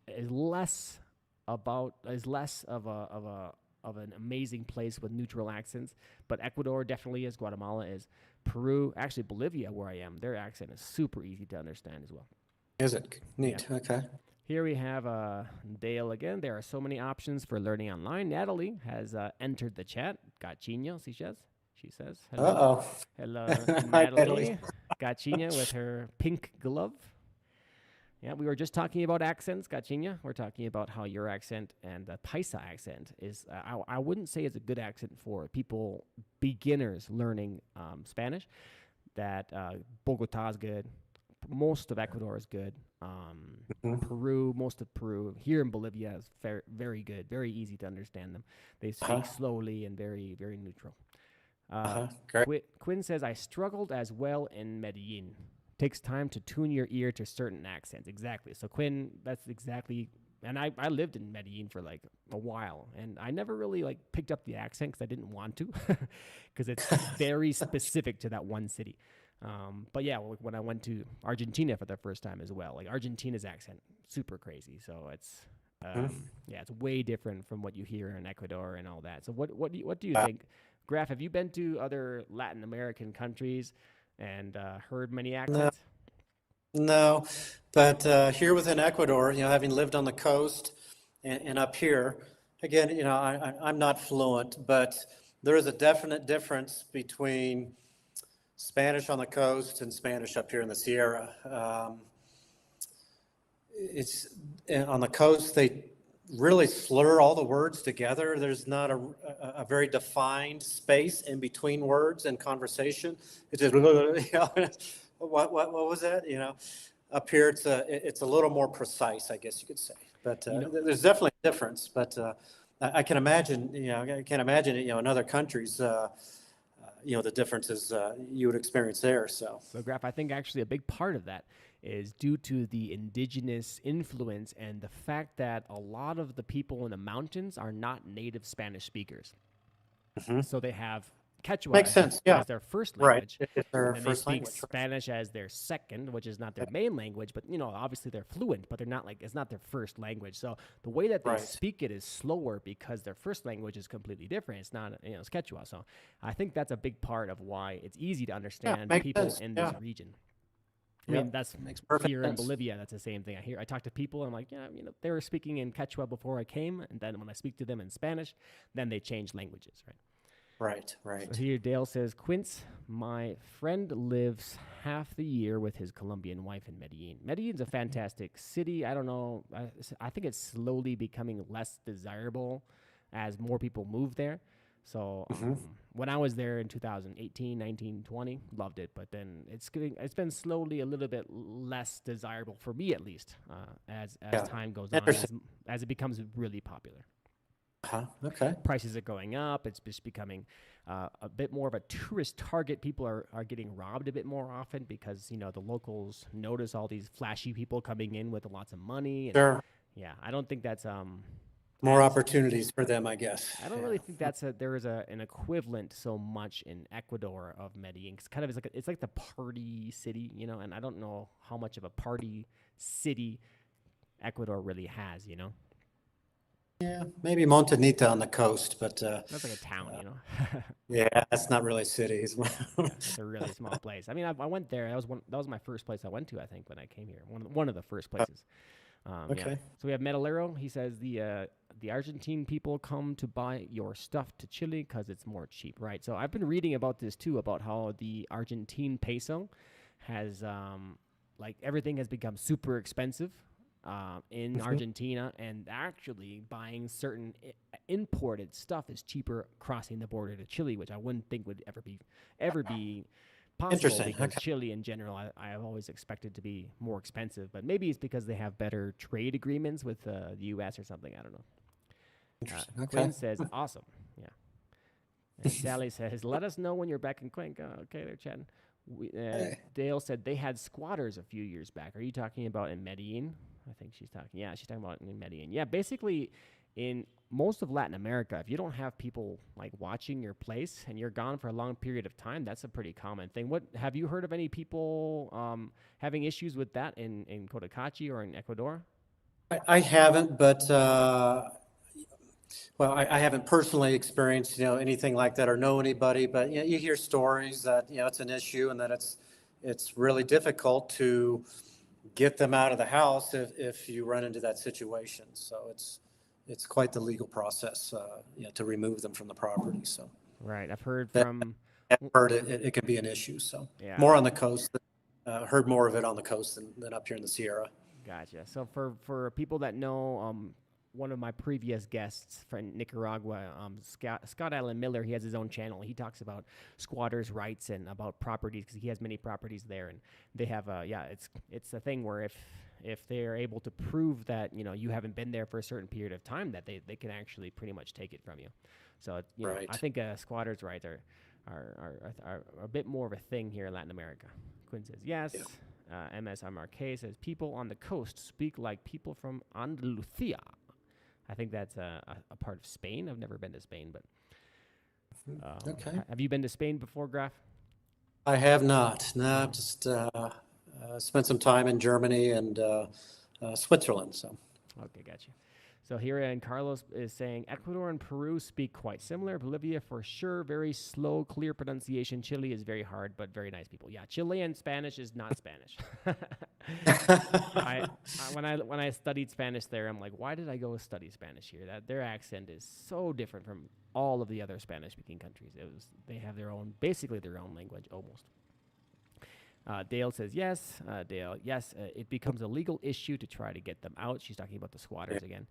[SPEAKER 1] is less of an amazing place with neutral accents, but Ecuador definitely is. Guatemala is. Peru, actually Bolivia, where I am, their accent is super easy to understand as well.
[SPEAKER 2] Is it? Neat. Yeah. Okay.
[SPEAKER 1] Here we have Dale again. There are so many options for learning online. Natalie has entered the chat. Gachiño, she says. Hello.
[SPEAKER 2] Uh-oh.
[SPEAKER 1] Hello, Natalie. Gachiña with her pink glove. Yeah, we were just talking about accents, Gachiña. We're talking about how your accent and the Paisa accent is, I wouldn't say it's a good accent for people, beginners learning Spanish. That Bogota is good. Most of Ecuador is good. Peru, most of Peru. Here in Bolivia is very, very good. Very easy to understand them. They speak slowly and very, very neutral. Quinn says, I struggled as well in Medellin. Takes time to tune your ear to certain accents. Exactly. So Quinn, that's exactly. And I lived in Medellin for like a while, and I never really like picked up the accent because I didn't want to, because it's very specific to that one city. But yeah, when I went to Argentina for the first time as well, like Argentina's accent, super crazy. So it's, it's way different from what you hear in Ecuador and all that. So what do you think? Graf, have you been to other Latin American countries and heard many accents?
[SPEAKER 2] No, but here within Ecuador, having lived on the coast and up here, again, I'm not fluent, but there is a definite difference between Spanish on the coast and Spanish up here in the Sierra. It's on the coast, they really slur all the words together. There's not a very defined space in between words and conversation. It's just, what was that? Up here it's a little more precise, I guess you could say. But there's definitely a difference. But I can imagine, in other countries, the differences you would experience there. So
[SPEAKER 1] Graf, I think actually a big part of that is due to the indigenous influence and the fact that a lot of the people in the mountains are not native Spanish speakers. So they have Quechua as their first language.
[SPEAKER 2] Right. It's their
[SPEAKER 1] and
[SPEAKER 2] first
[SPEAKER 1] they speak
[SPEAKER 2] language.
[SPEAKER 1] Spanish as their second, which is not their main language, but obviously they're fluent, but they're not it's not their first language. So the way that they speak it is slower because their first language is completely different. It's not, it's Quechua. So I think that's a big part of why it's easy to understand people in this region. I mean, that's here in Bolivia. That's the same thing. I talk to people. And I'm like, they were speaking in Quechua before I came, and then when I speak to them in Spanish, then they change languages, right?
[SPEAKER 2] Right,
[SPEAKER 1] So
[SPEAKER 2] right.
[SPEAKER 1] here Dale says, Quince, my friend lives half the year with his Colombian wife in Medellin. Medellin's a fantastic city. I don't know. I think it's slowly becoming less desirable as more people move there. So
[SPEAKER 2] Hmm.
[SPEAKER 1] when I was there in 2018, 19, 20, loved it. But then it's been slowly a little bit less desirable for me, at least, as
[SPEAKER 2] Yeah.
[SPEAKER 1] time goes on,
[SPEAKER 2] Interesting.
[SPEAKER 1] as it becomes really popular.
[SPEAKER 2] Huh. Okay.
[SPEAKER 1] Prices are going up. It's just becoming a bit more of a tourist target. People are getting robbed a bit more often because, the locals notice all these flashy people coming in with lots of money. And
[SPEAKER 2] Sure.
[SPEAKER 1] yeah, I don't think that's
[SPEAKER 2] More
[SPEAKER 1] as
[SPEAKER 2] opportunities for them, I guess.
[SPEAKER 1] I don't
[SPEAKER 2] Yeah.
[SPEAKER 1] really think there is an equivalent so much in Ecuador of Medellin. It's kind of it's like the party city, and I don't know how much of a party city Ecuador really has.
[SPEAKER 2] Yeah. Maybe Montanita on the coast, but
[SPEAKER 1] That's like a town.
[SPEAKER 2] yeah, that's not really cities.
[SPEAKER 1] Yeah, it's a really small place. I mean, I went there. That was my first place I went to. I think when I came here, one of the first places. Yeah.
[SPEAKER 2] Okay.
[SPEAKER 1] So we have Metalero. He says the Argentine people come to buy your stuff to Chile because it's more cheap, right? So I've been reading about this too, about how the Argentine peso has like everything has become super expensive in
[SPEAKER 2] Mhm.
[SPEAKER 1] Argentina, and actually buying certain imported stuff is cheaper crossing the border to Chile, which I wouldn't think would ever be possible
[SPEAKER 2] Interesting.
[SPEAKER 1] because
[SPEAKER 2] Okay.
[SPEAKER 1] Chile in general I have always expected to be more expensive, but maybe it's because they have better trade agreements with the U.S. or something. I don't know.
[SPEAKER 2] Interesting. Okay.
[SPEAKER 1] Quinn says, awesome. Yeah. And Sally says, let us know when you're back in Cuenca. Okay, they're chatting.
[SPEAKER 2] Hey.
[SPEAKER 1] Dale said they had squatters a few years back. Are you talking about in Medellin? I think she's talking. Yeah, she's talking about in Medellin. Yeah, basically in most of Latin America, if you don't have people like watching your place and you're gone for a long period of time, that's a pretty common thing. What have you heard of any people having issues with that in Cotacachi or in Ecuador?
[SPEAKER 2] I haven't, but well, I haven't personally experienced, anything like that or know anybody, but you hear stories that, it's an issue and that it's really difficult to get them out of the house if you run into that situation. So it's quite the legal process, to remove them from the property. So
[SPEAKER 1] Right. I've heard
[SPEAKER 2] that
[SPEAKER 1] from.
[SPEAKER 2] I've heard it can be an issue. So
[SPEAKER 1] Yeah.
[SPEAKER 2] more on the coast, heard more of it on the coast than up here in the Sierra.
[SPEAKER 1] Gotcha. So for people that know, one of my previous guests from Nicaragua, Scott Allen Miller, he has his own channel. He talks about squatters' rights and about properties because he has many properties there, and they have it's a thing where if they're able to prove that you haven't been there for a certain period of time, that they can actually pretty much take it from you. So
[SPEAKER 2] Right.
[SPEAKER 1] I think squatters' rights are a bit more of a thing here in Latin America. Quinn says yes.
[SPEAKER 2] Yeah.
[SPEAKER 1] MSMRK says people on the coast speak like people from Andalusia. I think that's a part of Spain. I've never been to Spain, but
[SPEAKER 2] Okay.
[SPEAKER 1] have you been to Spain before, Graf?
[SPEAKER 2] I have not. No,
[SPEAKER 1] No.
[SPEAKER 2] just spent some time in Germany and Switzerland. So
[SPEAKER 1] Okay, gotcha. So here and Carlos is saying Ecuador and Peru speak quite similar. Bolivia for sure, very slow, clear pronunciation. Chile is very hard, but very nice people. Yeah, Chilean Spanish is not Spanish. When I studied Spanish there, I'm like, why did I go study Spanish here? That their accent is so different from all of the other Spanish-speaking countries. They have basically their own language almost. Dale says yes. Dale, yes. It becomes a legal issue to try to get them out. She's talking about the squatters again.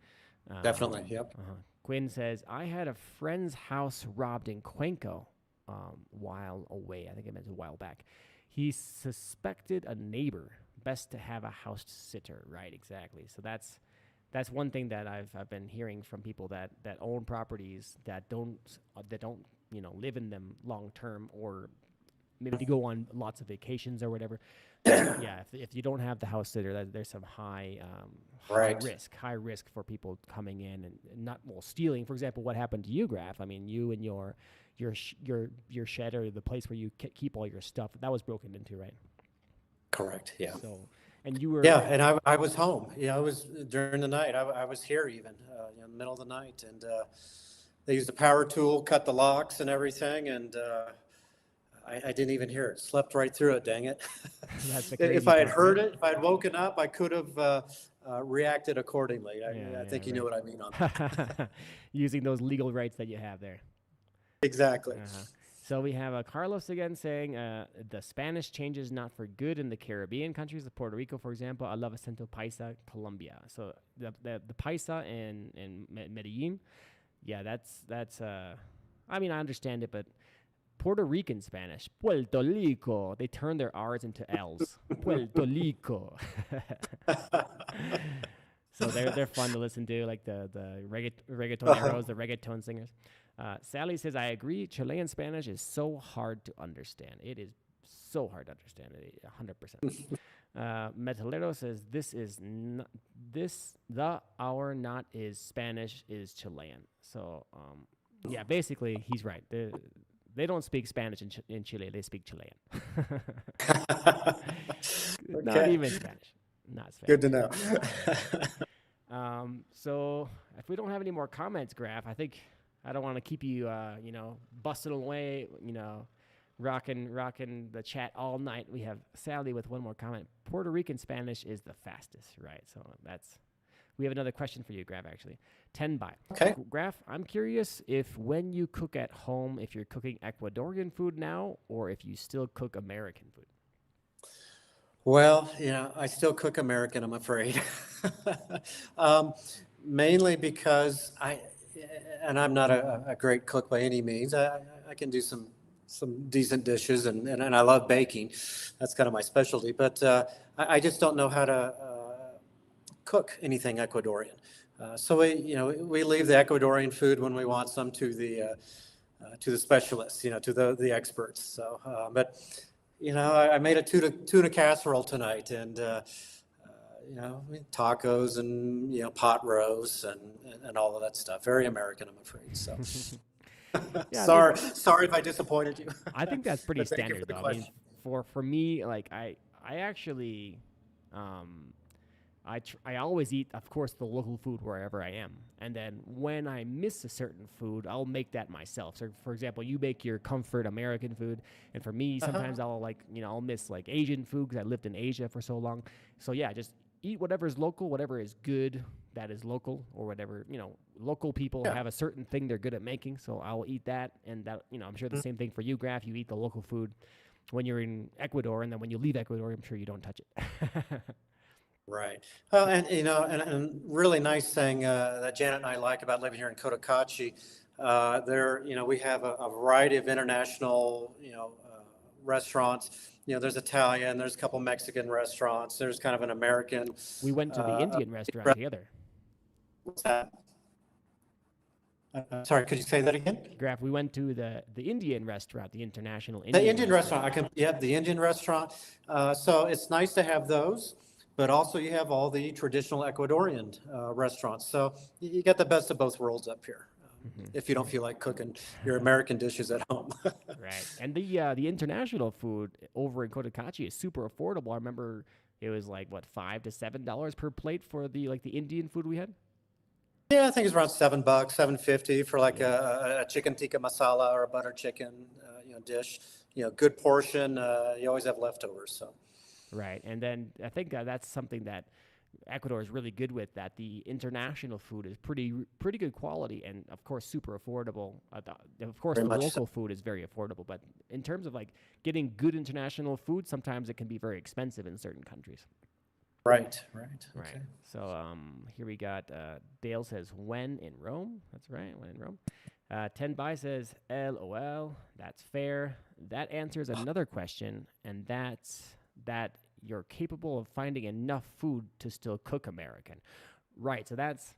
[SPEAKER 2] definitely, yep.
[SPEAKER 1] Quinn says I had a friend's house robbed in Cuenca while away. I think it meant a while back. He suspected a neighbor. Best to have a house sitter. Right, exactly. So that's one thing that I've been hearing from people that own properties that don't live in them long term, or maybe to go on lots of vacations or whatever. Yeah, if you don't have the house sitter, there's some high
[SPEAKER 2] Right.
[SPEAKER 1] high risk for people coming in and not stealing. For example, what happened to you, Graf? I mean, you and your shed or the place where you keep all your stuff, that was broken into, right?
[SPEAKER 2] Correct. Yeah.
[SPEAKER 1] So, and you were
[SPEAKER 2] Yeah, and I was home. I was during the night. I was here even in the middle of the night, and they used a power tool, cut the locks and everything, and I didn't even hear it. Slept right through it. Dang it!
[SPEAKER 1] that's the crazy
[SPEAKER 2] If I had
[SPEAKER 1] part,
[SPEAKER 2] heard
[SPEAKER 1] right?
[SPEAKER 2] it, if I had woken up, I could have reacted accordingly. I think you know
[SPEAKER 1] right.
[SPEAKER 2] what I mean on that.
[SPEAKER 1] Using those legal rights that you have there.
[SPEAKER 2] Exactly.
[SPEAKER 1] So we have Carlos again saying the Spanish changes not for good in the Caribbean countries, of Puerto Rico, for example. I love acento paisa, Colombia. So the paisa in Medellin, yeah, that's. I mean, I understand it, but Puerto Rican Spanish, Puerto Rico, they turn their R's into L's. Puerto Rico. So they're fun to listen to, like the reggaetoneros, the reggaeton singers. Sally says, I agree. Chilean Spanish is so hard to understand. It is so hard to understand. 100%. Metalero says, our not is Spanish is Chilean. So, yeah, basically, he's right. They don't speak Spanish in Chile. They speak Chilean.
[SPEAKER 2] Okay.
[SPEAKER 1] Not even Spanish. Not Spanish.
[SPEAKER 2] Good to know.
[SPEAKER 1] So if we don't have any more comments, Graf, I think I don't want to keep you, busting away, rocking the chat all night. We have Sally with one more comment. Puerto Rican Spanish is the fastest, right? So we have another question for you, Graf, actually. 10 by.
[SPEAKER 2] Okay.
[SPEAKER 1] Graf, I'm curious if when you cook at home, if you're cooking Ecuadorian food now, or if you still cook American food.
[SPEAKER 2] Well, I still cook American, I'm afraid. Mainly because I'm not a great cook by any means. I can do some decent dishes and I love baking. That's kind of my specialty, but I just don't know how to cook anything Ecuadorian. So we leave the Ecuadorian food when we want some to the specialists, to the experts. So, but I made a tuna casserole tonight, and tacos and pot roast and all of that stuff. Very American, I'm afraid. So,
[SPEAKER 1] Yeah,
[SPEAKER 2] sorry if I disappointed you.
[SPEAKER 1] I think that's pretty standard, though. I mean, for me, like I actually, I always eat, of course, the local food wherever I am. And then when I miss a certain food, I'll make that myself. So, for example, you make your comfort American food. And for me, sometimes I'll miss like Asian food because I lived in Asia for so long. So, yeah, just eat whatever is local, whatever is good that is local, or whatever, local people have a certain thing they're good at making. So I'll eat that. And that, I'm sure the same thing for you, Graf. You eat the local food when you're in Ecuador. And then when you leave Ecuador, I'm sure you don't touch it.
[SPEAKER 2] Right. Well, and and really nice thing that Janet and I like about living here in Cotacachi, we have a variety of international, restaurants. There's Italian, there's a couple Mexican restaurants, there's kind of an American.
[SPEAKER 1] We went to the Indian restaurant together.
[SPEAKER 2] What's that? Sorry, could you say that again?
[SPEAKER 1] Graf, we went to the Indian restaurant, the international Indian.
[SPEAKER 2] The Indian restaurant. The Indian restaurant. So it's nice to have those. But also you have all the traditional Ecuadorian restaurants. So you get the best of both worlds up here. If you don't feel like cooking your American dishes at home.
[SPEAKER 1] Right. And the international food over in Cotacachi is super affordable. I remember it was like, what, $5 to $7 per plate for the Indian food we had?
[SPEAKER 2] Yeah, I think it's around $7, $7.50 for like a chicken tikka masala or a butter chicken dish. Good portion. You always have leftovers, so.
[SPEAKER 1] Right. And then I think that's something that Ecuador is really good with, that the international food is pretty good quality and, of course, super affordable. Of course, the local food is very affordable. But in terms of like getting good international food, sometimes it can be very expensive in certain countries.
[SPEAKER 2] Right.
[SPEAKER 1] Okay. So here we got Dale says, when in Rome. That's right, when in Rome. 10 by says, LOL. That's fair. That answers another question, and that's that you're capable of finding enough food to still cook American. Right. So that's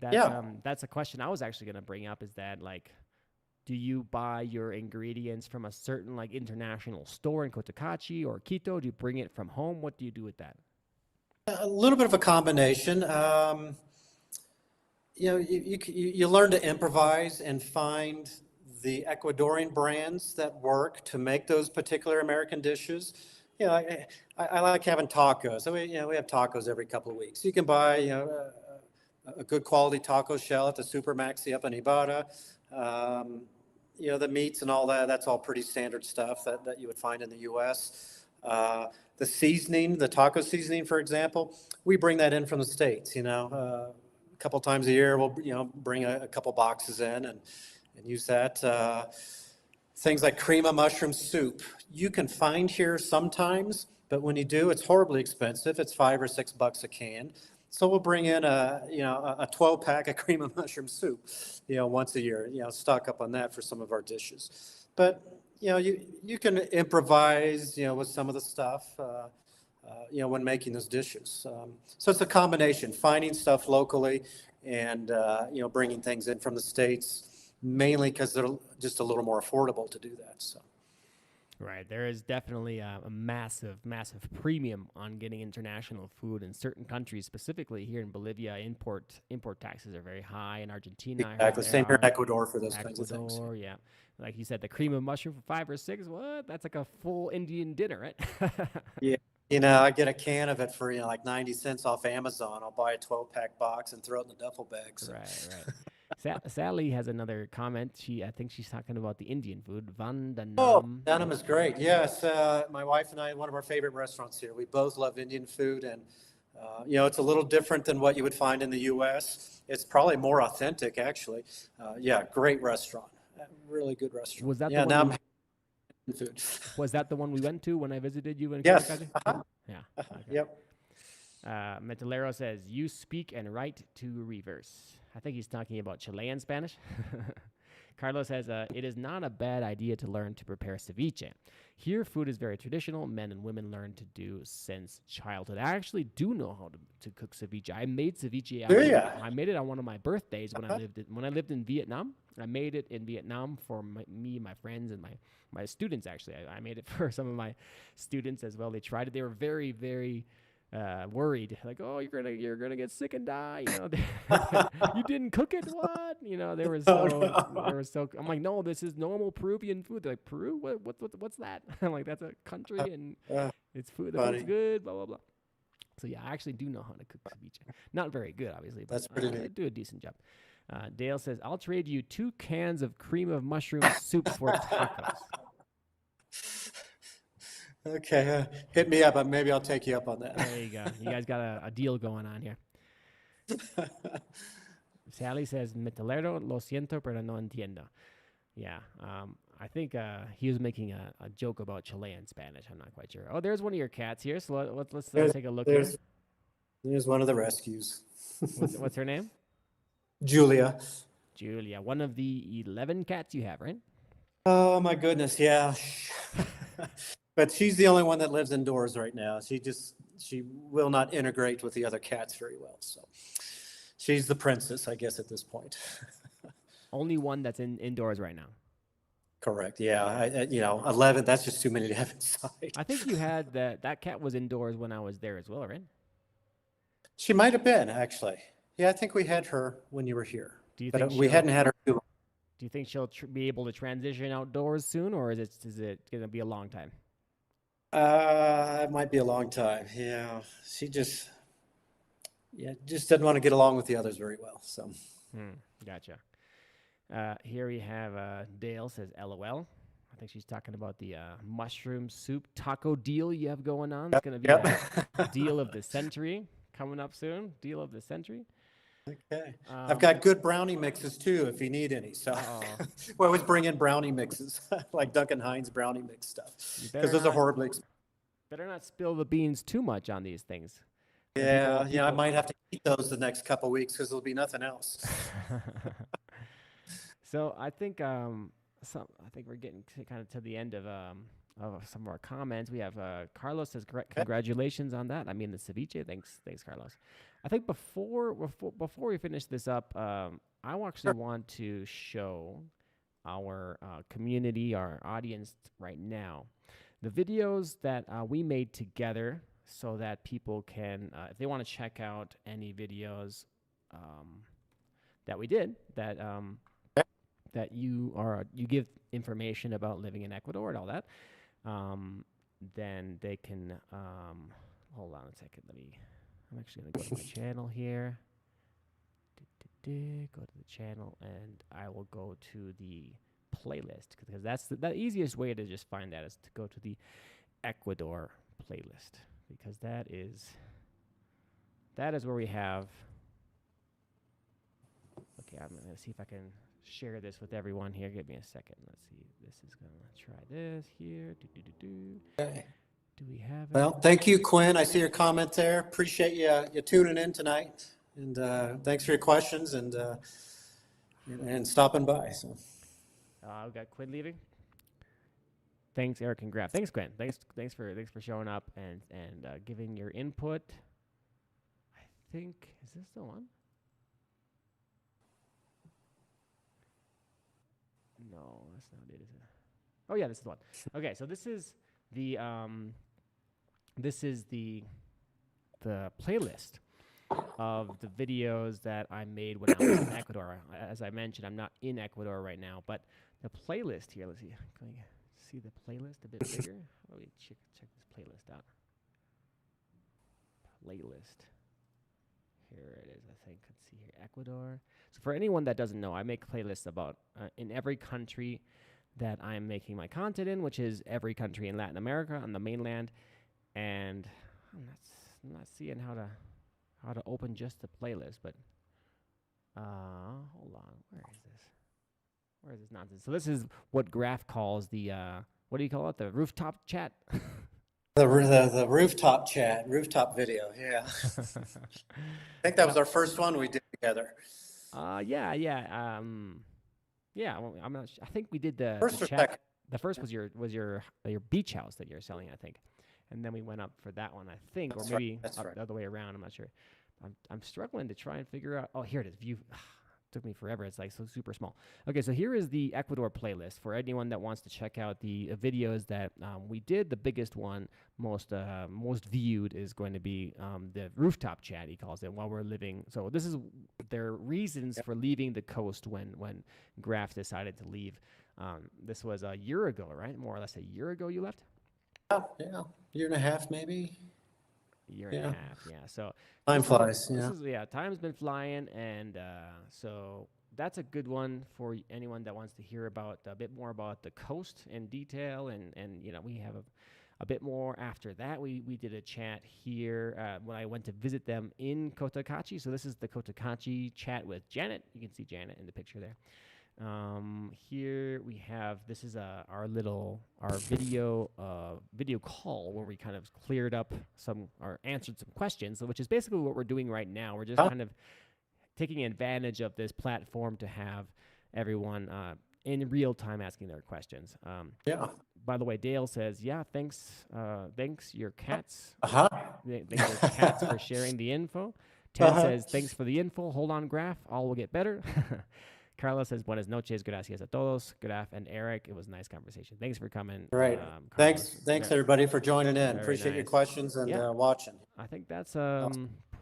[SPEAKER 1] a question I was actually going to bring up, is that like, do you buy your ingredients from a certain like international store in Cotacachi or Quito? Do you bring it from home? What do you do with that?
[SPEAKER 2] A little bit of a combination. You learn to improvise and find the Ecuadorian brands that work to make those particular American dishes. I like having tacos. So we have tacos every couple of weeks. You can buy, a good quality taco shell at the Super Maxi up in Ibarra. The meats and all that, that's all pretty standard stuff that you would find in the U.S. The seasoning, the taco seasoning, for example, we bring that in from the States, a couple times a year. We'll, bring a couple boxes in, and use that. Things like cream of mushroom soup, you can find here sometimes, but when you do, it's horribly expensive. It's $5 or $6 a can. So we'll bring in a 12 pack of cream of mushroom soup, once a year, stock up on that for some of our dishes. But, you can improvise, with some of the stuff, when making those dishes. So it's a combination, finding stuff locally and, bringing things in from the States, mainly because they're just a little more affordable to do that. So.
[SPEAKER 1] Right. There is definitely a massive premium on getting international food in certain countries, specifically here in Bolivia. Import taxes are very high. In Argentina,
[SPEAKER 2] Exactly. Same here in Ecuador for those kinds of things.
[SPEAKER 1] Ecuador, yeah. Like you said, the cream of mushroom for $5 or $6. What? That's like a full Indian dinner, right?
[SPEAKER 2] Yeah. I get a can of it for, like 90 cents off Amazon. I'll buy a 12-pack box and throw it in the duffel bag. So.
[SPEAKER 1] Right. Sally has another comment. I think she's talking about the Indian food. Vandanam.
[SPEAKER 2] Oh, Vandanam is great. Yes. My wife and I, one of our favorite restaurants here. We both love Indian food, and, it's a little different than what you would find in the U.S. It's probably more authentic, actually. Great restaurant. Really good restaurant.
[SPEAKER 1] Was that
[SPEAKER 2] the one? Food.
[SPEAKER 1] Was that the one we went to when I visited you in
[SPEAKER 2] Yes.
[SPEAKER 1] Cotacachi? Yeah. Okay.
[SPEAKER 2] Yep.
[SPEAKER 1] Metalero says, you speak and write to reverse. I think he's talking about Chilean Spanish. Carlos says, it is not a bad idea to learn to prepare ceviche. Here, food is very traditional. Men and women learn to do since childhood. I actually do know how to cook ceviche. I made ceviche. I made it on one of my birthdays when I lived in Vietnam. I made it in Vietnam for me, my friends, and my students, actually. I made it for some of my students as well. They tried it. They were very, very worried, like, oh, you're gonna get sick and die. You didn't cook it. What? They were so. I'm like, no, this is normal Peruvian food. They're like, Peru? What's that? I'm like, that's a country and it's food. The food's good. Blah blah blah. So yeah, I actually do know how to cook ceviche. Not very good, obviously, but I do a decent job. Dale says, I'll trade you 2 cans of cream of mushroom soup for tacos.
[SPEAKER 2] Okay, hit me up. Maybe I'll take you up on that.
[SPEAKER 1] There you go. You guys got a deal going on here. Sally says, Metalero, lo siento, pero no entiendo. Yeah, I think he was making a joke about Chilean Spanish. I'm not quite sure. Oh, there's one of your cats here, so let's take a look here.
[SPEAKER 2] There's one of the rescues.
[SPEAKER 1] What's her name?
[SPEAKER 2] Julia,
[SPEAKER 1] one of the 11 cats you have, right?
[SPEAKER 2] Oh, my goodness, yeah. But she's the only one that lives indoors right now. She will not integrate with the other cats very well. So she's the princess, I guess, at this point.
[SPEAKER 1] Only one that's indoors right now.
[SPEAKER 2] Correct. Yeah. 11, that's just too many to have inside.
[SPEAKER 1] I think you had that cat was indoors when I was there as well, right?
[SPEAKER 2] She might have been, actually. Yeah, I think we had her when you were here. But we hadn't had her too long.
[SPEAKER 1] Do you think she'll be able to transition outdoors soon, or is it going to be a long time?
[SPEAKER 2] It might be a long time. Yeah, she just doesn't want to get along with the others very well. So,
[SPEAKER 1] Gotcha. Here we have Dale says, "LOL." I think she's talking about the mushroom soup taco deal you have going on. It's going to be a deal of the century coming up soon. Deal of the century.
[SPEAKER 2] Okay. I've got good brownie mixes too, if you need any. So we always bring in brownie mixes, like Duncan Hines brownie mix stuff, because those are horribly expensive.
[SPEAKER 1] Better not spill the beans too much on these things.
[SPEAKER 2] Yeah, I might have to eat those the next couple of weeks because there'll be nothing else.
[SPEAKER 1] So I think we're getting to the end of some of our comments. We have Carlos says, congratulations on that. I mean, the ceviche. Thanks, Carlos. I think before we finish this up, I actually want to show our community, our audience right now, the videos that we made together, so that people can, if they want to check out any videos that we did, that you give information about living in Ecuador and all that, then they can, hold on a second, I'm actually going to go to my channel here, go to the channel, and I will go to the playlist, because that's the easiest way to just find that is to go to the Ecuador playlist, because that is where we have, okay, I'm going to see if I can share this with everyone here. Give me a second. Let's see. This is going to try this here.
[SPEAKER 2] Okay.
[SPEAKER 1] Do we have it?
[SPEAKER 2] Well, thank you, Quinn. I see your comment there. Appreciate you tuning in tonight. And thanks for your questions and stopping by. So.
[SPEAKER 1] We've got Quinn leaving. Thanks, Eric and Graf. Thanks, Quinn. Thanks for showing up and giving your input. I think, is this the one? No, that's not it, is it? Oh yeah, this is the one. Okay, so this is the playlist of the videos that I made when I was in Ecuador. As I mentioned, I'm not in Ecuador right now, but the playlist here. Let's see. Can we see the playlist a bit bigger? Let me check this playlist out. Playlist. Here it is, I think. Let's see here. Ecuador. So for anyone that doesn't know, I make playlists about in every country that I'm making my content in, which is every country in Latin America on the mainland. And I'm not seeing how to open just the playlist, but hold on. Where is this nonsense? So this is what Graf calls the what do you call it? The rooftop chat.
[SPEAKER 2] The rooftop chat, rooftop video, yeah. I think that was our first one we did together.
[SPEAKER 1] Yeah. Well, I'm not. I think we did the
[SPEAKER 2] First or
[SPEAKER 1] chat.
[SPEAKER 2] second?
[SPEAKER 1] The first was your beach house that you're selling, I think, and then we went up for that one, I think,
[SPEAKER 2] That's
[SPEAKER 1] or maybe
[SPEAKER 2] right. That's
[SPEAKER 1] up
[SPEAKER 2] right.
[SPEAKER 1] the other way around. I'm not sure. I'm struggling to try and figure out. Oh, here it is. View. Took me forever. It's like so super small. Okay, so here is the Ecuador playlist for anyone that wants to check out the videos that we did. The biggest one, most viewed, is going to be the rooftop chat, he calls it, while we're living. So this is their reasons for leaving the coast when Graf decided to leave. This was a year ago, right? More or less a year ago you left?
[SPEAKER 2] Yeah, year and a half maybe.
[SPEAKER 1] Year and a half, yeah. So
[SPEAKER 2] time flies.
[SPEAKER 1] Time's been flying, and so that's a good one for anyone that wants to hear about a bit more about the coast in detail, and we have a bit more after that. We did a chat here when I went to visit them in Cotacachi. So this is the Cotacachi chat with Janet. You can see Janet in the picture there. Here we have, this is our video call where we kind of cleared up or answered some questions, which is basically what we're doing right now. We're just kind of taking advantage of this platform to have everyone in real time asking their questions. By the way, Dale says, yeah, thanks your cats. Thanks your cats for sharing the info. Ted says, thanks for the info. Hold on, Graf. All will get better. Carlos says, buenas noches, gracias a todos. Graf and Eric, it was a nice conversation. Thanks for coming.
[SPEAKER 2] Great. Thanks everybody for joining in. Appreciate your questions and watching.
[SPEAKER 1] I think that's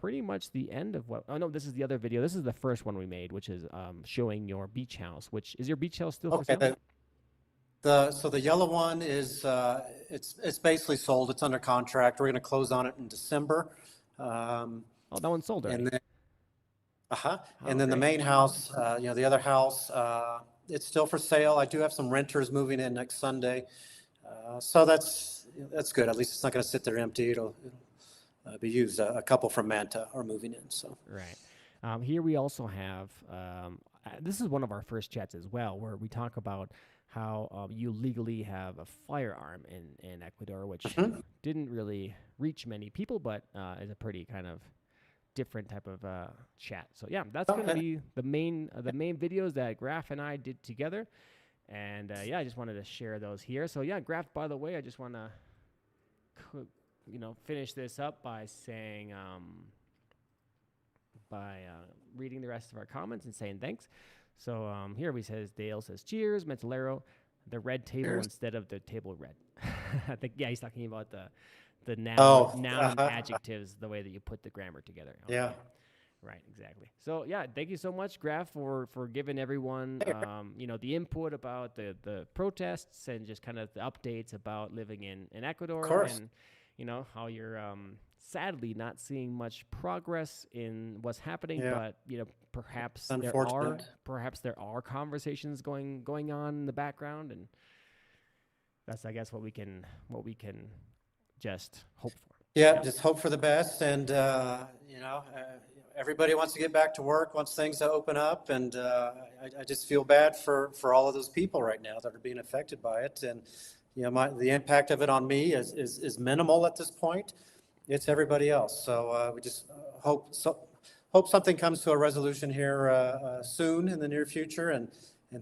[SPEAKER 1] pretty much the end of what. Oh no, this is the other video. This is the first one we made, which is showing your beach house. Which is your beach house still for sale?
[SPEAKER 2] So the yellow one is it's basically sold. It's under contract. We're going to close on it in December.
[SPEAKER 1] That one's sold already.
[SPEAKER 2] And then the main house, the other house, it's still for sale. I do have some renters moving in next Sunday. So that's good. At least it's not going to sit there empty. It'll be used. A couple from Manta are moving in. So
[SPEAKER 1] right. Here we also have, this is one of our first chats as well, where we talk about how you legally have a firearm in Ecuador, which didn't really reach many people, but is a pretty kind of different type of chat. So yeah, that's going to be the main videos that Graf and I did together. And I just wanted to share those here. So yeah, Graf, by the way, I just want to finish this up by saying reading the rest of our comments and saying thanks. So here Dale says cheers, Metalero, the red table instead of the table red. I think he's talking about the noun and adjectives, the way that you put the grammar together. Okay.
[SPEAKER 2] Yeah.
[SPEAKER 1] Right, exactly. So yeah, thank you so much, Graf, for giving everyone the input about the protests and just kind of the updates about living in Ecuador. Of course. And how you're sadly not seeing much progress in what's happening, but perhaps there are conversations going on in the background, and that's, I guess, what we can just hope for.
[SPEAKER 2] Yeah, just hope for the best, and everybody wants to get back to work once things open up, and I just feel bad for all of those people right now that are being affected by it. And the impact of it on me is minimal at this point. It's everybody else. So we just hope something comes to a resolution here soon in the near future, and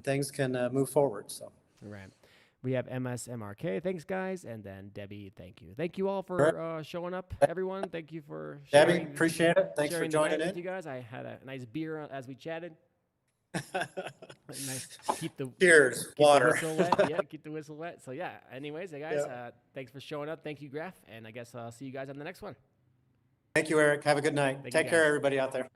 [SPEAKER 2] things can move forward. So.
[SPEAKER 1] Right. We have MSMRK. Thanks, guys. And then Debbie, thank you. Thank you all for showing up, everyone. Thank you for sharing.
[SPEAKER 2] Debbie, appreciate it. Thanks for joining in.
[SPEAKER 1] With you guys. I had a nice beer as we chatted. Nice.
[SPEAKER 2] Cheers. Water.
[SPEAKER 1] The whistle wet. Yeah, keep the whistle wet. So, yeah. Anyways, hey, guys, thanks for showing up. Thank you, Graf. And I guess I'll see you guys on the next one.
[SPEAKER 2] Thank you, Eric. Have a good night. Take care, everybody out there.